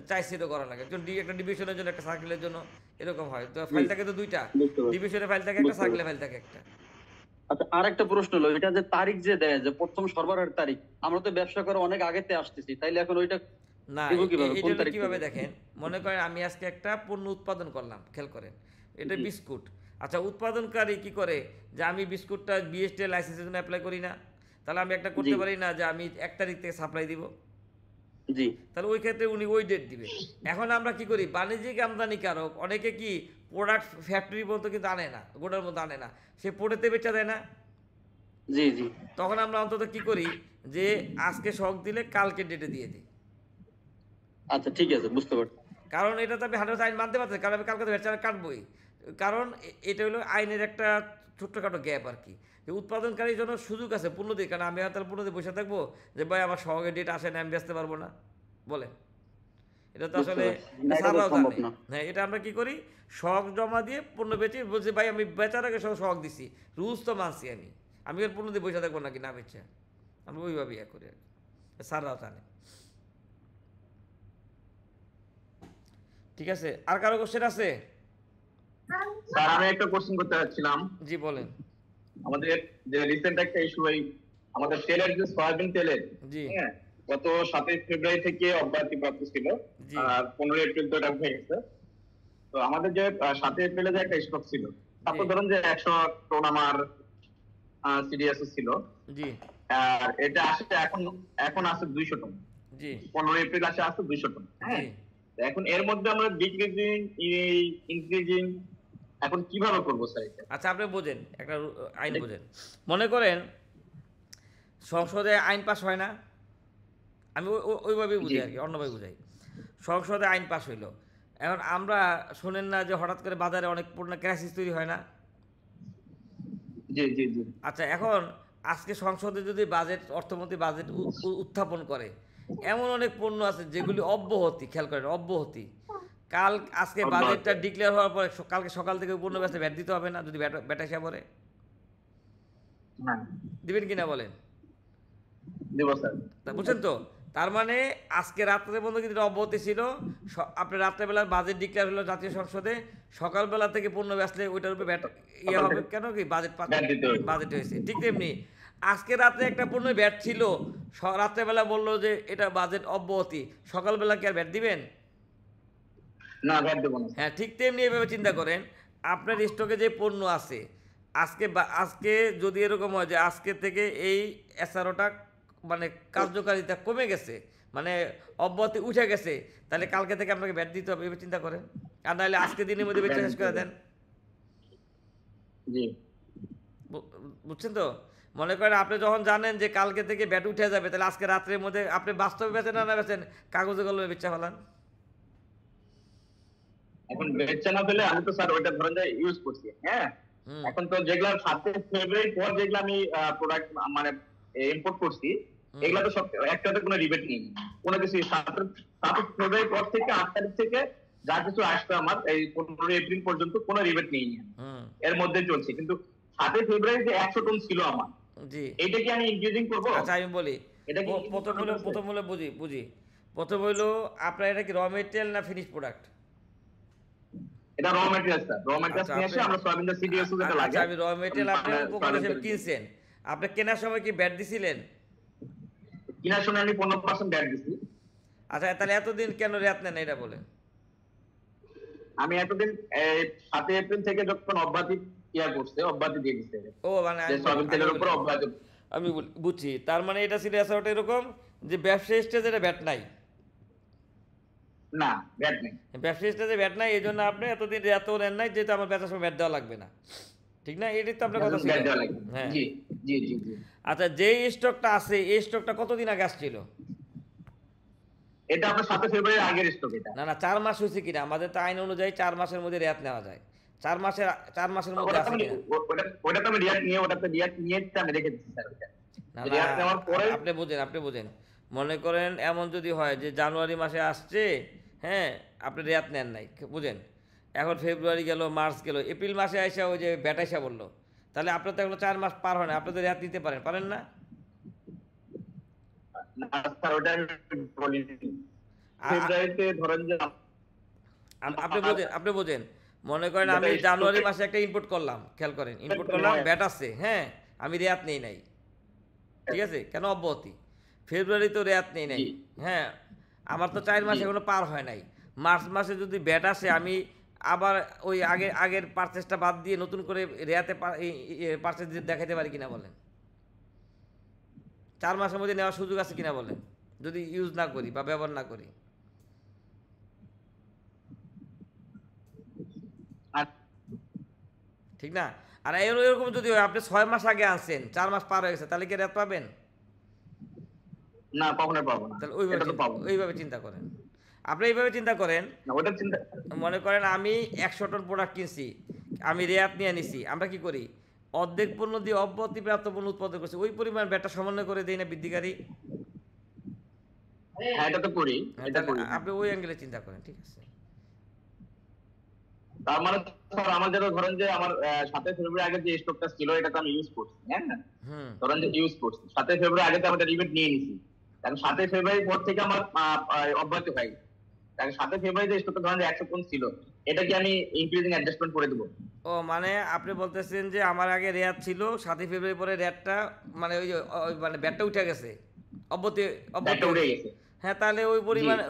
Speaker 2: 4 সেটও করা লাগে, একটা ডিভিশনের জন্য, একটা সার্কেলের জন্য, এরকম হয়। তো ফাইল থাকে তো দুইটা, ডিভিশনের ফাইল থাকে একটা, সার্কেলের ফাইল থাকে একটা।
Speaker 12: আচ্ছা, আরেকটা প্রশ্ন হলো, এটা যে তারিখ যে দেয়, যে প্রথম সরবরাহের তারিখ, আমরা তো ব্যবসা করে অনেক আগেতে আসতেছি, তাইলে এখন ওইটা
Speaker 2: না, এটা কিভাবে দেখেন, মনে করেন আমি আজকে একটা পণ্য উৎপাদন করলাম, খেয়াল করেন, এটা বিস্কুট। আচ্ছা, উৎপাদনকারী কি করে, যে আমি বিস্কুটটা বিএসটি লাইসেন্সের জন্য অ্যাপ্লাই করি না, তাহলে আমি একটা করতে পারি না যে আমি 1 তারিখ থেকে সাপ্লাই দিব?
Speaker 12: জি,
Speaker 2: তাহলে ওই ক্ষেত্রে উনি ওই ডেট দিবে। এখন আমরা কি করি, বাণিজ্যিক আমদানিকারক অনেকে কি প্রোডাক্ট ফ্যাক্টরি পর্যন্ত কিন্তু আনে না, গোডার মধ্যে আনে না, সে পোড়েতে বেচা দেয় না।
Speaker 12: জি জি,
Speaker 2: তখন আমরা অন্তত কি করি, যে আজকে শখ দিলে কালকে ডেটে দিয়ে দিই।
Speaker 12: আচ্ছা, ঠিক আছে, বুঝতে পারছি।
Speaker 2: কারণ এটা তো আমি 100% আইন মানতে পারছি, কারণ আমি কালকে বেচা কাটবই, কারণ এটা হলো আইনের একটা ছোট্টখাটো গ্যাপ আর কি, যে উৎপাদনকারীর জন্য সুযোগ আছে পণ্য দিয়ে। কারণ আমি তাহলে পণ্য দিয়ে বসে থাকবো যে ভাই আমার সহগের ডেট আসে না, আমি বেচতে পারবো না, বলেন? এটা তো আসলে হ্যাঁ, এটা আমরা কি করি, শখ জমা দিয়ে পণ্য বেচি, বলছি ভাই আমি বেচার আগে শখ দিছি, রুলস তো মানছি, আমি আর পণ্য দিয়ে বসে থাকবো নাকি না বেচে, আমি ওইভাবে ইয়ে করি আর কি, স্যাররাও জানে। ঠিক আছে, আর কারো কোশ্চেন আছে?
Speaker 6: স্যার, আমি একটা কোশ্চেন করতে চাচ্ছিলাম।
Speaker 2: জি বলেন।
Speaker 6: আমাদের যে রিসেন্ট একটা ইস্যু, এই আমাদের তেলের যে সয়াবিন তেলের, হ্যাঁ, গত 7 ফেব্রুয়ারি থেকে অব্যাহতি প্রাপ্ত ছিল, আর 15 এপ্রিল তো এটা হয়ে গেছে। তো আমাদের যে 7 এপ্রিলে যে একটা স্টক ছিল, তারপর ধরুন যে 100 টন আমার সিডিএস ছিল, জি, আর এটা আসে এখন আসে 200 টন, জি, 15 এপ্রিল আসে 200 টন, হ্যাঁ। এখন এর মধ্যে আমরা ডিক্রিজিং ইনক্রিজিং এখন কিভাবে করব স্যার এটা?
Speaker 2: আচ্ছা, আপনি বোঝেন, একটা আইন বোঝেন, মনে করেন সংসদে আইন পাস হয় না, আমি ওইভাবেই বুঝি আর কি, অন্যভাবে বুঝাই। সংসদে আইন পাস হইলো, এখন আমরা শোনেন না যে হঠাৎ করে বাজারে অনেক পণ্য ক্রাইসিস তৈরি হয় না?
Speaker 6: জি জি জি।
Speaker 2: আচ্ছা, এখন আজকে সংসদে যদি অর্থমন্ত্রী বাজেট উত্থাপন করে, এমন অনেক পণ্য আছে যেগুলি অব্যাহতি, খেয়াল করেন অব্যাহতি, আজকে বাজেটটা ডিক্লেয়ার হওয়ার পরে কালকে সকাল থেকে পণ্য ব্যবস্থা ভ্যাট দিতে হবে না, যদি ভ্যাট এসে পড়ে দিবেন কিনা বলেন?
Speaker 6: দেব স্যার।
Speaker 2: বুঝছেন তো? তার মানে আজকে রাত্রে পর্যন্ত কিন্তু অব্যাহতি ছিল, আপনি রাত্রেবেলার বাজেট ডিক্লেয়ার হলো জাতীয় সংসদে, সকালবেলা থেকে পণ্য বেচলে ওইটার উপরে ভ্যাট ইয়ে হবে, কেন কি বাজেট হয়েছে। ঠিক তেমনি আজকে রাত্রে একটা পণ্য ভ্যাট ছিল, রাত্রেবেলা বললো যে এটা বাজেট অব্যাহতি, সকালবেলা কি আর ভ্যাট দিবেন?
Speaker 6: না, ভ্যাট দেব না।
Speaker 2: হ্যাঁ, ঠিক তেমনি এভাবে চিন্তা করেন, আপনার স্টকে যে পণ্য আছে আজকে যদি এরকম হয় যে আজকে থেকে এই এসআরওটা মানে কার্যকারিতা কমে গেছে, মানে অব্যাহতি উঠে গেছে, তাহলে কালকে থেকে আপনাকে ভ্যাট দিতে হবে, এভাবে চিন্তা করেন। আর নাহলে আজকে দিনের মধ্যে বেচা শেষ করে দেন।
Speaker 6: জি,
Speaker 2: বুঝছেন তো? মনে করেন আপনি যখন জানেন যে কালকে থেকে ভ্যাট উঠে যাবে, তাহলে আজকে রাত্রের মধ্যে আপনি বাস্তবে বেচেন না বেচেন, কাগজে কলমে বেচা ফেলান।
Speaker 6: এখন বেচা না পেলে আমি তো স্যার ওইটা ধরেন যে ইউজ করছি, হ্যাঁ। এখন তো যেগুলা 7 ফেব্রুয়ারি পর যেগুলা আমি প্রোডাক্ট মানে ইম্পোর্ট করছি, এগুলা তো সব একটাতে কোনো রিবেট নেই, কোনো কিছু 7 ফেব্রুয়ারি পর থেকে 8 তারিখ থেকে যা কিছু আসতো আমার এই 15 এপ্রিল পর্যন্ত কোনো রিবেট নেই, এর মধ্যে চলছে। কিন্তু 7 ফেব্রুয়ারি যে 100 টন ছিল আমার,
Speaker 2: জি,
Speaker 6: এইটা কি আমি ইনক্রিজিং করব?
Speaker 2: আচ্ছা আমি বলি, প্রথম হলো বুঝি প্রথম হলো আপনার এটা কি র মেটেরিয়াল না ফিনিশ প্রোডাক্ট?
Speaker 6: এটা র মেটেরিয়াল স্যার, র মেটেরিয়াল নিয়ে এসে আমরা সয়াবিনের সিডিএসও যেটা লাগে।
Speaker 2: আচ্ছা আমি র মেটেরিয়াল আপনি উপকরণ হিসেবে কিনছেন, আপনি কেনার সময় কি ব্যাট দিছিলেন?
Speaker 6: কেনার সময় আমি 15% ব্যাট দিছি।
Speaker 2: আচ্ছা তাহলে এতদিন কেন রেয়াত নেন এটা বলেন?
Speaker 6: আমি এতদিন 7 এপ্রিল থেকে যখন অব্যাহতি করছে, অব্যাহতি দিয়ে দিছে।
Speaker 2: ও মানে
Speaker 6: যে সয়াবিন তেলের উপর অব্যাহতি,
Speaker 2: আমি বুঝছি। তার মানে এটা ছিল এসআরটা এরকম যে ব্যবসায়ী স্টেজে ব্যাট নাই,
Speaker 6: না ব্যাট নেই,
Speaker 2: ব্যবসায়ী স্টেজে ব্যাট নাই, এই জন্য আপনি এতদিন রেয়াতও নেন নাই, যেহেতু আমার বেচার সময় ব্যাট দেওয়া লাগবে না, ঠিক না? এটাই তো আপনার কথা ছিল। হ্যাঁ
Speaker 6: জি জি জি জি।
Speaker 2: আচ্ছা যে স্টকটা আছে এই স্টকটা কতদিন আগে আসছিল?
Speaker 6: এটা আপনার 7 ফেব্রুয়ারি আগের স্টক। এটা
Speaker 2: না 4 মাস হয়েছে কিনা? আমাদের তো আইন অনুযায়ী 4 মাসের মধ্যে রেয়াত নেওয়া যায়। 4 মাসের মধ্যে আছে কিনা?
Speaker 6: ওটা তো আমি রিয়াক্ট নিয়ে আমি রেখে দিচ্ছি স্যার। ওটা
Speaker 2: না আপনি বোঝেন মনে করেন এমন যদি হয় যে জানুয়ারি মাসে আসছে, হ্যাঁ আপনি রেয়াত নেন নাই, বুঝেন, এখন ফেব্রুয়ারি গেল, মার্চ গেল, এপ্রিল মাসে আসা ওই যে ব্যাট আসা বললো, তাহলে আপনার তো এগুলো 4 মাস পার হয় না, আপনি তো রেয়াত নিতে পারেন না? আপনি বোঝেন মনে করেন আমি জানুয়ারি মাসে একটা ইনপুট করলাম, খেয়াল করেন, ইনপুট করলাম, ব্যাট আছে, হ্যাঁ আমি রেয়াত নেই নাই, ঠিক আছে, কেন অব্যাহতি? ফেব্রুয়ারি তো রেয়াত নেই নাই, হ্যাঁ আমার তো 4 মাস এখনো পার হয় নাই, মার্চ মাসে যদি ব্যাট আসে আমি আবার ওই আগের পারচেসটা বাদ দিয়ে নতুন করে রেয়াতে পারচেস দেখাতে পারি কিনা বলেন? 4 মাসের মধ্যে নেওয়ার সুযোগ আছে কিনা বলেন, যদি ইউজ না করি বা ব্যবহার না করি? ঠিক না? আর এরকম যদি আপনি 6 মাস আগে আনছেন, 4 মাস পার হয়ে গেছে, তাহলে কি রেয়াত পাবেন?
Speaker 6: না কখনো পাবো না।
Speaker 2: তাহলে ওইভাবে চিন্তা করেন, আপনি এইভাবে চিন্তা করেন। মনে করেন আমি 100 টন প্রোডাক্ট কিনছি, আমি রেয়াত নিয়ে নিছি, আমরা কি করি? অর্ধেক পণ্য দিয়ে অব্যাহতিপ্রাপ্ত পণ্য উৎপাদন করছি, ওই পরিমাণ ব্যাটটা সমন্বয় করে দেই না বৃদ্ধিকারী?
Speaker 6: হ্যাঁ এটা তো করি, এটা করি।
Speaker 2: আপনি ওই অ্যাঙ্গেলে চিন্তা করেন, ঠিক আছে?
Speaker 6: তার মানে স্যার আমার যেটা ধরেন যে আমার 7 ফেব্রুয়ারি আগে যে স্টকটা ছিল এটা তো আমি ইউজ করছি, হ্যাঁ ধরেন যে ইউজ করছি 7 ফেব্রুয়ারি আগে তো আমি রিবেট নিয়ে নিছি, কারণ 7 ফেব্রুয়ারি পর থেকে আমার অব্যাহতি হয়, কারণ 7 ফেব্রুয়ারি যে স্টকটা ধরেন যে 100 টন ছিল, এটা কি আমি ইনক্রিজিং অ্যাডজাস্টমেন্ট করে দেব?
Speaker 2: ও মানে আপনি বলতেছেন যে আমার আগে রেয়াত ছিল, 7 ফেব্রুয়ারি পরে রেয়াতটা মানে ওই মানে ব্যাটটা উঠে গেছে, অব্যাহতি
Speaker 6: উঠে গেছে,
Speaker 2: হ্যাঁ তাহলে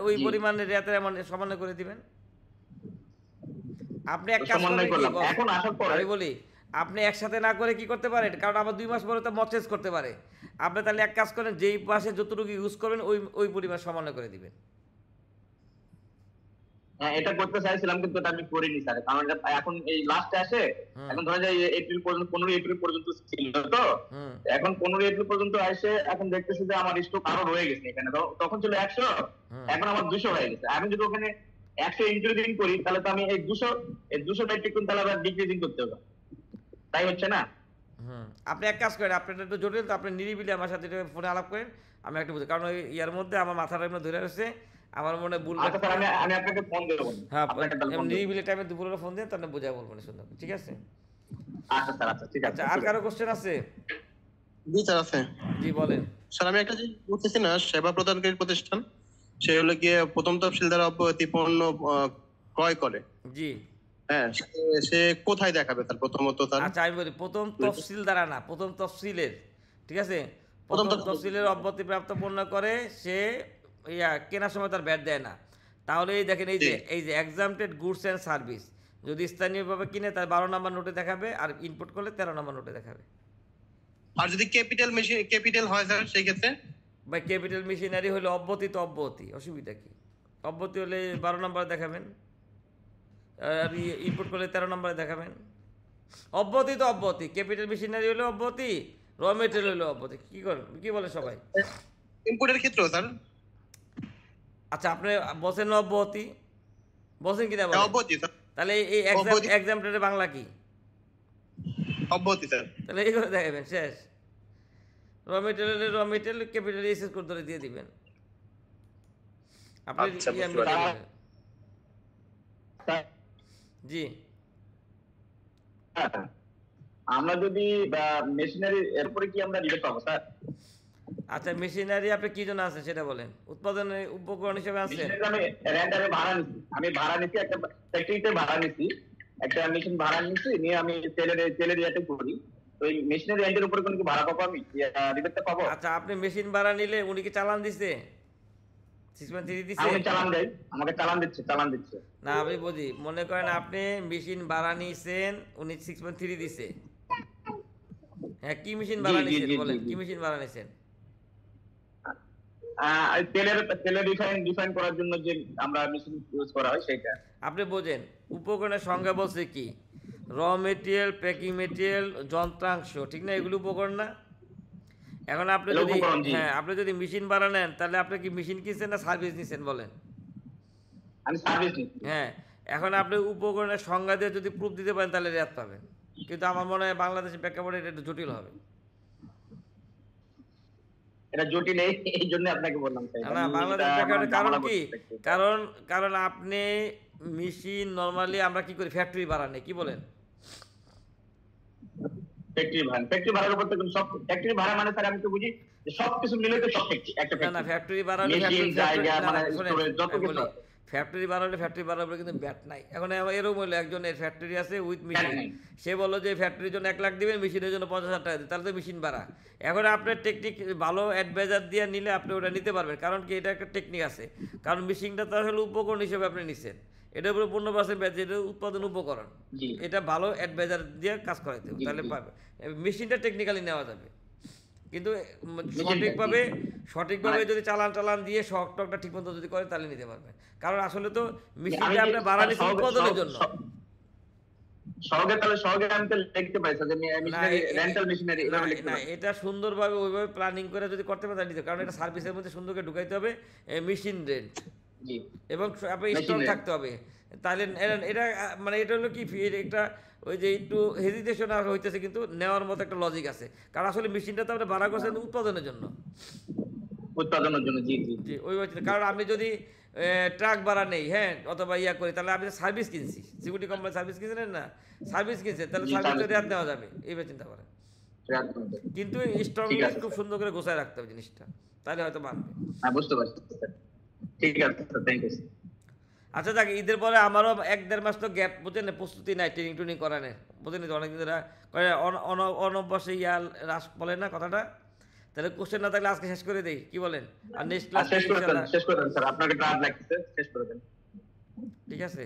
Speaker 2: ওই পরিমাণে রেয়াতের সমন্বয় করে দিবেন। আপনি এক কাজ করেন, আমি বলি আপনি একসাথে না করে কি করতে পারেন, কারণ আবার 2 মাস পরে তো মচেজ করতে পারে, আপনি তাহলে এক কাজ করেন, যেই মাসে যতটুকু ইউজ করবেন ওই পরিমাণ সমন্বয় করে দিবেন।
Speaker 6: হ্যাঁ এটা করতে চাইছিলাম কিন্তু এটা আমি করিনি স্যার, কারণ এখন এই লাস্টে আসে, এখন ধরা যায় এপ্রিল পর্যন্ত 15 এপ্রিল পর্যন্ত ছিল, তো এখন 15 এপ্রিল পর্যন্ত আসে, এখন দেখতেছি যে আমার স্টক আরো রয়ে গেছে এখানে, তখন ছিল 100, এখন আমার 200 হয়ে গেছে, আমি যদি ওখানে 100 ইনক্রিজিং করি তাহলে তো আমি এই 200 মেট্রিক টন তাহলে আবার ডিক্রিজিং করতে হবে, তাই হচ্ছে না?
Speaker 2: আপনি এক কাজ করেন, আপনার একটু জটিল তো, আপনি নিরিবিলি আমার সাথে ফোনে আলাপ করেন, আমি একটু বুঝি, কারণ ওই ইয়ার মধ্যে আমার মাথাটা এমনি ধরে রয়েছে, আমার মনে ভুল।
Speaker 6: আমি আপনাকে ফোন দেব,
Speaker 2: হ্যাঁ নিরিবিলি টাইমে দুপুরে ফোন দেন, তাহলে বুঝাই বলবেন সুন্দর, ঠিক আছে?
Speaker 6: আচ্ছা স্যার, আচ্ছা ঠিক আছে।
Speaker 2: আর কারো কোশ্চেন আছে?
Speaker 1: জি স্যার আছে।
Speaker 2: জি বলেন
Speaker 1: স্যার। আমি একটা জিনিস বলতেছি না, সেবা প্রদানকারী প্রতিষ্ঠান সে হলো গিয়ে প্রথম তফসিল দ্বারা অব্যাহতি পণ্য ক্রয় করে,
Speaker 2: জি
Speaker 1: হ্যাঁ সে কোথায় দেখাবে তার প্রথমত?
Speaker 2: আচ্ছা আমি বলি, প্রথম তফসিল দ্বারা না, প্রথম তফসিলের, ঠিক আছে, প্রথম তফসিলের অব্যাহতি প্রাপ্ত পণ্য করে সে কেনার সময় তার ব্যাট দেয় না, তাহলে এই দেখেন এই যে এক্সাম্পটেড গুডস অ্যান্ড সার্ভিস, যদি স্থানীয়ভাবে কিনে তার 12 নম্বর নোটে দেখাবে, আর ইনপুট করলে 13 নম্বর নোটে দেখাবে।
Speaker 1: আর যদি ক্যাপিটাল হয় স্যার সেই ক্ষেত্রে?
Speaker 2: বা ক্যাপিটাল মেশিনারি হলে অব্যাহতি তো অব্যাহতি, অসুবিধা কি? অব্যাহতি হলে 12 নম্বরে দেখাবেন, আর ইনপুট করলে 13 নম্বরে দেখাবেন। অব্যাহতি তো অব্যাহতি, ক্যাপিটাল মেশিনারি হলে অব্যাহতি, র মেটেরিয়াল হলে অব্যাহতি। কি বলে সবাই?
Speaker 1: ইনপুটের ক্ষেত্রেও স্যার?
Speaker 2: আচ্ছা আপনি বসেন অব্যাহতি, বসেন কিনা বলেন?
Speaker 1: অব্যাহতি স্যার।
Speaker 2: তাহলে এই এক্সাম্পটের বাংলা কি?
Speaker 1: অব্যাহতি স্যার।
Speaker 2: তাহলে এই করে দেখাবেন, শেষ। র মেটেরিয়াল ক্যাপিটাল এসএস কোড ধরে দিয়ে দিবেন আপনি। জি
Speaker 6: আমরা যদি মেশিনারি এরপরে কি আমরা রিবেট পাবো স্যার?
Speaker 2: আচ্ছা মেশিনারি আপনি কি জন্য আছে সেটা বলেন। উৎপাদনের উপকরণ হিসেবে আছে?
Speaker 6: আমি রেন্টারে ভাড়া নিছি, একটা ফ্যাক্টরিতে ভাড়া নিছি, একটা মেশিন ভাড়া নিছি, নিয়ে আমি তেলের ইয়াতে করি। তো এই মেশিনারি রেন্টের উপরে কোনো কি ভাড়া পাবো, আমি রিবেটটা পাবো?
Speaker 2: আচ্ছা আপনি মেশিন ভাড়া নিলে উনি কি চালান দিছে? 6.3 দিছে?
Speaker 6: আমি চালান দেই, আমাকে চালান দিচ্ছে।
Speaker 2: না আমি বুঝি, মনে করেন আপনি মেশিন ভাড়া নিছেন, উনি 6.3 দিছে। হ্যাঁ কি মেশিন ভাড়া নিছেন বলেন, কি মেশিন ভাড়া নিছেন?
Speaker 6: তেলের রিফাইন করার জন্য যে আমরা মেশিন ইউজ করা হয় সেটা।
Speaker 2: আপনি বোঝেন উপকরণের সংজ্ঞা বলছে কি, র মেটেরিয়াল, প্যাকিং মেটেরিয়াল, যন্ত্রাংশ, ঠিক না? এগুলো উপকরণ না? এখন আপনি যদি আপনি যদি মেশিন ভাড়া নেন তাহলে আপনি কি মেশিন কিনছেন না সার্ভিস নিছেন বলেন?
Speaker 6: আমি সার্ভিস নিচ্ছি।
Speaker 2: হ্যাঁ এখন আপনি উপকরণের সংজ্ঞা দিয়ে যদি প্রুফ দিতে পারেন তাহলে রেয়াত পাবেন, কিন্তু আমার মনে হয় বাংলাদেশের প্রেক্ষাপটে এটা একটু জটিল হবে।
Speaker 6: এটা জটিল এই জন্য আপনাকে বললাম
Speaker 2: না বাংলাদেশের প্রেক্ষাপটে কারণ কি, কারণ আপনি মেশিন নরমালি আমরা কি করি, ফ্যাক্টরি ভাড়া নেই, কি বলেন?
Speaker 6: ফ্যাক্টরি ভাড়ার উপর তো সব ফ্যাক্টরি ভাড়া মানে স্যার আমি তো বুঝি যে সবকিছু মিলে তো সব একটা
Speaker 2: না ফ্যাক্টরি ভাড়া হলে ফ্যাক্টরি ভাড়া হলে ফ্যাক্টরি ভাড়ার উপরে কিন্তু ব্যাট নাই। এখন এরকম হলো একজনের ফ্যাক্টরি আছে উইথ মেশিন, সে বললো যে ফ্যাক্টরির জন্য 1 লাখ দিবেন, মেশিনের জন্য 50,000 টাকা দিবেন, তাহলে তো মেশিন ভাড়া। এখন আপনার টেকনিক ভালো অ্যাডভাইজার দিয়ে নিলে আপনি ওটা নিতে পারবেন, কারণ কি এটা একটা টেকনিক আছে। কারণ মেশিনটা তো আসলে উপকরণ হিসেবে আপনি নিচ্ছেন, এটার উপরে 15% ব্যাচ, এটা উৎপাদন উপকরণ, এটা ভালো অ্যাডভাইজার দিয়ে কাজ করাইতে হবে, তাহলে পারবে। মেশিনটা টেকনিক্যালি নেওয়া যাবে, কিন্তু সঠিকভাবে যদি চালান দিয়ে শক টকটা ঠিক মতো যদি করে তাহলে নিতে পারবে। কারণ আসলে তো মেশিনটা আপনি ভাড়া নিচ্ছেন উৎপাদনের জন্য। না এটা সুন্দরভাবে ওইভাবে প্ল্যানিং করে যদি করতে পারেন নিতে, কারণ এটা সার্ভিসের মধ্যে সুন্দর করে ঢুকাইতে হবে মেশিন রেন্ট, এবং আপনি স্টক থাকতে হবে। তাহলে এটা মানে এটা হলো কি একটা ওই যে একটু হেজিটেশন আর হইতেছে, কিন্তু নেওয়ার মতো একটা লজিক আছে। কারণ আসলে মেশিনটা তো আমরা ভাড়া করছেন উৎপাদনের জন্য। জি ওই কারণ আপনি যদি ট্রাক ভাড়া নেই, হ্যাঁ, অথবা ইয়া করি, তাহলে আপনি সার্ভিস কিনছি, সিকিউরিটি কোম্পানি সার্ভিস কিনছেন না, সার্ভিস কিনছেন, তাহলে সার্ভিসে রেয়াত নেওয়া যাবে, এইভাবে চিন্তা করেন। কিন্তু স্ট্রংলি খুব সুন্দর করে গোছায় রাখতে হবে জিনিসটা, তাহলে হয়তো মানবে।
Speaker 6: বুঝতে পারছি, ঠিক আছে, থ্যাংক ইউ।
Speaker 2: আচ্ছা দেখ, ঈদের পরে আমারও 1-1.5 মাস তো গ্যাপ, বুঝলেন, প্রস্তুতি নাই, ট্রেনিং করানোর, বুঝলেন, অনেকদিন ধরে অনভ্যাসে রাস বলে না কথাটা। তাহলে কোশ্চেন না থাকলে আজকে শেষ করে দেই, কি বলেন? আর নেক্সট ক্লাস
Speaker 6: শেষ করে দেন স্যার, আপনাকে টাইম লাগছে, শেষ করে দেন।
Speaker 2: ঠিক আছে,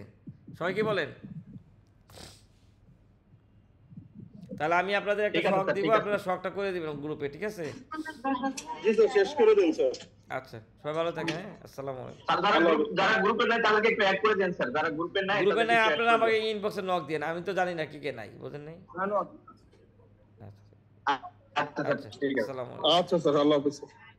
Speaker 2: সবাই কি বলেন? তাহলে আমি আপনাদের একটা শক দিব, আপনারা শকটা করে দিবেন গ্রুপে, ঠিক আছে?
Speaker 11: জি স্যার, শেষ করে দেন স্যার।
Speaker 2: আচ্ছা সবাই ভালো থাকেন, হ্যাঁ, আসসালামু আলাইকুম।
Speaker 6: যারা গ্রুপে নাই তাদেরকে একটু অ্যাড করে দেন স্যার, যারা গ্রুপে নাই
Speaker 2: আপনারা আমাকে ইনবক্সে নক দেন, আমি তো জানি না কে নাই, বুঝেন নাই?
Speaker 6: আচ্ছা ঠিক আছে,
Speaker 11: আচ্ছা স্যার, আল্লাহ হাফেজ।